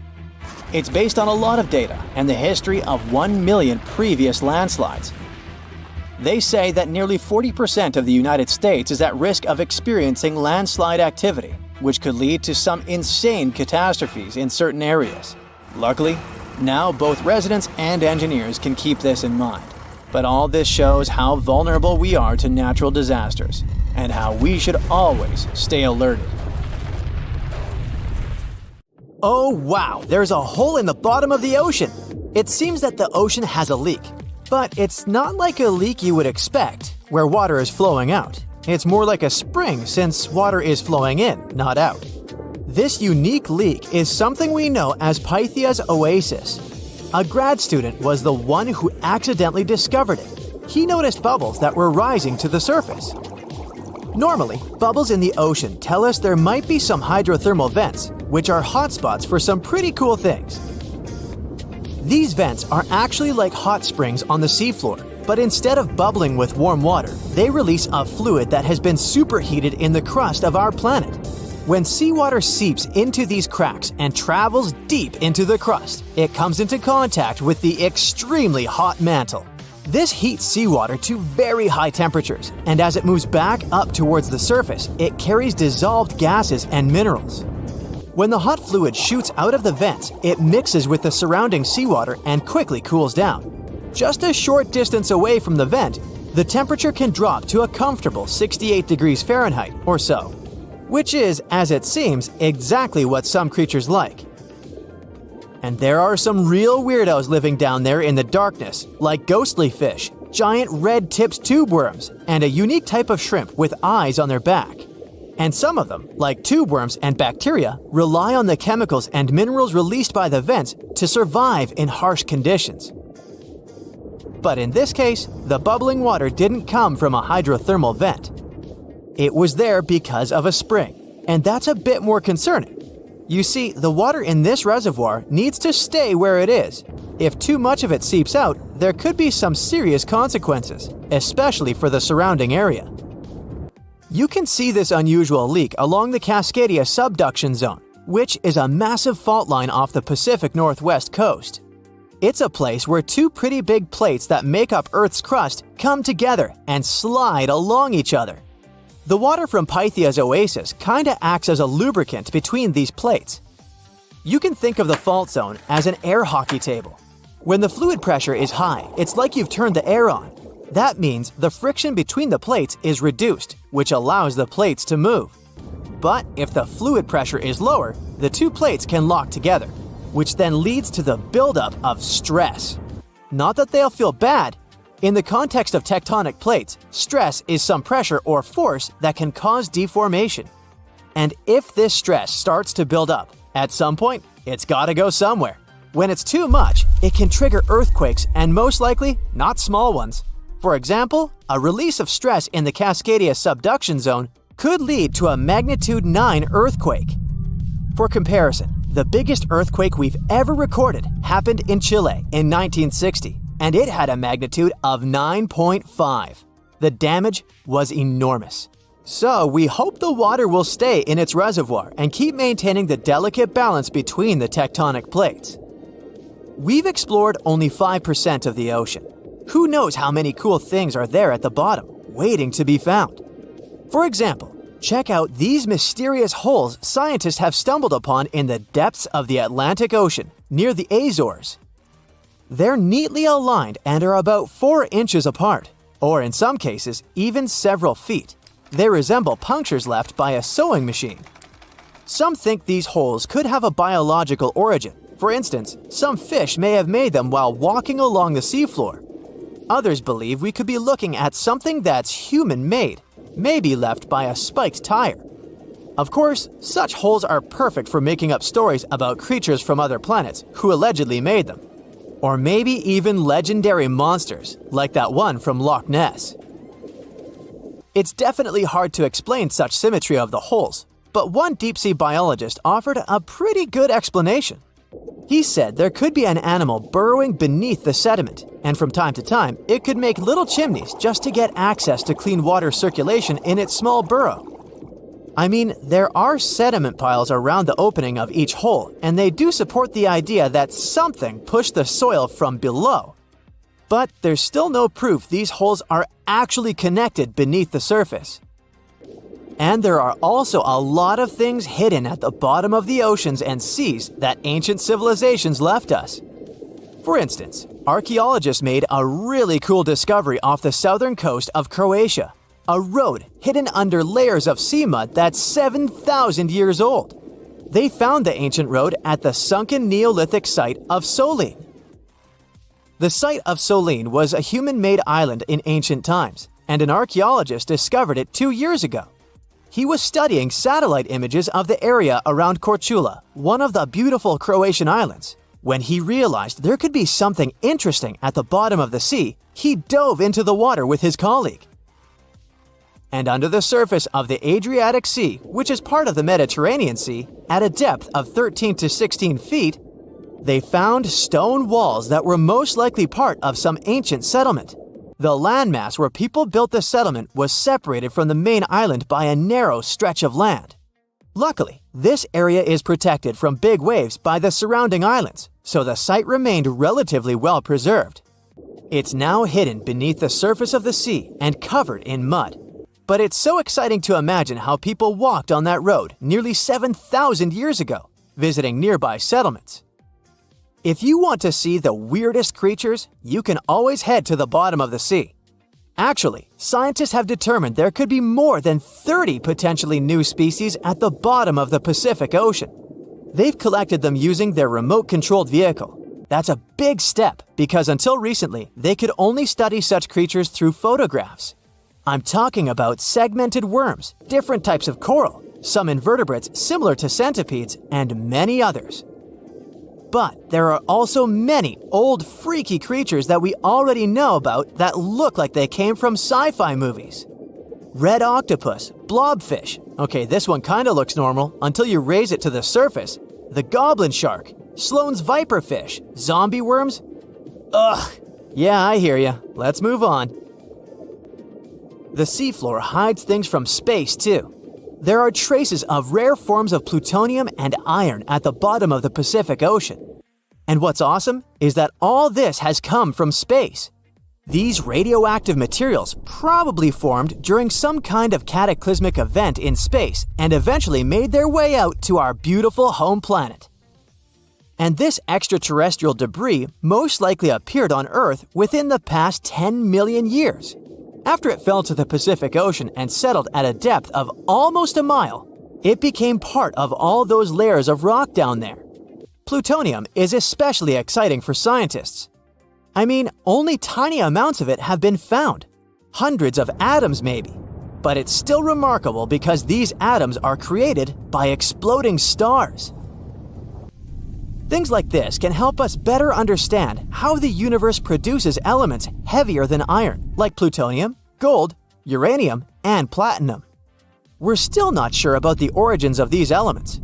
It's based on a lot of data and the history of 1 million previous landslides. They say that nearly 40% of the United States is at risk of experiencing landslide activity, which could lead to some insane catastrophes in certain areas. Luckily, now both residents and engineers can keep this in mind. But all this shows how vulnerable we are to natural disasters, and how we should always stay alerted. Oh wow, there's a hole in the bottom of the ocean! It seems that the ocean has a leak. But it's not like a leak you would expect, where water is flowing out. It's more like a spring since water is flowing in, not out. This unique leak is something we know as Pythia's oasis. A grad student was the one who accidentally discovered it. He noticed bubbles that were rising to the surface. Normally, bubbles in the ocean tell us there might be some hydrothermal vents, which are hotspots for some pretty cool things. These vents are actually like hot springs on the seafloor, but instead of bubbling with warm water, they release a fluid that has been superheated in the crust of our planet. When seawater seeps into these cracks and travels deep into the crust, it comes into contact with the extremely hot mantle. This heats seawater to very high temperatures, and as it moves back up towards the surface, it carries dissolved gases and minerals. When the hot fluid shoots out of the vents, it mixes with the surrounding seawater and quickly cools down. Just a short distance away from the vent, the temperature can drop to a comfortable 68 degrees Fahrenheit or so, which is, as it seems, exactly what some creatures like. And there are some real weirdos living down there in the darkness, like ghostly fish, giant red-tipped tube worms, and a unique type of shrimp with eyes on their back. And some of them, like tube worms and bacteria, rely on the chemicals and minerals released by the vents to survive in harsh conditions. But in this case, the bubbling water didn't come from a hydrothermal vent. It was there because of a spring, and that's a bit more concerning. You see, the water in this reservoir needs to stay where it is. If too much of it seeps out, there could be some serious consequences, especially for the surrounding area. You can see this unusual leak along the Cascadia subduction zone, which is a massive fault line off the Pacific Northwest coast. It's a place where two pretty big plates that make up Earth's crust come together and slide along each other. The water from Pythia's oasis kinda acts as a lubricant between these plates. You can think of the fault zone as an air hockey table. When the fluid pressure is high, it's like you've turned the air on. That means the friction between the plates is reduced, which allows the plates to move. But if the fluid pressure is lower, the two plates can lock together, which then leads to the buildup of stress. Not that they'll feel bad. In the context of tectonic plates, stress is some pressure or force that can cause deformation. And if this stress starts to build up, at some point, it's gotta go somewhere. When it's too much, it can trigger earthquakes and most likely, not small ones. For example, a release of stress in the Cascadia subduction zone could lead to a magnitude 9 earthquake. For comparison, the biggest earthquake we've ever recorded happened in Chile in 1960. and it had a magnitude of 9.5. The damage was enormous. So we hope the water will stay in its reservoir and keep maintaining the delicate balance between the tectonic plates. We've explored only 5% of the ocean. Who knows how many cool things are there at the bottom, waiting to be found? For example, check out these mysterious holes scientists have stumbled upon in the depths of the Atlantic Ocean, near the Azores. They're neatly aligned and are about 4 inches apart, or in some cases, even several feet. They resemble punctures left by a sewing machine. Some think these holes could have a biological origin. For instance, some fish may have made them while walking along the seafloor. Others believe we could be looking at something that's human-made, maybe left by a spiked tire. Of course, such holes are perfect for making up stories about creatures from other planets who allegedly made them. Or maybe even legendary monsters, like that one from Loch Ness. It's definitely hard to explain such symmetry of the holes, but one deep-sea biologist offered a pretty good explanation. He said there could be an animal burrowing beneath the sediment, and from time to time, it could make little chimneys just to get access to clean water circulation in its small burrow. I mean, there are sediment piles around the opening of each hole, and they do support the idea that something pushed the soil from below. But there's still no proof these holes are actually connected beneath the surface. And there are also a lot of things hidden at the bottom of the oceans and seas that ancient civilizations left us. For instance, archaeologists made a really cool discovery off the southern coast of Croatia, a road hidden under layers of sea mud that's 7,000 years old. They found the ancient road at the sunken Neolithic site of Solin. The site of Solin was a human-made island in ancient times, and an archaeologist discovered it 2 years ago. He was studying satellite images of the area around Korčula, one of the beautiful Croatian islands. When he realized there could be something interesting at the bottom of the sea, he dove into the water with his colleague. And under the surface of the Adriatic Sea, which is part of the Mediterranean Sea, at a depth of 13 to 16 feet, they found stone walls that were most likely part of some ancient settlement. The landmass where people built the settlement was separated from the main island by a narrow stretch of land. Luckily, this area is protected from big waves by the surrounding islands, so the site remained relatively well preserved. It's now hidden beneath the surface of the sea and covered in mud. But it's so exciting to imagine how people walked on that road nearly 7,000 years ago, visiting nearby settlements. If you want to see the weirdest creatures, you can always head to the bottom of the sea. Actually, scientists have determined there could be more than 30 potentially new species at the bottom of the Pacific Ocean. They've collected them using their remote-controlled vehicle. That's a big step because until recently, they could only study such creatures through photographs. I'm talking about segmented worms, different types of coral, some invertebrates similar to centipedes, and many others. But there are also many old freaky creatures that we already know about that look like they came from sci-fi movies. Red octopus, blobfish. Okay, this one kinda looks normal until you raise it to the surface. The goblin shark, Sloane's viperfish, zombie worms. Ugh. Yeah, I hear ya. Let's move on. The seafloor hides things from space too. There are traces of rare forms of plutonium and iron at the bottom of the Pacific Ocean. And what's awesome is that all this has come from space. These radioactive materials probably formed during some kind of cataclysmic event in space and eventually made their way out to our beautiful home planet. And this extraterrestrial debris most likely appeared on Earth within the past 10 million years. After it fell to the Pacific Ocean and settled at a depth of almost a mile, it became part of all those layers of rock down there. Plutonium is especially exciting for scientists. I mean, only tiny amounts of it have been found. Hundreds of atoms maybe. But it's still remarkable because these atoms are created by exploding stars. Things like this can help us better understand how the universe produces elements heavier than iron, like plutonium, gold, uranium, and platinum. We're still not sure about the origins of these elements.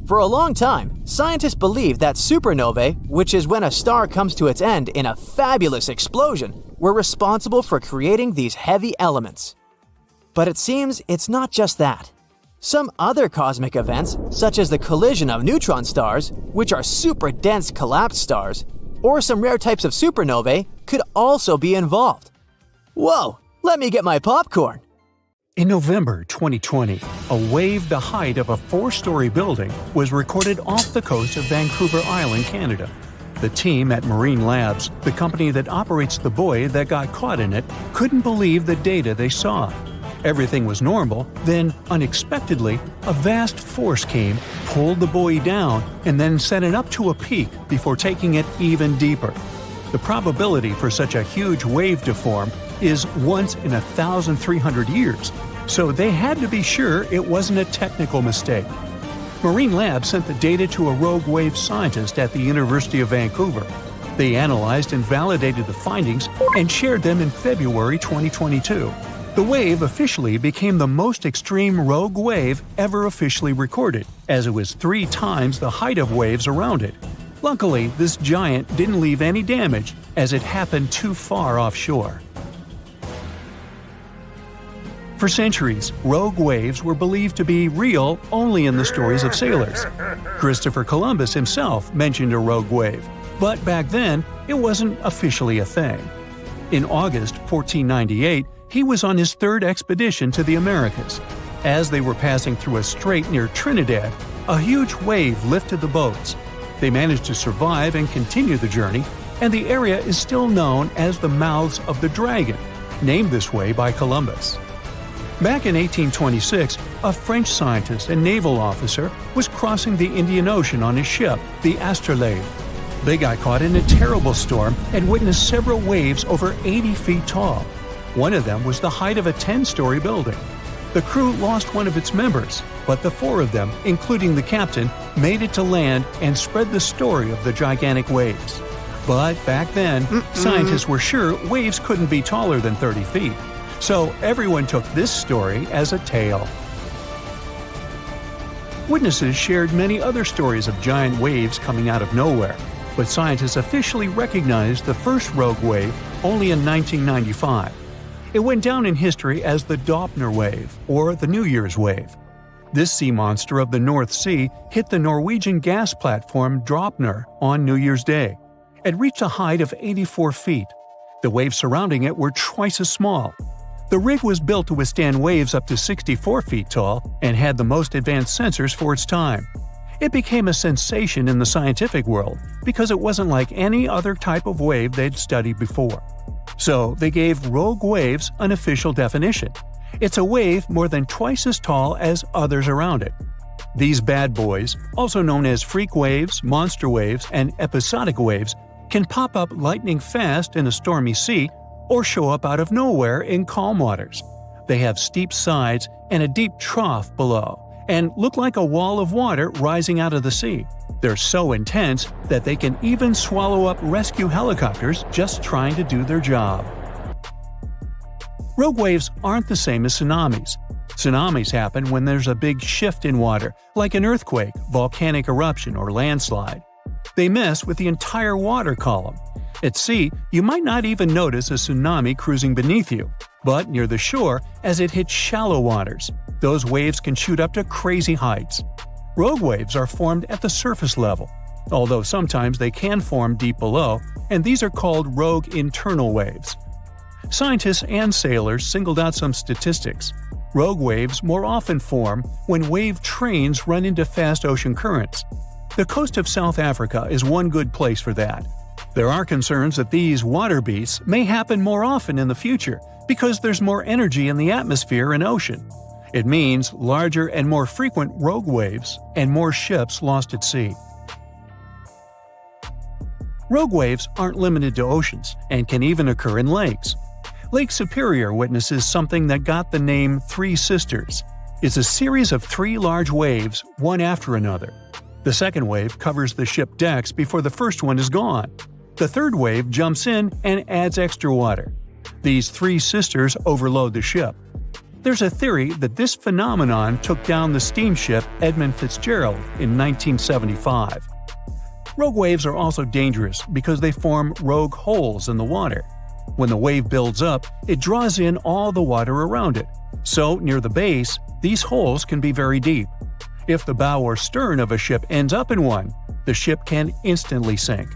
For a long time, scientists believed that supernovae, which is when a star comes to its end in a fabulous explosion, were responsible for creating these heavy elements. But it seems it's not just that. Some other cosmic events, such as the collision of neutron stars, which are super dense collapsed stars, or some rare types of supernovae, could also be involved. Whoa, let me get my popcorn! In November 2020, a wave the height of a 4-story building was recorded off the coast of Vancouver Island, Canada. The team at Marine Labs, the company that operates the buoy that got caught in it, couldn't believe the data they saw. Everything was normal, then, unexpectedly, a vast force came, pulled the buoy down, and then sent it up to a peak before taking it even deeper. The probability for such a huge wave to form is once in 1,300 years, so they had to be sure it wasn't a technical mistake. Marine Labs sent the data to a rogue wave scientist at the University of Vancouver. They analyzed and validated the findings and shared them in February 2022. The wave officially became the most extreme rogue wave ever officially recorded, as it was 3 times the height of waves around it. Luckily, this giant didn't leave any damage, as it happened too far offshore. For centuries, rogue waves were believed to be real only in the stories of sailors. Christopher Columbus himself mentioned a rogue wave, but back then, it wasn't officially a thing. In August 1498, he was on his 3rd expedition to the Americas. As they were passing through a strait near Trinidad, a huge wave lifted the boats. They managed to survive and continue the journey, and the area is still known as the Mouths of the Dragon, named this way by Columbus. Back in 1826, a French scientist and naval officer was crossing the Indian Ocean on his ship, the Astrolabe. They got caught in a terrible storm and witnessed several waves over 80 feet tall. One of them was the height of a 10-story building. The crew lost one of its members, but the 4 of them, including the captain, made it to land and spread the story of the gigantic waves. But back then, scientists were sure waves couldn't be taller than 30 feet. So everyone took this story as a tale. Witnesses shared many other stories of giant waves coming out of nowhere, but scientists officially recognized the first rogue wave only in 1995. It went down in history as the Doppler wave, or the New Year's wave. This sea monster of the North Sea hit the Norwegian gas platform Dropner on New Year's Day. It reached a height of 84 feet. The waves surrounding it were twice as small. The rig was built to withstand waves up to 64 feet tall and had the most advanced sensors for its time. It became a sensation in the scientific world because it wasn't like any other type of wave they'd studied before. So they gave rogue waves an official definition. It's a wave more than twice as tall as others around it. These bad boys, also known as freak waves, monster waves, and episodic waves, can pop up lightning fast in a stormy sea or show up out of nowhere in calm waters. They have steep sides and a deep trough below, and look like a wall of water rising out of the sea. They're so intense that they can even swallow up rescue helicopters just trying to do their job. Rogue waves aren't the same as tsunamis. Tsunamis happen when there's a big shift in water, like an earthquake, volcanic eruption, or landslide. They mess with the entire water column. At sea, you might not even notice a tsunami cruising beneath you, but near the shore, as it hits shallow waters, those waves can shoot up to crazy heights. Rogue waves are formed at the surface level, although sometimes they can form deep below, and these are called rogue internal waves. Scientists and sailors singled out some statistics. Rogue waves more often form when wave trains run into fast ocean currents. The coast of South Africa is one good place for that. There are concerns that these water beasts may happen more often in the future because there's more energy in the atmosphere and ocean. It means larger and more frequent rogue waves and more ships lost at sea. Rogue waves aren't limited to oceans and can even occur in lakes. Lake Superior witnesses something that got the name Three Sisters. It's a series of 3 large waves, one after another. The second wave covers the ship decks before the first one is gone. The third wave jumps in and adds extra water. These 3 sisters overload the ship. There's a theory that this phenomenon took down the steamship Edmund Fitzgerald in 1975. Rogue waves are also dangerous because they form rogue holes in the water. When the wave builds up, it draws in all the water around it. So, near the base, these holes can be very deep. If the bow or stern of a ship ends up in one, the ship can instantly sink.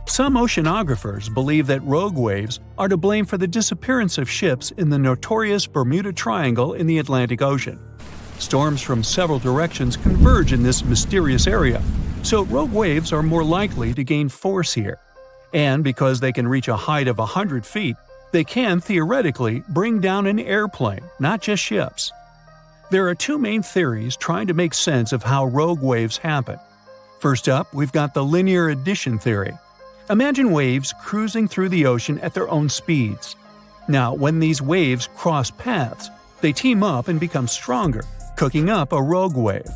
Some oceanographers believe that rogue waves are to blame for the disappearance of ships in the notorious Bermuda Triangle in the Atlantic Ocean. Storms from several directions converge in this mysterious area, so rogue waves are more likely to gain force here. And because they can reach a height of 100 feet, they can theoretically bring down an airplane, not just ships. There are two main theories trying to make sense of how rogue waves happen. First up, we've got the linear addition theory. Imagine waves cruising through the ocean at their own speeds. Now, when these waves cross paths, they team up and become stronger, cooking up a rogue wave.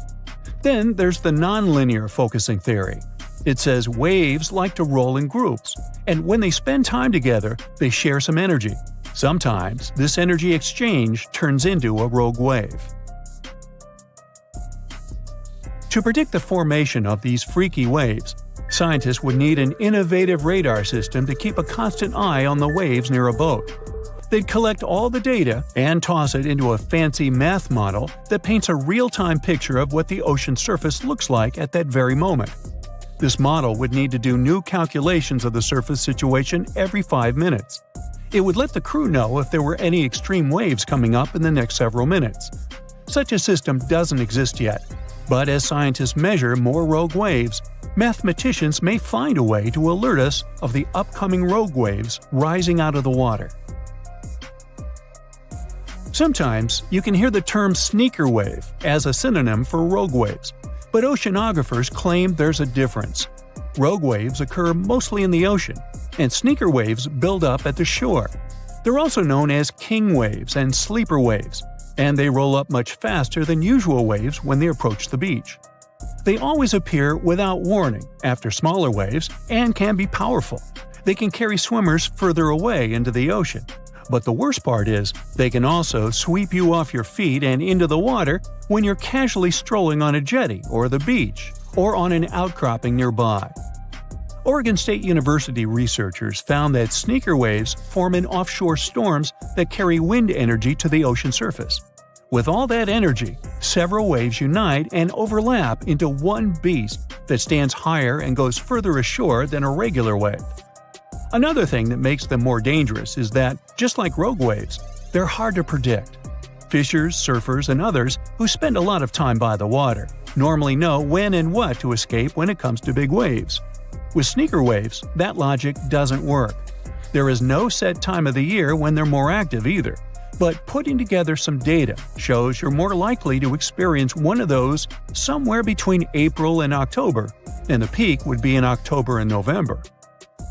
Then there's the nonlinear focusing theory. It says waves like to roll in groups, and when they spend time together, they share some energy. Sometimes, this energy exchange turns into a rogue wave. To predict the formation of these freaky waves, scientists would need an innovative radar system to keep a constant eye on the waves near a boat. They'd collect all the data and toss it into a fancy math model that paints a real-time picture of what the ocean surface looks like at that very moment. This model would need to do new calculations of the surface situation every 5 minutes. It would let the crew know if there were any extreme waves coming up in the next several minutes. Such a system doesn't exist yet, but as scientists measure more rogue waves, mathematicians may find a way to alert us of the upcoming rogue waves rising out of the water. Sometimes you can hear the term sneaker wave as a synonym for rogue waves, but oceanographers claim there's a difference. Rogue waves occur mostly in the ocean, and sneaker waves build up at the shore. They're also known as king waves and sleeper waves, and they roll up much faster than usual waves when they approach the beach. They always appear without warning after smaller waves and can be powerful. They can carry swimmers further away into the ocean. But the worst part is, they can also sweep you off your feet and into the water when you're casually strolling on a jetty or the beach, or on an outcropping nearby. Oregon State University researchers found that sneaker waves form in offshore storms that carry wind energy to the ocean surface. With all that energy, several waves unite and overlap into one beast that stands higher and goes further ashore than a regular wave. Another thing that makes them more dangerous is that, just like rogue waves, they're hard to predict. Fishers, surfers, and others who spend a lot of time by the water normally know when and what to escape when it comes to big waves. With sneaker waves, that logic doesn't work. There is no set time of the year when they're more active either, but putting together some data shows you're more likely to experience one of those somewhere between April and October, and the peak would be in October and November.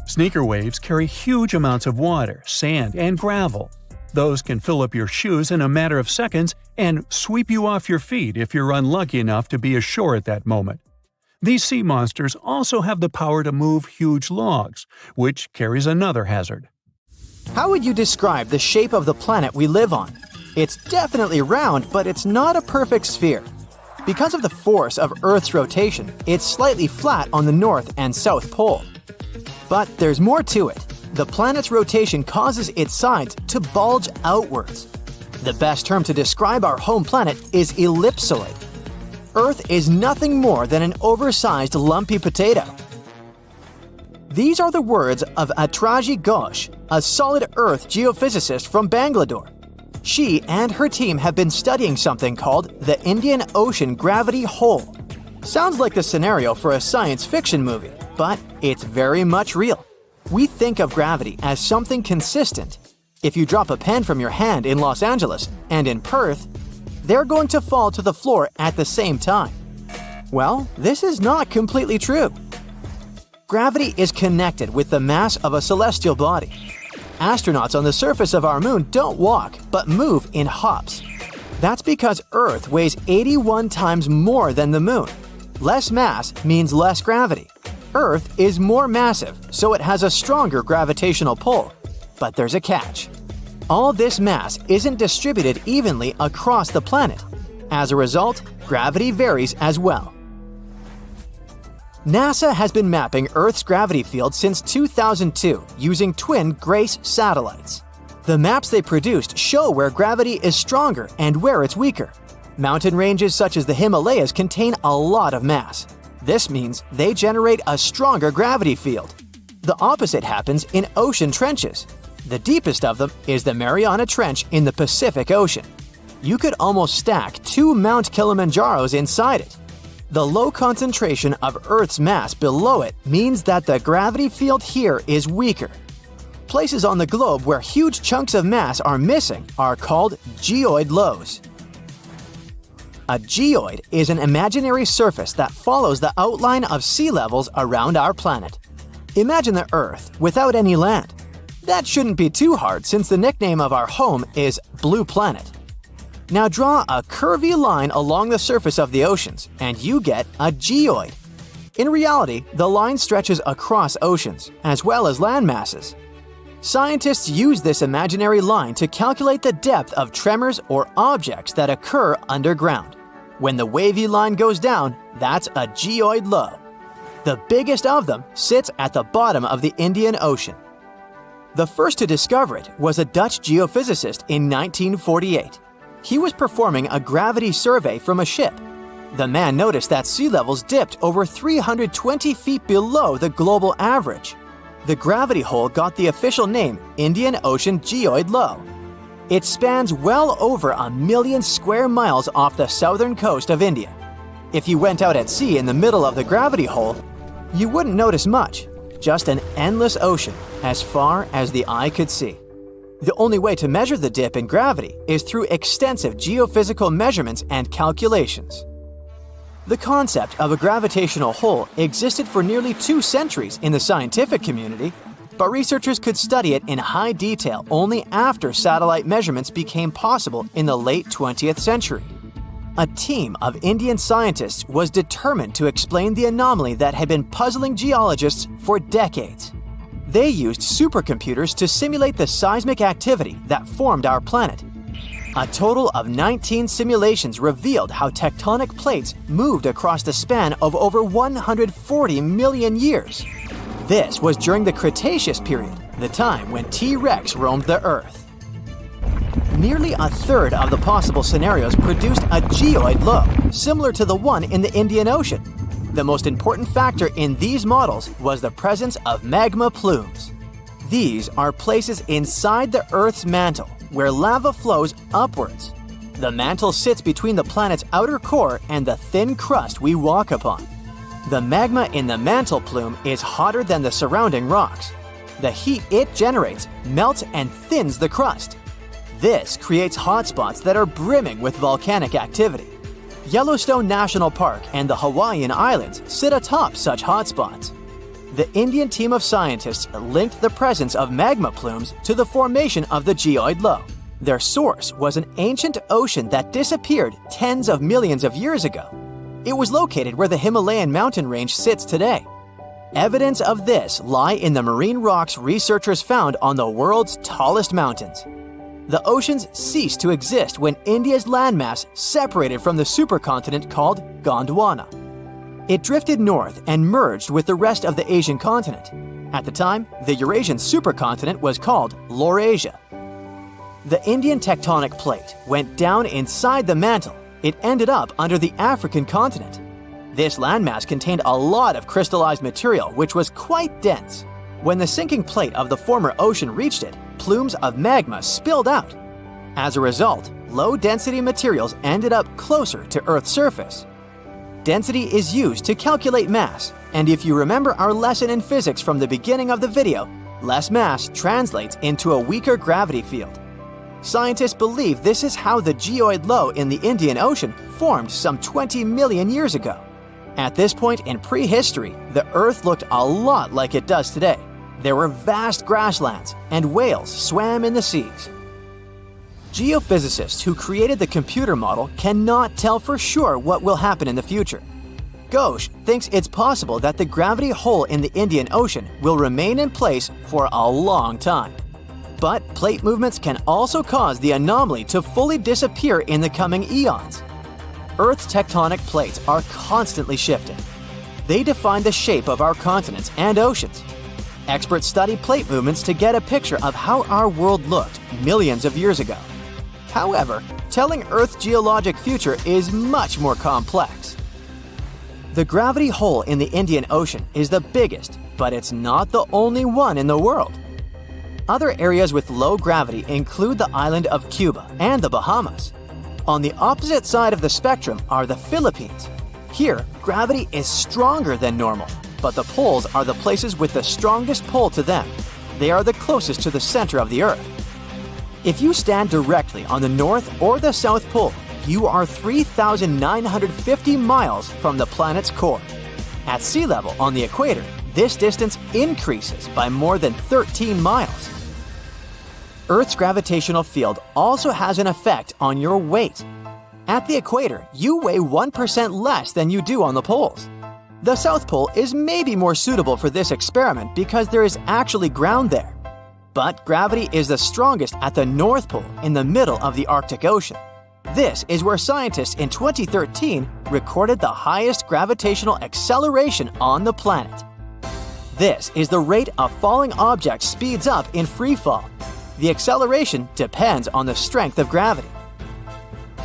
Sneaker waves carry huge amounts of water, sand, and gravel. Those can fill up your shoes in a matter of seconds and sweep you off your feet if you're unlucky enough to be ashore at that moment. These sea monsters also have the power to move huge logs, which carries another hazard. How would you describe the shape of the planet we live on? It's definitely round, but it's not a perfect sphere. Because of the force of Earth's rotation, it's slightly flat on the north and south pole. But there's more to it. The planet's rotation causes its sides to bulge outwards. The best term to describe our home planet is ellipsoid. Earth is nothing more than an oversized lumpy potato. These are the words of Atraji Ghosh, a solid Earth geophysicist from Bangalore. She and her team have been studying something called the Indian Ocean Gravity Hole. Sounds like the scenario for a science fiction movie, but it's very much real. We think of gravity as something consistent. If you drop a pen from your hand in Los Angeles and in Perth, they're going to fall to the floor at the same time. Well, this is not completely true. Gravity is connected with the mass of a celestial body. Astronauts on the surface of our moon don't walk, but move in hops. That's because Earth weighs 81 times more than the moon. Less mass means less gravity. Earth is more massive, so it has a stronger gravitational pull. But there's a catch. All this mass isn't distributed evenly across the planet. As a result, gravity varies as well. NASA has been mapping Earth's gravity field since 2002 using twin GRACE satellites. The maps they produced show where gravity is stronger and where it's weaker. Mountain ranges such as the Himalayas contain a lot of mass. This means they generate a stronger gravity field. The opposite happens in ocean trenches. The deepest of them is the Mariana Trench in the Pacific Ocean. You could almost stack 2 Mount Kilimanjaros inside it. The low concentration of Earth's mass below it means that the gravity field here is weaker. Places on the globe where huge chunks of mass are missing are called geoid lows. A geoid is an imaginary surface that follows the outline of sea levels around our planet. Imagine the Earth without any land. That shouldn't be too hard since the nickname of our home is Blue Planet. Now draw a curvy line along the surface of the oceans and you get a geoid. In reality, the line stretches across oceans as well as land masses. Scientists use this imaginary line to calculate the depth of tremors or objects that occur underground. When the wavy line goes down, that's a geoid low. The biggest of them sits at the bottom of the Indian Ocean. The first to discover it was a Dutch geophysicist in 1948. He was performing a gravity survey from a ship. The man noticed that sea levels dipped over 320 feet below the global average. The gravity hole got the official name Indian Ocean Geoid Low. It spans well over 1 million square miles off the southern coast of India. If you went out at sea in the middle of the gravity hole, you wouldn't notice much, just an endless ocean as far as the eye could see. The only way to measure the dip in gravity is through extensive geophysical measurements and calculations. The concept of a gravitational hole existed for nearly 2 centuries in the scientific community, but researchers could study it in high detail only after satellite measurements became possible in the late 20th century. A team of Indian scientists was determined to explain the anomaly that had been puzzling geologists for decades. They used supercomputers to simulate the seismic activity that formed our planet. A total of 19 simulations revealed how tectonic plates moved across the span of over 140 million years. This was during the Cretaceous period, the time when T-Rex roamed the Earth. Nearly a third of the possible scenarios produced a geoid low, similar to the one in the Indian Ocean. The most important factor in these models was the presence of magma plumes. These are places inside the Earth's mantle, where lava flows upwards. The mantle sits between the planet's outer core and the thin crust we walk upon. The magma in the mantle plume is hotter than the surrounding rocks. The heat it generates melts and thins the crust. This creates hotspots that are brimming with volcanic activity. Yellowstone National Park and the Hawaiian Islands sit atop such hotspots. The Indian team of scientists linked the presence of magma plumes to the formation of the geoid low. Their source was an ancient ocean that disappeared tens of millions of years ago. It was located where the Himalayan mountain range sits today. Evidence of this lie in the marine rocks researchers found on the world's tallest mountains. The oceans ceased to exist when India's landmass separated from the supercontinent called Gondwana. It drifted north and merged with the rest of the Asian continent. At the time, the Eurasian supercontinent was called Laurasia. The Indian tectonic plate went down inside the mantle. It ended up under the African continent. This landmass contained a lot of crystallized material which was quite dense. When the sinking plate of the former ocean reached it, plumes of magma spilled out. As a result, low-density materials ended up closer to Earth's surface. Density is used to calculate mass, and if you remember our lesson in physics from the beginning of the video, less mass translates into a weaker gravity field. Scientists believe this is how the geoid low in the Indian Ocean formed some 20 million years ago. At this point in prehistory, the Earth looked a lot like it does today. There were vast grasslands, and whales swam in the seas. Geophysicists who created the computer model cannot tell for sure what will happen in the future. Ghosh thinks it's possible that the gravity hole in the Indian Ocean will remain in place for a long time. But plate movements can also cause the anomaly to fully disappear in the coming eons. Earth's tectonic plates are constantly shifting. They define the shape of our continents and oceans. Experts study plate movements to get a picture of how our world looked millions of years ago. However, telling Earth's geologic future is much more complex. The gravity hole in the Indian Ocean is the biggest, but it's not the only one in the world. Other areas with low gravity include the island of Cuba and the Bahamas. On the opposite side of the spectrum are the Philippines. Here, gravity is stronger than normal, but the poles are the places with the strongest pull to them. They are the closest to the center of the Earth. If you stand directly on the North or the South Pole, you are 3,950 miles from the planet's core. At sea level on the equator, this distance increases by more than 13 miles. Earth's gravitational field also has an effect on your weight. At the equator, you weigh 1% less than you do on the poles. The South Pole is maybe more suitable for this experiment because there is actually ground there. But gravity is the strongest at the North Pole in the middle of the Arctic Ocean. This is where scientists in 2013 recorded the highest gravitational acceleration on the planet. This is the rate a falling object speeds up in free fall. The acceleration depends on the strength of gravity.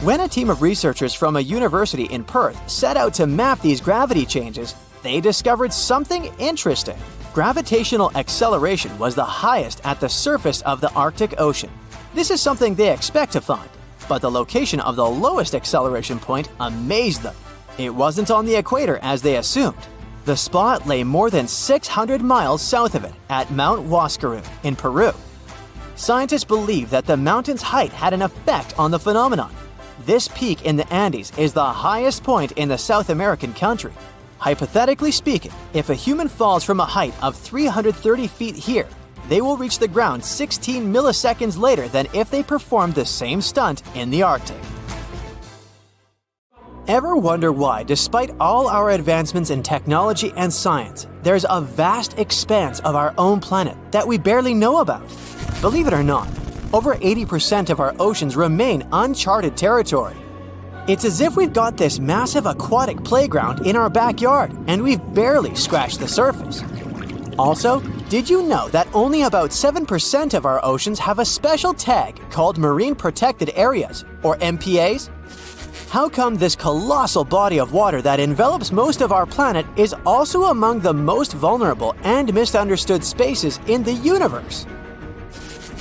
When a team of researchers from a university in Perth set out to map these gravity changes, they discovered something interesting. Gravitational acceleration was the highest at the surface of the Arctic Ocean. This is something they expect to find, but the location of the lowest acceleration point amazed them. It wasn't on the equator as they assumed. The spot lay more than 600 miles south of it at Mount Huascarán in Peru. Scientists believe that the mountain's height had an effect on the phenomenon. This peak in the Andes is the highest point in the South American country. Hypothetically speaking, if a human falls from a height of 330 feet here, they will reach the ground 16 milliseconds later than if they performed the same stunt in the Arctic. Ever wonder why, despite all our advancements in technology and science, there's a vast expanse of our own planet that we barely know about? Believe it or not, over 80% of our oceans remain uncharted territory. It's as if we've got this massive aquatic playground in our backyard and we've barely scratched the surface. Also, did you know that only about 7% of our oceans have a special tag called Marine Protected Areas, or MPAs? How come this colossal body of water that envelops most of our planet is also among the most vulnerable and misunderstood spaces in the universe?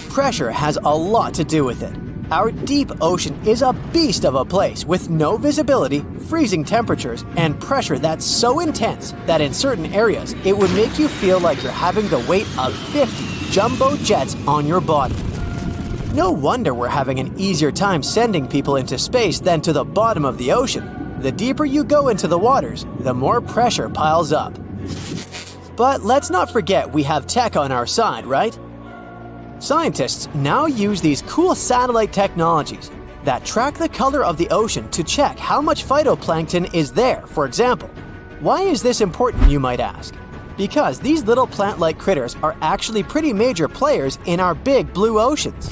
Pressure has a lot to do with it. Our deep ocean is a beast of a place with no visibility, freezing temperatures, and pressure that's so intense that in certain areas it would make you feel like you're having the weight of 50 jumbo jets on your body. No wonder we're having an easier time sending people into space than to the bottom of the ocean. The deeper you go into the waters, the more pressure piles up. But let's not forget we have tech on our side, right? Scientists now use these cool satellite technologies that track the color of the ocean to check how much phytoplankton is there, for example. Why is this important, you might ask? Because these little plant-like critters are actually pretty major players in our big blue oceans.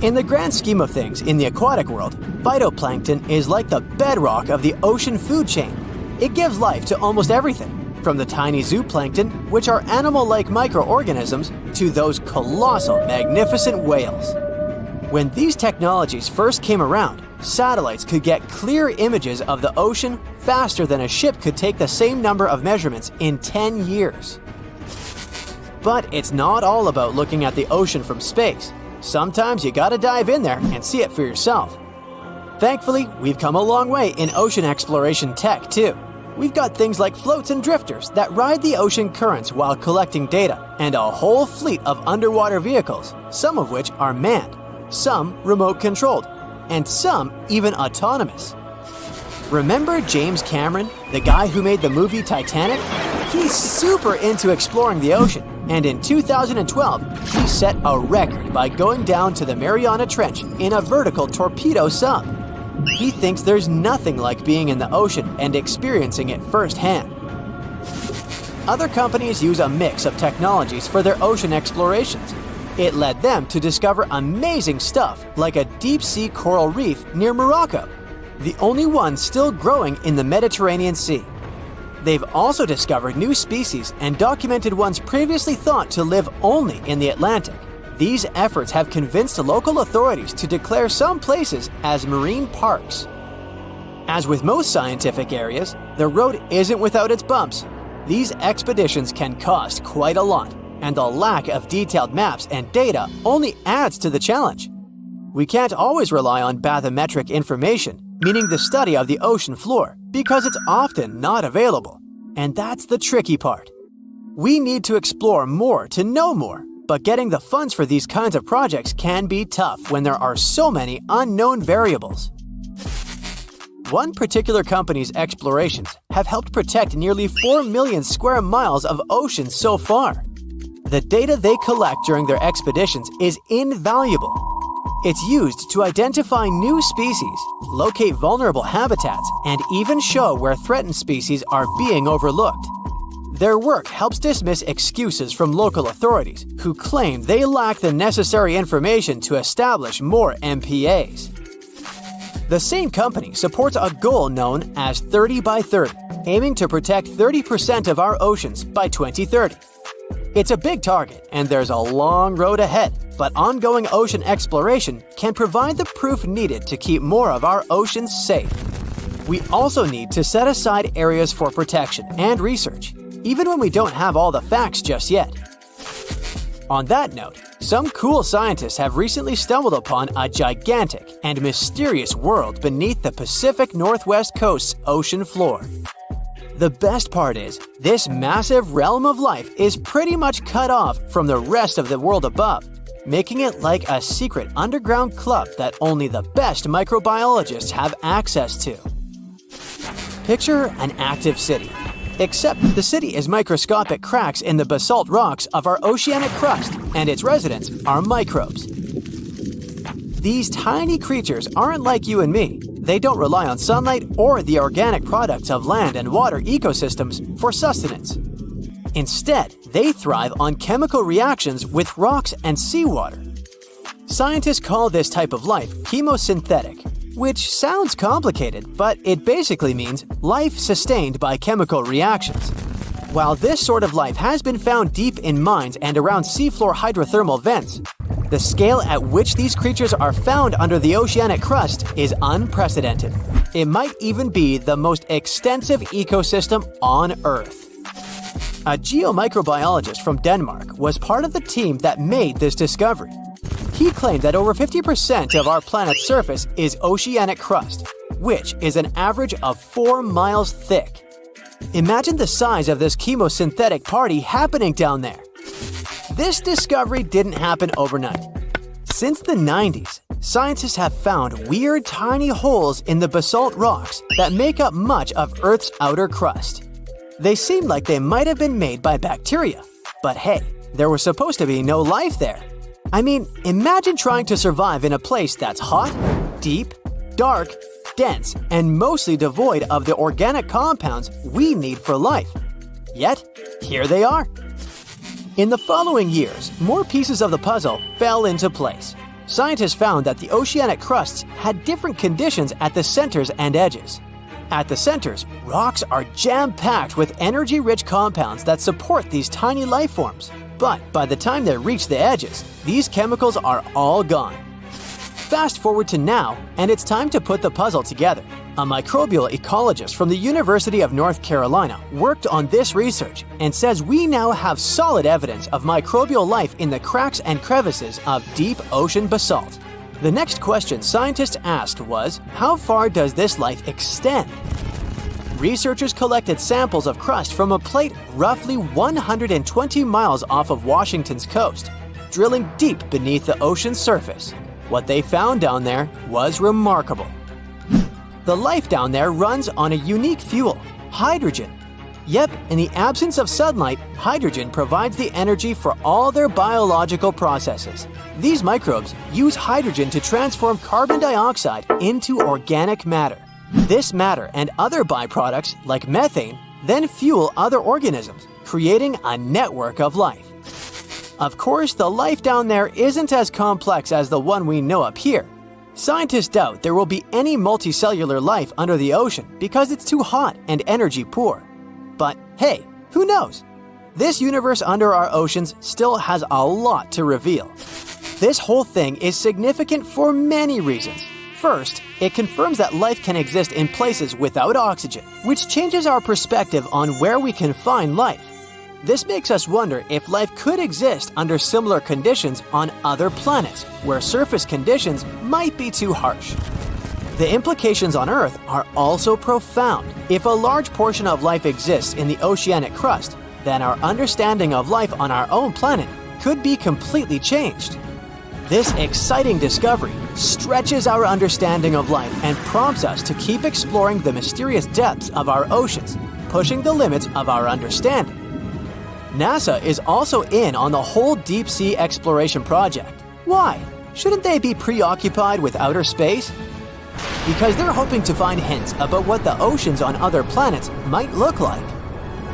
In the grand scheme of things in the aquatic world, phytoplankton is like the bedrock of the ocean food chain. It gives life to almost everything, from the tiny zooplankton, which are animal-like microorganisms, to those colossal, magnificent whales. When these technologies first came around, satellites could get clear images of the ocean faster than a ship could take the same number of measurements in 10 years. But it's not all about looking at the ocean from space. Sometimes you gotta dive in there and see it for yourself. Thankfully, we've come a long way in ocean exploration tech too. We've got things like floats and drifters that ride the ocean currents while collecting data, and a whole fleet of underwater vehicles, some of which are manned, some remote-controlled, and some even autonomous. Remember James Cameron, the guy who made the movie Titanic? He's super into exploring the ocean, and in 2012, he set a record by going down to the Mariana Trench in a vertical torpedo sub. He thinks there's nothing like being in the ocean and experiencing it firsthand. Other companies use a mix of technologies for their ocean explorations. It led them to discover amazing stuff like a deep-sea coral reef near Morocco, the only one still growing in the Mediterranean Sea. They've also discovered new species and documented ones previously thought to live only in the Atlantic. These efforts have convinced local authorities to declare some places as marine parks. As with most scientific areas, the road isn't without its bumps. These expeditions can cost quite a lot, and the lack of detailed maps and data only adds to the challenge. We can't always rely on bathymetric information, meaning the study of the ocean floor, because it's often not available. And that's the tricky part. We need to explore more to know more, but getting the funds for these kinds of projects can be tough when there are so many unknown variables. One particular company's explorations have helped protect nearly 4 million square miles of ocean so far. The data they collect during their expeditions is invaluable. It's used to identify new species, locate vulnerable habitats, and even show where threatened species are being overlooked. Their work helps dismiss excuses from local authorities who claim they lack the necessary information to establish more MPAs. The same company supports a goal known as 30 by 30, aiming to protect 30% of our oceans by 2030. It's a big target, and there's a long road ahead, but ongoing ocean exploration can provide the proof needed to keep more of our oceans safe. We also need to set aside areas for protection and research, even when we don't have all the facts just yet. On that note, some cool scientists have recently stumbled upon a gigantic and mysterious world beneath the Pacific Northwest coast's ocean floor. The best part is, this massive realm of life is pretty much cut off from the rest of the world above, making it like a secret underground club that only the best microbiologists have access to. Picture an active city. Except the city is microscopic cracks in the basalt rocks of our oceanic crust, and its residents are microbes. These tiny creatures aren't like you and me. They don't rely on sunlight or the organic products of land and water ecosystems for sustenance. Instead, they thrive on chemical reactions with rocks and seawater. Scientists call this type of life chemosynthetic, which sounds complicated, but it basically means life sustained by chemical reactions. While this sort of life has been found deep in mines and around seafloor hydrothermal vents, the scale at which these creatures are found under the oceanic crust is unprecedented. It might even be the most extensive ecosystem on Earth. A geomicrobiologist from Denmark was part of the team that made this discovery. He claimed that over 50% of our planet's surface is oceanic crust, which is an average of 4 miles thick. Imagine the size of this chemosynthetic party happening down there. This discovery didn't happen overnight. Since the 90s, scientists have found weird tiny holes in the basalt rocks that make up much of Earth's outer crust. They seem like they might have been made by bacteria, but hey, there was supposed to be no life there. I mean, imagine trying to survive in a place that's hot, deep, dark, dense, and mostly devoid of the organic compounds we need for life. Yet, here they are. In the following years, more pieces of the puzzle fell into place. Scientists found that the oceanic crusts had different conditions at the centers and edges. At the centers, rocks are jam-packed with energy-rich compounds that support these tiny life forms. But by the time they reach the edges, these chemicals are all gone. Fast forward to now, and it's time to put the puzzle together. A microbial ecologist from the University of North Carolina worked on this research and says we now have solid evidence of microbial life in the cracks and crevices of deep ocean basalt. The next question scientists asked was, how far does this life extend? Researchers collected samples of crust from a plate roughly 120 miles off of Washington's coast, drilling deep beneath the ocean's surface. What they found down there was remarkable. The life down there runs on a unique fuel, hydrogen. Yep, in the absence of sunlight, hydrogen provides the energy for all their biological processes. These microbes use hydrogen to transform carbon dioxide into organic matter. This matter and other byproducts, like methane, then fuel other organisms, creating a network of life. Of course, the life down there isn't as complex as the one we know up here. Scientists doubt there will be any multicellular life under the ocean because it's too hot and energy poor. But hey, who knows? This universe under our oceans still has a lot to reveal. This whole thing is significant for many reasons. First, it confirms that life can exist in places without oxygen, which changes our perspective on where we can find life. This makes us wonder if life could exist under similar conditions on other planets, where surface conditions might be too harsh. The implications on Earth are also profound. If a large portion of life exists in the oceanic crust, then our understanding of life on our own planet could be completely changed. This exciting discovery stretches our understanding of life and prompts us to keep exploring the mysterious depths of our oceans, pushing the limits of our understanding. NASA is also in on the whole deep-sea exploration project. Why? Shouldn't they be preoccupied with outer space? Because they're hoping to find hints about what the oceans on other planets might look like.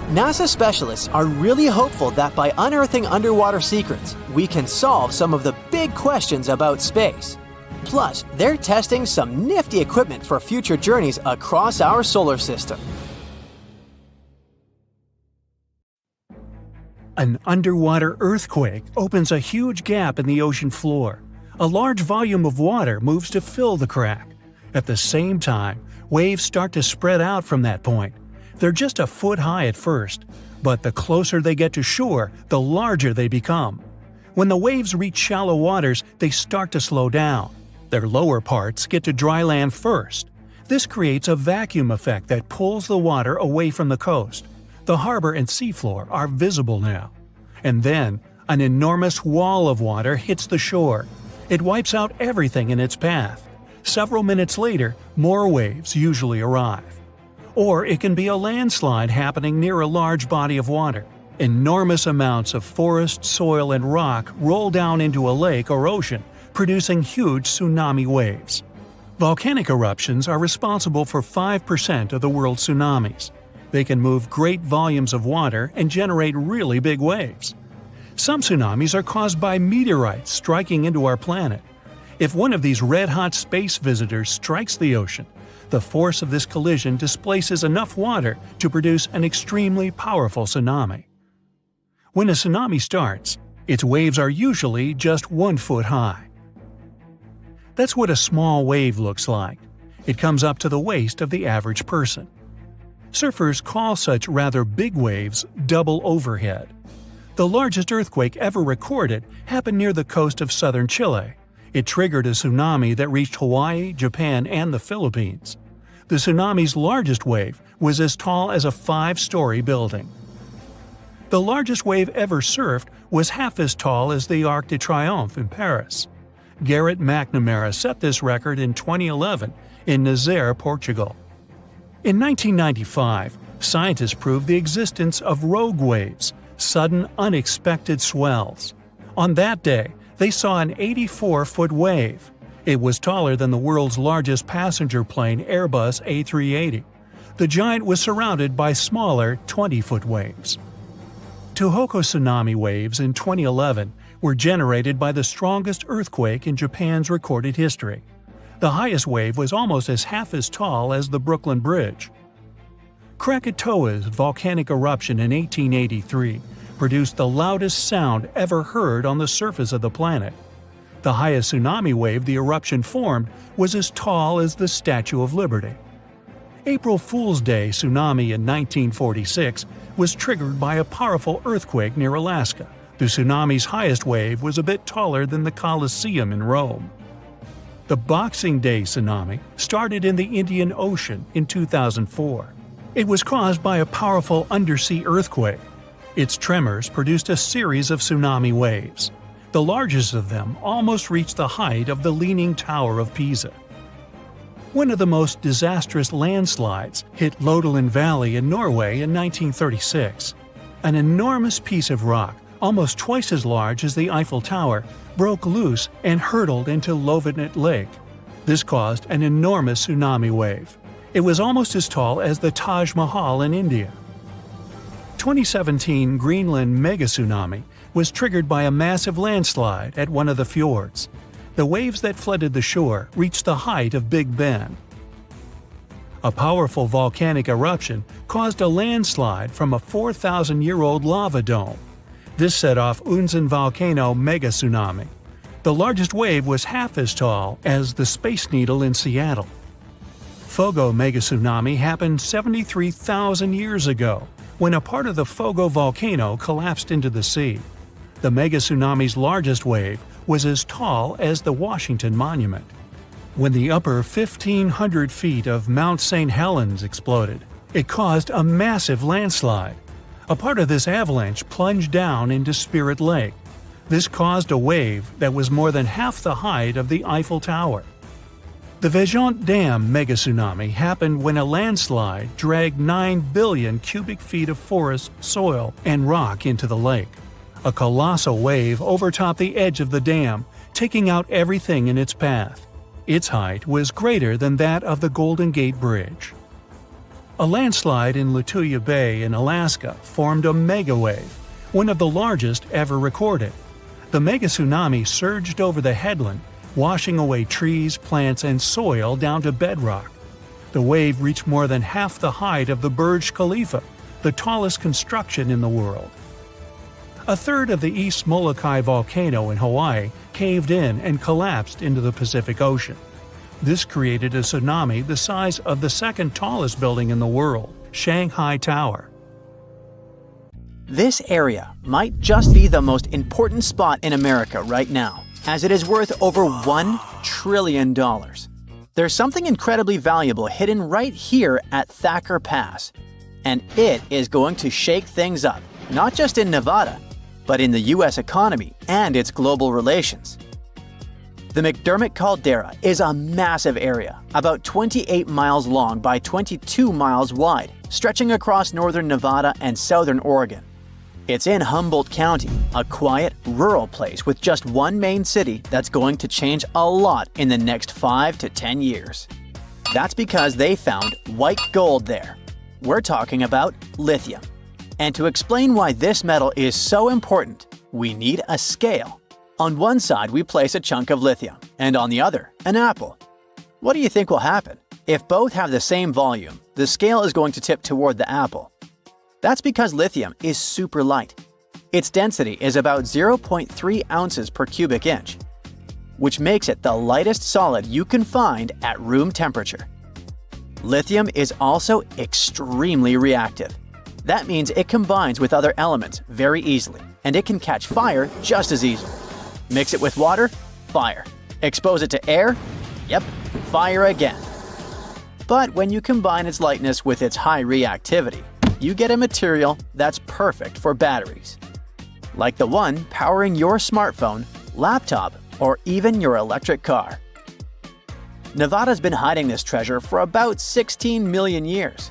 NASA specialists are really hopeful that by unearthing underwater secrets, we can solve some of the big questions about space. Plus, they're testing some nifty equipment for future journeys across our solar system. An underwater earthquake opens a huge gap in the ocean floor. A large volume of water moves to fill the crack. At the same time, waves start to spread out from that point. They're just a foot high at first, but the closer they get to shore, the larger they become. When the waves reach shallow waters, they start to slow down. Their lower parts get to dry land first. This creates a vacuum effect that pulls the water away from the coast. The harbor and seafloor are visible now. And then, an enormous wall of water hits the shore. It wipes out everything in its path. Several minutes later, more waves usually arrive. Or it can be a landslide happening near a large body of water. Enormous amounts of forest, soil, and rock roll down into a lake or ocean, producing huge tsunami waves. Volcanic eruptions are responsible for 5% of the world's tsunamis. They can move great volumes of water and generate really big waves. Some tsunamis are caused by meteorites striking into our planet. If one of these red-hot space visitors strikes the ocean, the force of this collision displaces enough water to produce an extremely powerful tsunami. When a tsunami starts, its waves are usually just 1 foot high. That's what a small wave looks like. It comes up to the waist of the average person. Surfers call such rather big waves double overhead. The largest earthquake ever recorded happened near the coast of southern Chile. It triggered a tsunami that reached Hawaii, Japan, and the Philippines. The tsunami's largest wave was as tall as a 5-story building. The largest wave ever surfed was half as tall as the Arc de Triomphe in Paris. Garrett McNamara set this record in 2011 in Nazaré, Portugal. In 1995, scientists proved the existence of rogue waves, sudden unexpected swells. On that day, they saw an 84-foot wave. It was taller than the world's largest passenger plane Airbus A380. The giant was surrounded by smaller 20-foot waves. Tohoku tsunami waves in 2011 were generated by the strongest earthquake in Japan's recorded history. The highest wave was almost half as tall as the Brooklyn Bridge. Krakatoa's volcanic eruption in 1883 produced the loudest sound ever heard on the surface of the planet. The highest tsunami wave the eruption formed was as tall as the Statue of Liberty. April Fool's Day tsunami in 1946 was triggered by a powerful earthquake near Alaska. The tsunami's highest wave was a bit taller than the Colosseum in Rome. The Boxing Day tsunami started in the Indian Ocean in 2004. It was caused by a powerful undersea earthquake. Its tremors produced a series of tsunami waves. The largest of them almost reached the height of the Leaning Tower of Pisa. One of the most disastrous landslides hit Lodeland Valley in Norway in 1936. An enormous piece of rock, almost twice as large as the Eiffel Tower, broke loose and hurtled into Lofoten Lake. This caused an enormous tsunami wave. It was almost as tall as the Taj Mahal in India. 2017 Greenland mega tsunami was triggered by a massive landslide at one of the fjords. The waves that flooded the shore reached the height of Big Ben. A powerful volcanic eruption caused a landslide from a 4,000-year-old lava dome. This set off Unzen volcano mega tsunami. The largest wave was half as tall as the Space Needle in Seattle. Fogo mega tsunami happened 73,000 years ago, when a part of the Fogo volcano collapsed into the sea. The mega tsunami's largest wave was as tall as the Washington Monument. When the upper 1,500 feet of Mount St. Helens exploded, it caused a massive landslide. A part of this avalanche plunged down into Spirit Lake. This caused a wave that was more than half the height of the Eiffel Tower. The Vejont Dam mega tsunami happened when a landslide dragged 9 billion cubic feet of forest, soil, and rock into the lake. A colossal wave overtopped the edge of the dam, taking out everything in its path. Its height was greater than that of the Golden Gate Bridge. A landslide in Lituya Bay in Alaska formed a megawave, one of the largest ever recorded. The mega tsunami surged over the headland, washing away trees, plants, and soil down to bedrock. The wave reached more than half the height of the Burj Khalifa, the tallest construction in the world. A third of the East Molokai volcano in Hawaii caved in and collapsed into the Pacific Ocean. This created a tsunami the size of the second tallest building in the world, Shanghai Tower. This area might just be the most important spot in America right now, as it is worth over $1 trillion. There's something incredibly valuable hidden right here at Thacker Pass, and it is going to shake things up, not just in Nevada, but in the U.S. economy and its global relations. The McDermott Caldera is a massive area, about 28 miles long by 22 miles wide, stretching across northern Nevada and southern Oregon. It's in Humboldt County, a quiet, rural place with just one main city that's going to change a lot in the next 5 to 10 years. That's because they found white gold there. We're talking about lithium. And to explain why this metal is so important, we need a scale. On one side, we place a chunk of lithium, and on the other, an apple. What do you think will happen? If both have the same volume, the scale is going to tip toward the apple. That's because lithium is super light. Its density is about 0.3 ounces per cubic inch, which makes it the lightest solid you can find at room temperature. Lithium is also extremely reactive. That means it combines with other elements very easily, and it can catch fire just as easily. Mix it with water, fire. Expose it to air, yep, fire again. But when you combine its lightness with its high reactivity, you get a material that's perfect for batteries, like the one powering your smartphone, laptop, or even your electric car. Nevada's been hiding this treasure for about 16 million years.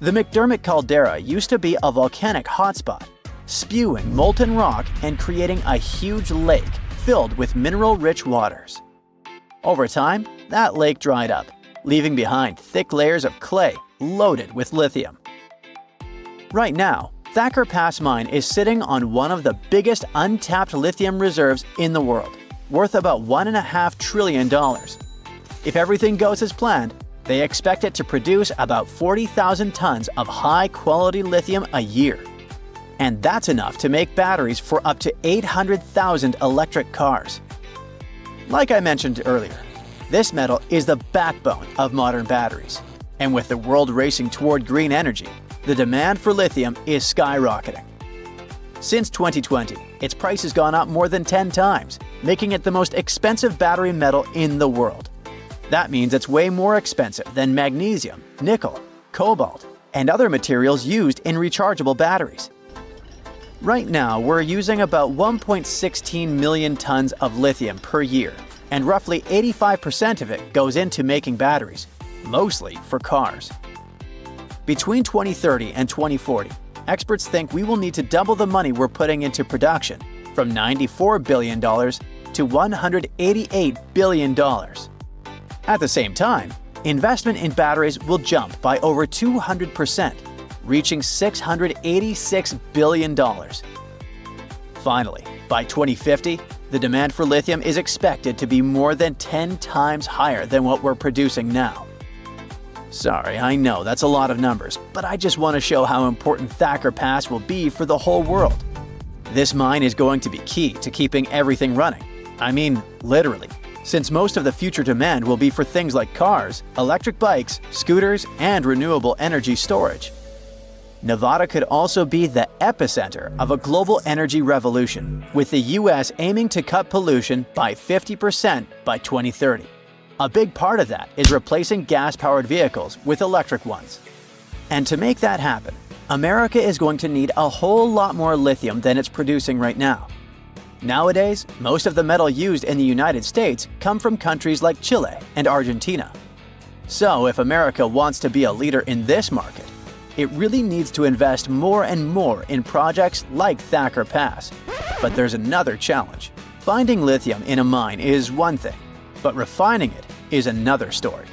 The McDermott Caldera used to be a volcanic hotspot, spewing molten rock and creating a huge lake filled with mineral-rich waters. Over time, that lake dried up, leaving behind thick layers of clay loaded with lithium. Right now, Thacker Pass Mine is sitting on one of the biggest untapped lithium reserves in the world, worth about $1.5 trillion. If everything goes as planned, they expect it to produce about 40,000 tons of high-quality lithium a year. And that's enough to make batteries for up to 800,000 electric cars. Like I mentioned earlier, this metal is the backbone of modern batteries. And with the world racing toward green energy, the demand for lithium is skyrocketing. Since 2020, its price has gone up more than 10 times, making it the most expensive battery metal in the world. That means it's way more expensive than magnesium, nickel, cobalt, and other materials used in rechargeable batteries. Right now, we're using about 1.16 million tons of lithium per year, and roughly 85% of it goes into making batteries, mostly for cars. Between 2030 and 2040, experts think we will need to double the money we're putting into production, from $94 billion to $188 billion. At the same time, investment in batteries will jump by over 200%, reaching $686 billion. Finally, by 2050, the demand for lithium is expected to be more than 10 times higher than what we're producing now. Sorry, I know that's a lot of numbers, but I just want to show how important Thacker Pass will be for the whole world. This mine is going to be key to keeping everything running. I mean, literally, since most of the future demand will be for things like cars, electric bikes, scooters, and renewable energy storage. Nevada could also be the epicenter of a global energy revolution, with the US aiming to cut pollution by 50% by 2030. A big part of that is replacing gas-powered vehicles with electric ones. And to make that happen, America is going to need a whole lot more lithium than it's producing right now. Nowadays, most of the metal used in the United States come from countries like Chile and Argentina. So if America wants to be a leader in this market, it really needs to invest more and more in projects like Thacker Pass. But there's another challenge. Finding lithium in a mine is one thing, but refining it is another story.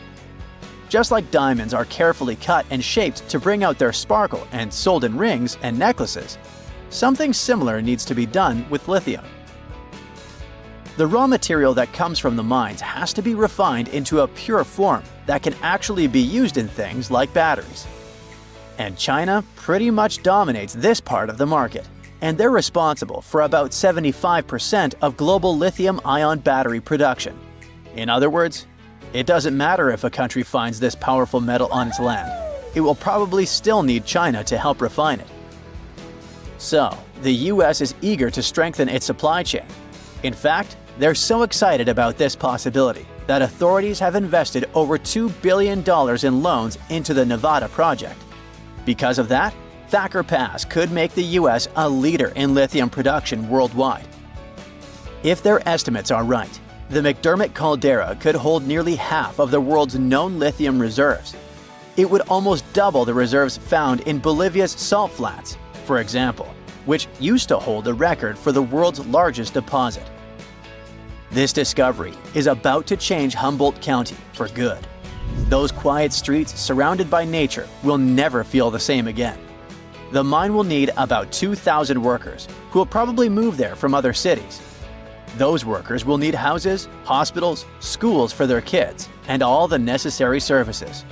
Just like diamonds are carefully cut and shaped to bring out their sparkle and sold in rings and necklaces, something similar needs to be done with lithium. The raw material that comes from the mines has to be refined into a pure form that can actually be used in things like batteries. And China pretty much dominates this part of the market, and they're responsible for about 75% of global lithium-ion battery production. In other words, it doesn't matter if a country finds this powerful metal on its land, it will probably still need China to help refine it. So, the US is eager to strengthen its supply chain. In fact, they're so excited about this possibility that authorities have invested over $2 billion in loans into the Nevada project. Because of that, Thacker Pass could make the US a leader in lithium production worldwide. If their estimates are right, the McDermott caldera could hold nearly half of the world's known lithium reserves. It would almost double the reserves found in Bolivia's salt flats, for example, which used to hold the record for the world's largest deposit. This discovery is about to change Humboldt County for good. Those quiet streets surrounded by nature will never feel the same again. The mine will need about 2,000 workers who will probably move there from other cities. Those workers will need houses, hospitals, schools for their kids, and all the necessary services.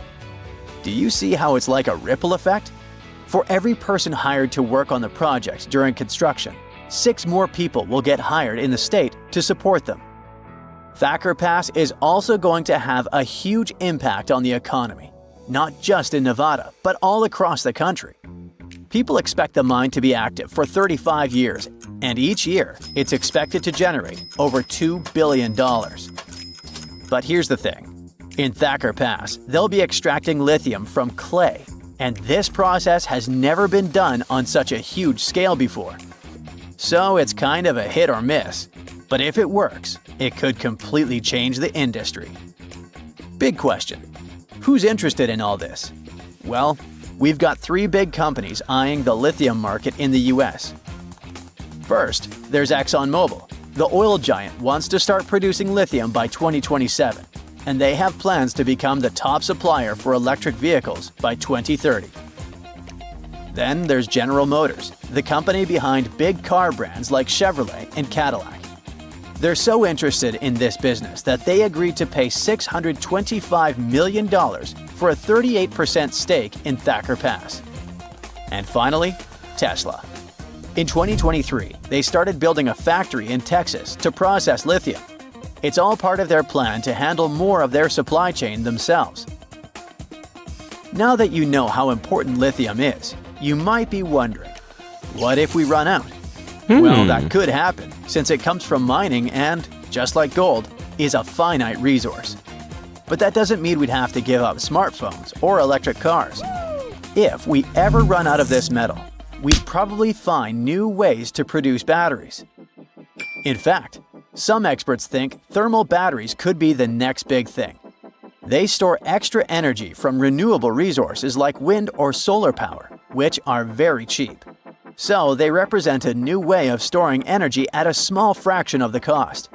Do you see how it's like a ripple effect? For every person hired to work on the project during construction, 6 more people will get hired in the state to support them. Thacker Pass is also going to have a huge impact on the economy, not just in Nevada, but all across the country. People expect the mine to be active for 35 years, and each year it's expected to generate over $2 billion. But here's the thing. In Thacker Pass, they'll be extracting lithium from clay, and this process has never been done on such a huge scale before. So it's kind of a hit or miss. But if it works, it could completely change the industry. Big question. Who's interested in all this? Well, we've got 3 big companies eyeing the lithium market in the US. First, there's ExxonMobil. The oil giant wants to start producing lithium by 2027, and they have plans to become the top supplier for electric vehicles by 2030. Then there's General Motors, the company behind big car brands like Chevrolet and Cadillac. They're so interested in this business that they agreed to pay $625 million for a 38% stake in Thacker Pass. And finally, Tesla. In 2023, they started building a factory in Texas to process lithium. It's all part of their plan to handle more of their supply chain themselves. Now that you know how important lithium is, you might be wondering, what if we run out? Well, that could happen, since it comes from mining and, just like gold, is a finite resource. But that doesn't mean we'd have to give up smartphones or electric cars. If we ever run out of this metal, we'd probably find new ways to produce batteries. In fact, some experts think thermal batteries could be the next big thing. They store extra energy from renewable resources like wind or solar power, which are very cheap. So they represent a new way of storing energy at a small fraction of the cost.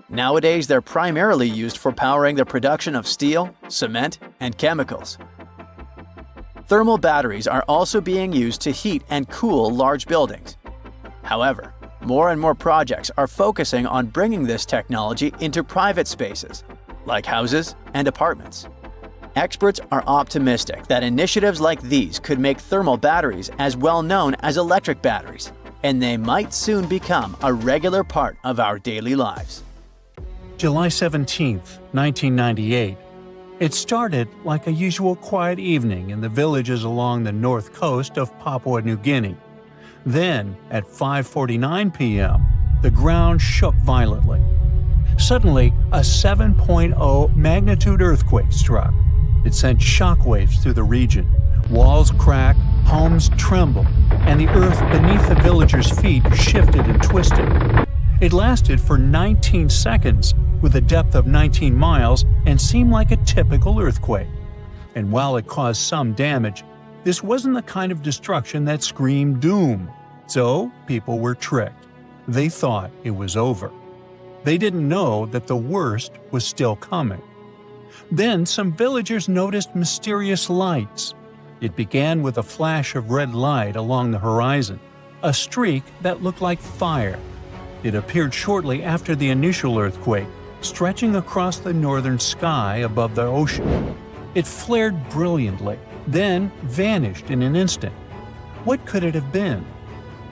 Nowadays, they're primarily used for powering the production of steel, cement, and chemicals. Thermal batteries are also being used to heat and cool large buildings. However, More and more projects are focusing on bringing this technology into private spaces, like houses and apartments. Experts are optimistic that initiatives like these could make thermal batteries as well known as electric batteries, and they might soon become a regular part of our daily lives. July 17, 1998. It started like a usual quiet evening in the villages along the north coast of Papua New Guinea. Then, at 5:49 p.m., the ground shook violently. Suddenly, a 7.0 magnitude earthquake struck. It sent shockwaves through the region. Walls cracked, homes trembled, and the earth beneath the villagers' feet shifted and twisted. It lasted for 19 seconds, with a depth of 19 miles, and seemed like a typical earthquake. And while it caused some damage, this wasn't the kind of destruction that screamed doom. So, people were tricked. They thought it was over. They didn't know that the worst was still coming. Then some villagers noticed mysterious lights. It began with a flash of red light along the horizon, a streak that looked like fire. It appeared shortly after the initial earthquake, stretching across the northern sky above the ocean. It flared brilliantly, then vanished in an instant. What could it have been?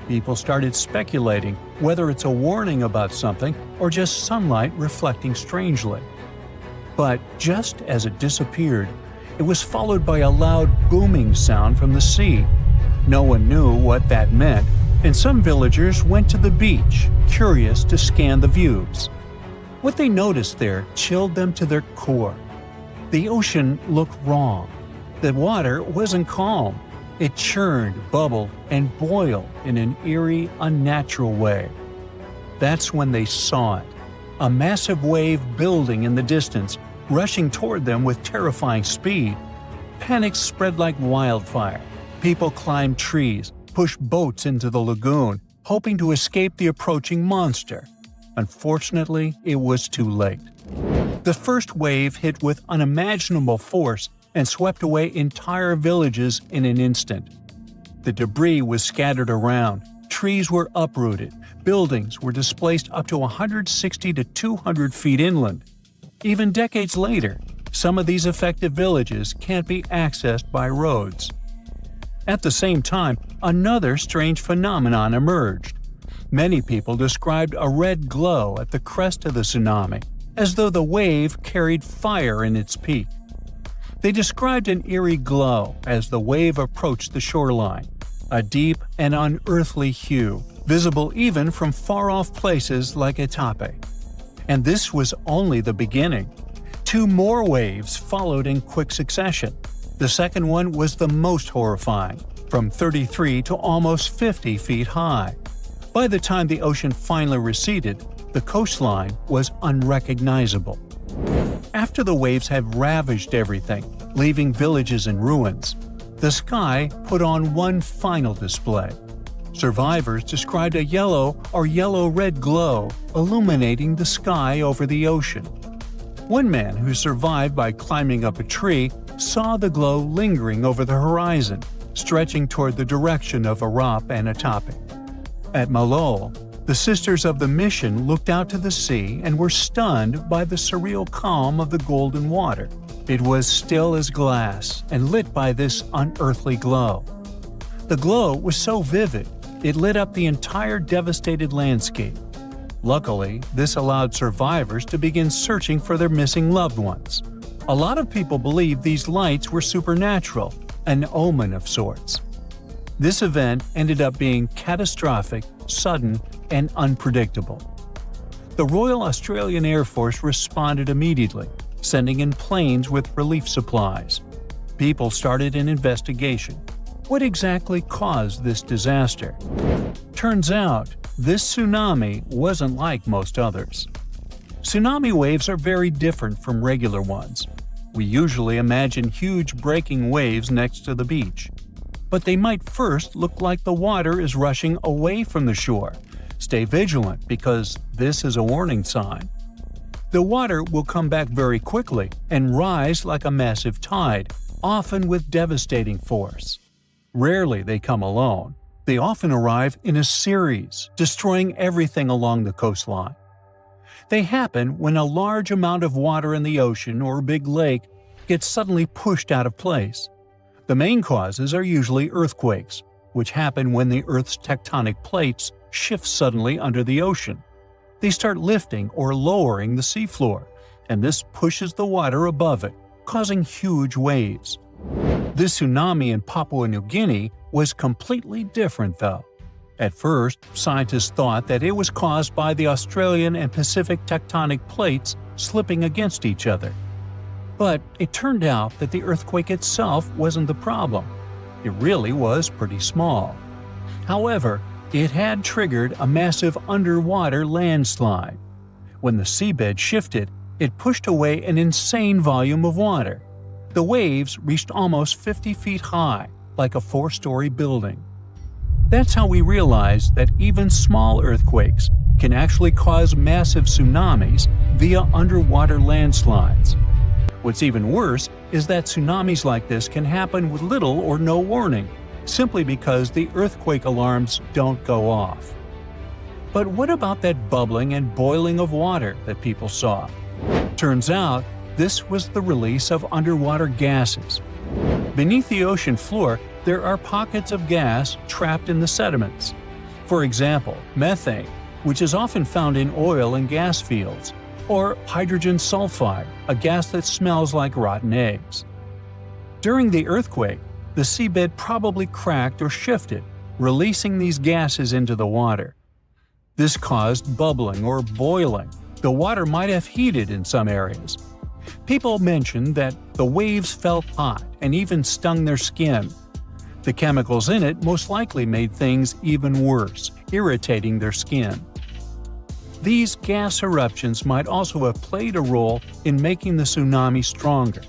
People started speculating whether it's a warning about something or just sunlight reflecting strangely. But just as it disappeared, it was followed by a loud booming sound from the sea. No one knew what that meant, and some villagers went to the beach, curious to scan the views. What they noticed there chilled them to their core. The ocean looked wrong. The water wasn't calm. It churned, bubbled, and boiled in an eerie, unnatural way. That's when they saw it. A massive wave building in the distance, rushing toward them with terrifying speed. Panic spread like wildfire. People climbed trees, pushed boats into the lagoon, hoping to escape the approaching monster. Unfortunately, it was too late. The first wave hit with unimaginable force and swept away entire villages in an instant. The debris was scattered around, trees were uprooted, buildings were displaced up to 160 to 200 feet inland. Even decades later, some of these affected villages can't be accessed by roads. At the same time, another strange phenomenon emerged. Many people described a red glow at the crest of the tsunami, as though the wave carried fire in its peak. They described an eerie glow as the wave approached the shoreline, a deep and unearthly hue, visible even from far-off places like Itape. And this was only the beginning. 2 more waves followed in quick succession. The second one was the most horrifying, from 33 to almost 50 feet high. By the time the ocean finally receded, the coastline was unrecognizable. After the waves had ravaged everything, leaving villages in ruins, the sky put on one final display. Survivors described a yellow or yellow-red glow illuminating the sky over the ocean. One man who survived by climbing up a tree saw the glow lingering over the horizon, stretching toward the direction of Arap and Itape. At Malol, the Sisters of the Mission looked out to the sea and were stunned by the surreal calm of the golden water. It was still as glass and lit by this unearthly glow. The glow was so vivid, it lit up the entire devastated landscape. Luckily, this allowed survivors to begin searching for their missing loved ones. A lot of people believe these lights were supernatural, an omen of sorts. This event ended up being catastrophic, sudden, and unpredictable. The Royal Australian Air Force responded immediately, sending in planes with relief supplies. People started an investigation. What exactly caused this disaster? Turns out, this tsunami wasn't like most others. Tsunami waves are very different from regular ones. We usually imagine huge breaking waves next to the beach. But they might first look like the water is rushing away from the shore. Stay vigilant because this is a warning sign. The water will come back very quickly and rise like a massive tide, often with devastating force. Rarely they come alone. They often arrive in a series, destroying everything along the coastline. They happen when a large amount of water in the ocean or big lake gets suddenly pushed out of place. The main causes are usually earthquakes, which happen when the Earth's tectonic plates shift suddenly under the ocean. They start lifting or lowering the seafloor, and this pushes the water above it, causing huge waves. This tsunami in Papua New Guinea was completely different though. At first, scientists thought that it was caused by the Australian and Pacific tectonic plates slipping against each other. But it turned out that the earthquake itself wasn't the problem. It really was pretty small. However, it had triggered a massive underwater landslide. When the seabed shifted, it pushed away an insane volume of water. The waves reached almost 50 feet high, like a 4-story building. That's how we realized that even small earthquakes can actually cause massive tsunamis via underwater landslides. What's even worse is that tsunamis like this can happen with little or no warning, simply because the earthquake alarms don't go off. But what about that bubbling and boiling of water that people saw? Turns out, this was the release of underwater gases. Beneath the ocean floor, there are pockets of gas trapped in the sediments. For example, methane, which is often found in oil and gas fields, or hydrogen sulfide, a gas that smells like rotten eggs. During the earthquake, the seabed probably cracked or shifted, releasing these gases into the water. This caused bubbling or boiling. The water might have heated in some areas. People mentioned that the waves felt hot and even stung their skin. The chemicals in it most likely made things even worse, irritating their skin. These gas eruptions might also have played a role in making the tsunami stronger.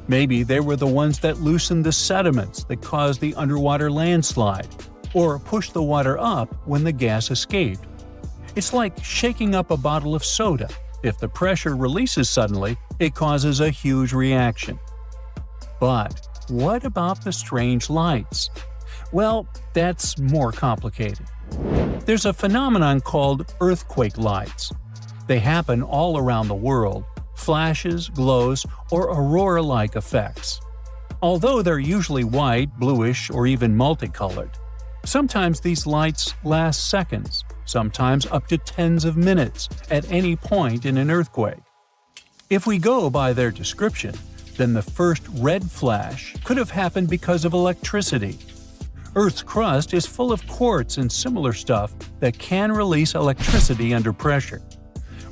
Maybe they were the ones that loosened the sediments that caused the underwater landslide, or pushed the water up when the gas escaped. It's like shaking up a bottle of soda. If the pressure releases suddenly, it causes a huge reaction. But what about the strange lights? Well, that's more complicated. There's a phenomenon called earthquake lights. They happen all around the world, flashes, glows, or aurora-like effects. Although they're usually white, bluish, or even multicolored. Sometimes these lights last seconds, sometimes up to tens of minutes, at any point in an earthquake. If we go by their description, then the first red flash could have happened because of electricity. Earth's crust is full of quartz and similar stuff that can release electricity under pressure.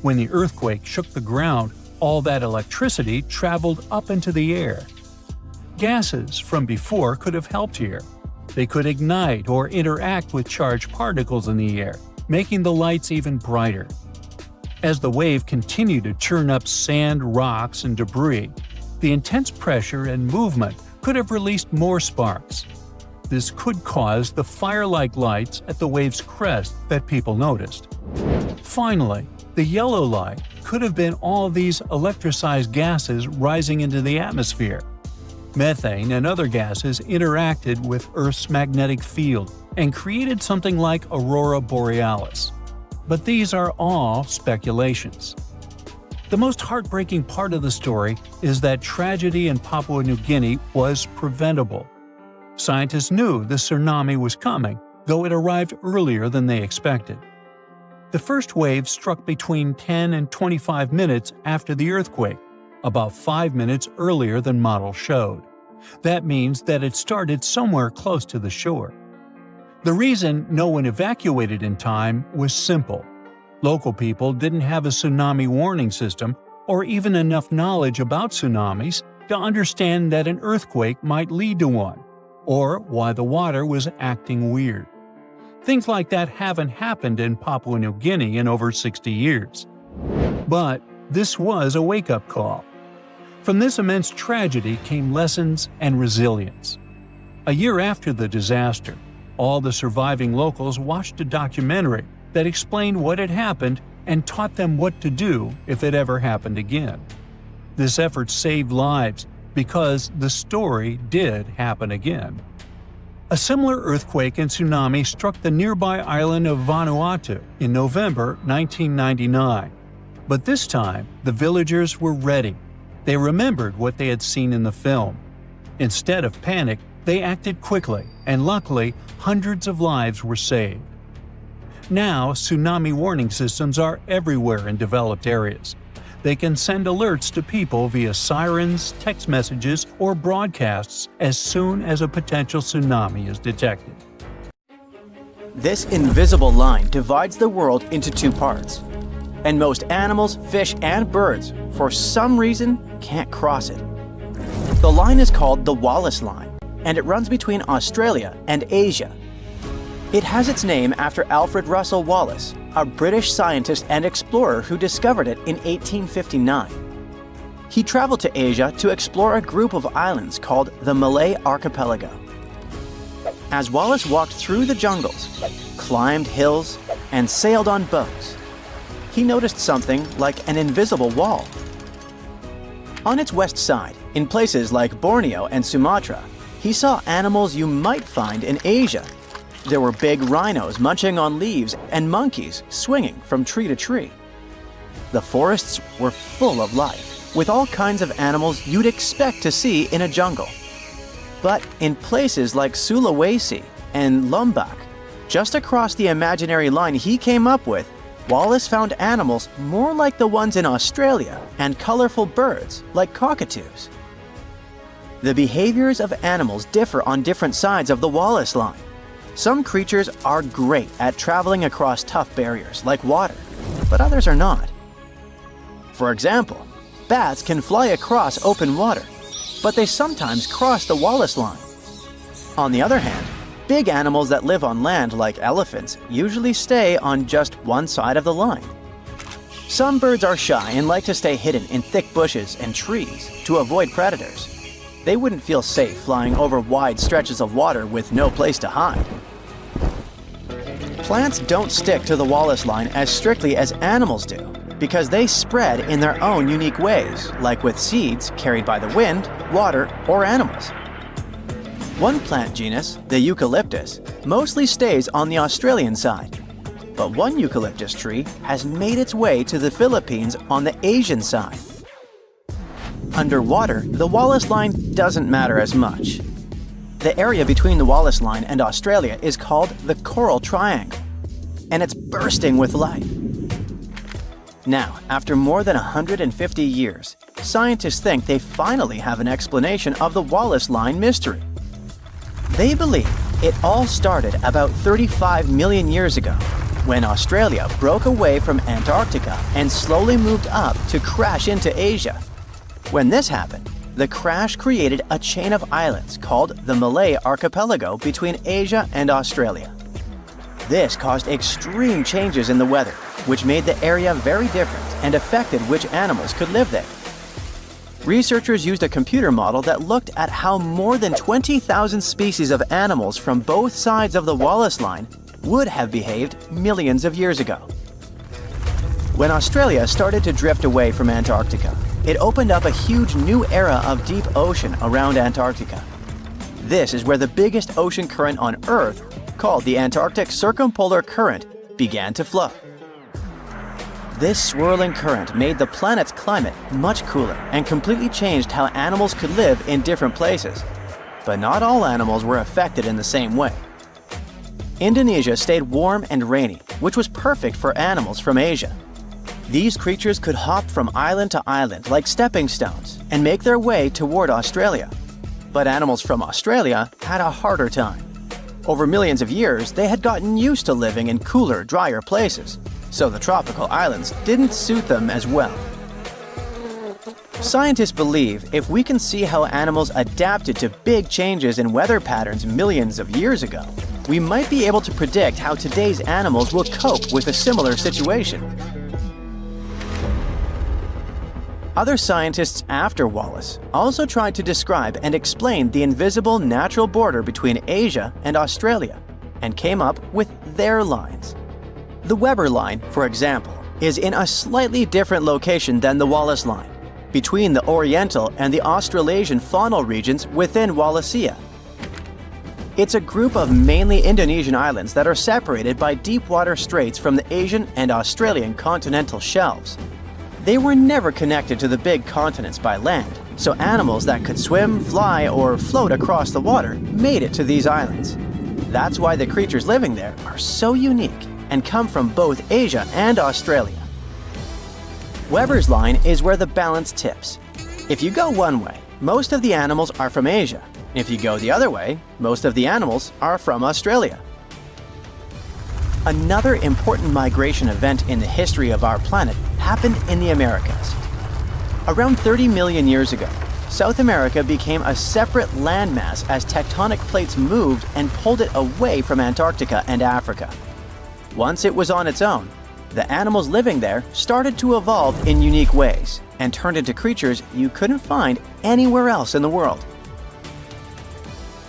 When the earthquake shook the ground, all that electricity traveled up into the air. Gases from before could have helped here. They could ignite or interact with charged particles in the air, making the lights even brighter. As the wave continued to churn up sand, rocks, and debris, the intense pressure and movement could have released more sparks. This could cause the fire-like lights at the wave's crest that people noticed. Finally, the yellow light could have been all these electricized gases rising into the atmosphere. Methane and other gases interacted with Earth's magnetic field and created something like aurora borealis. But these are all speculations. The most heartbreaking part of the story is that tragedy in Papua New Guinea was preventable. Scientists knew the tsunami was coming, though it arrived earlier than they expected. The first wave struck between 10 and 25 minutes after the earthquake, about 5 minutes earlier than models showed. That means that it started somewhere close to the shore. The reason no one evacuated in time was simple. Local people didn't have a tsunami warning system or even enough knowledge about tsunamis to understand that an earthquake might lead to one, or why the water was acting weird. Things like that haven't happened in Papua New Guinea in over 60 years. But this was a wake-up call. From this immense tragedy came lessons and resilience. A year after the disaster, all the surviving locals watched a documentary that explained what had happened and taught them what to do if it ever happened again. This effort saved lives because the story did happen again. A similar earthquake and tsunami struck the nearby island of Vanuatu in November 1999. But this time, the villagers were ready. They remembered what they had seen in the film. Instead of panic, they acted quickly, and luckily, hundreds of lives were saved. Now, tsunami warning systems are everywhere in developed areas. They can send alerts to people via sirens, text messages, or broadcasts as soon as a potential tsunami is detected. This invisible line divides the world into two parts, and most animals, fish, and birds, for some reason, can't cross it. The line is called the Wallace Line, and it runs between Australia and Asia. It has its name after Alfred Russel Wallace, a British scientist and explorer who discovered it in 1859. He traveled to Asia to explore a group of islands called the Malay Archipelago. As Wallace walked through the jungles, climbed hills, and sailed on boats, he noticed something like an invisible wall. On its west side, in places like Borneo and Sumatra, he saw animals you might find in Asia. There were big rhinos munching on leaves and monkeys swinging from tree to tree. The forests were full of life, with all kinds of animals you'd expect to see in a jungle. But in places like Sulawesi and Lombok, just across the imaginary line he came up with, Wallace found animals more like the ones in Australia and colorful birds like cockatoos. The behaviors of animals differ on different sides of the Wallace Line. Some creatures are great at traveling across tough barriers like water, but others are not. For example, bats can fly across open water, but they sometimes cross the Wallace Line. On the other hand, big animals that live on land like elephants usually stay on just one side of the line. Some birds are shy and like to stay hidden in thick bushes and trees to avoid predators. They wouldn't feel safe flying over wide stretches of water with no place to hide. Plants don't stick to the Wallace Line as strictly as animals do, because they spread in their own unique ways, like with seeds carried by the wind, water, or animals. One plant genus, the eucalyptus, mostly stays on the Australian side, but one eucalyptus tree has made its way to the Philippines on the Asian side. Underwater, the Wallace Line doesn't matter as much. The area between the Wallace Line and Australia is called the Coral Triangle, and it's bursting with life. Now, after more than 150 years, scientists think they finally have an explanation of the Wallace Line mystery. They believe it all started about 35 million years ago, when Australia broke away from Antarctica and slowly moved up to crash into Asia. When this happened, the crash created a chain of islands called the Malay Archipelago between Asia and Australia. This caused extreme changes in the weather, which made the area very different and affected which animals could live there. Researchers used a computer model that looked at how more than 20,000 species of animals from both sides of the Wallace Line would have behaved millions of years ago. When Australia started to drift away from Antarctica, it opened up a huge new era of deep ocean around Antarctica. This is where the biggest ocean current on Earth, called the Antarctic Circumpolar Current, began to flow. This swirling current made the planet's climate much cooler and completely changed how animals could live in different places. But not all animals were affected in the same way. Indonesia stayed warm and rainy, which was perfect for animals from Asia. These creatures could hop from island to island like stepping stones and make their way toward Australia. But animals from Australia had a harder time. Over millions of years, they had gotten used to living in cooler, drier places, so the tropical islands didn't suit them as well. Scientists believe if we can see how animals adapted to big changes in weather patterns millions of years ago, we might be able to predict how today's animals will cope with a similar situation. Other scientists after Wallace also tried to describe and explain the invisible natural border between Asia and Australia, and came up with their lines. The Weber Line, for example, is in a slightly different location than the Wallace Line, between the Oriental and the Australasian faunal regions within Wallacea. It's a group of mainly Indonesian islands that are separated by deep water straits from the Asian and Australian continental shelves. They were never connected to the big continents by land, so animals that could swim, fly, or float across the water made it to these islands. That's why the creatures living there are so unique and come from both Asia and Australia. Weber's line is where the balance tips. If you go one way, most of the animals are from Asia. If you go the other way, most of the animals are from Australia. Another important migration event in the history of our planet happened in the Americas. Around 30 million years ago, South America became a separate landmass as tectonic plates moved and pulled it away from Antarctica and Africa. Once it was on its own, the animals living there started to evolve in unique ways and turned into creatures you couldn't find anywhere else in the world.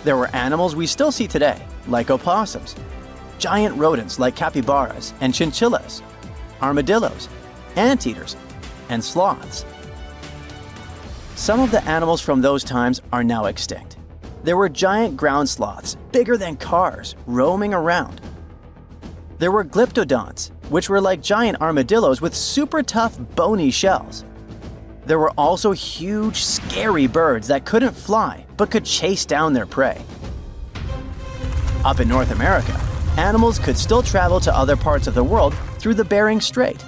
There were animals we still see today, like opossums, giant rodents like capybaras and chinchillas, armadillos, anteaters, and sloths. Some of the animals from those times are now extinct. There were giant ground sloths, bigger than cars, roaming around. There were glyptodonts, which were like giant armadillos with super tough, bony shells. There were also huge, scary birds that couldn't fly but could chase down their prey. Up in North America, animals could still travel to other parts of the world through the Bering Strait.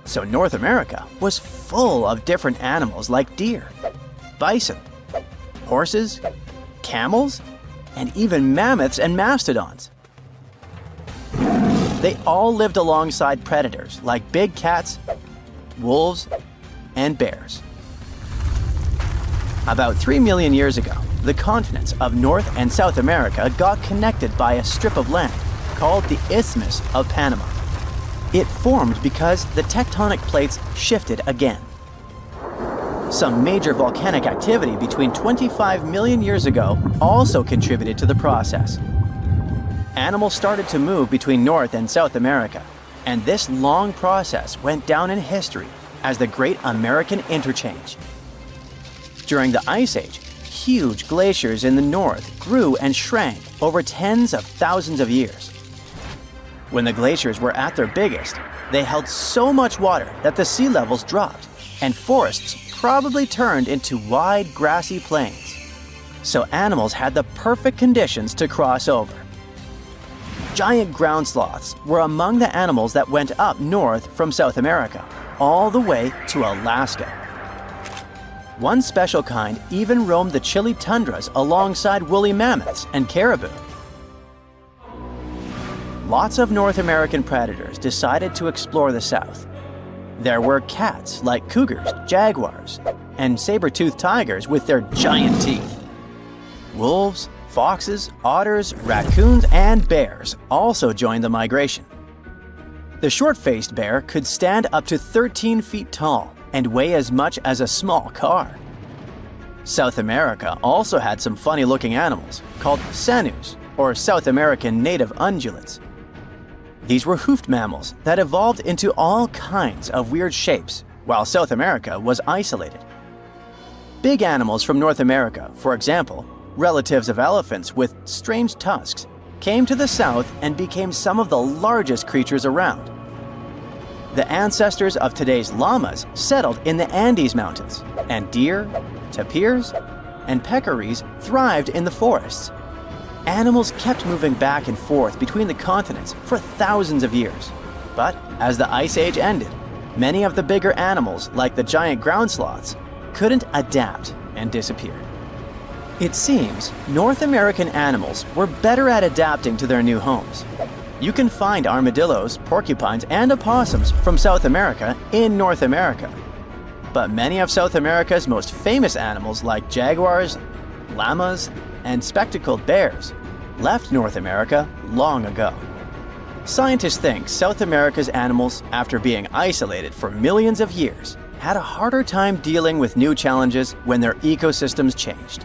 So North America was full of different animals like deer, bison, horses, camels, and even mammoths and mastodons. They all lived alongside predators like big cats, wolves, and bears. About 3 million years ago, the continents of North and South America got connected by a strip of land called the Isthmus of Panama. It formed because the tectonic plates shifted again. Some major volcanic activity between 25 million years ago also contributed to the process. Animals started to move between North and South America, and this long process went down in history as the Great American Interchange. During the Ice Age, huge glaciers in the north grew and shrank over tens of thousands of years. When the glaciers were at their biggest, they held so much water that the sea levels dropped, and forests probably turned into wide grassy plains. So animals had the perfect conditions to cross over. Giant ground sloths were among the animals that went up north from South America, all the way to Alaska. One special kind even roamed the chilly tundras alongside woolly mammoths and caribou. Lots of North American predators decided to explore the South. There were cats like cougars, jaguars, and saber-toothed tigers with their giant teeth. Wolves, foxes, otters, raccoons, and bears also joined the migration. The short-faced bear could stand up to 13 feet tall and weigh as much as a small car. South America also had some funny-looking animals called sanus, or South American native ungulates. These were hoofed mammals that evolved into all kinds of weird shapes, while South America was isolated. Big animals from North America, for example, relatives of elephants with strange tusks, came to the south and became some of the largest creatures around. The ancestors of today's llamas settled in the Andes Mountains, and deer, tapirs, and peccaries thrived in the forests. Animals kept moving back and forth between the continents for thousands of years. But as the Ice Age ended, many of the bigger animals, like the giant ground sloths, couldn't adapt and disappeared. It seems North American animals were better at adapting to their new homes. You can find armadillos, porcupines, and opossums from South America in North America. But many of South America's most famous animals like jaguars, llamas, and spectacled bears left North America long ago. Scientists think South America's animals, after being isolated for millions of years, had a harder time dealing with new challenges when their ecosystems changed.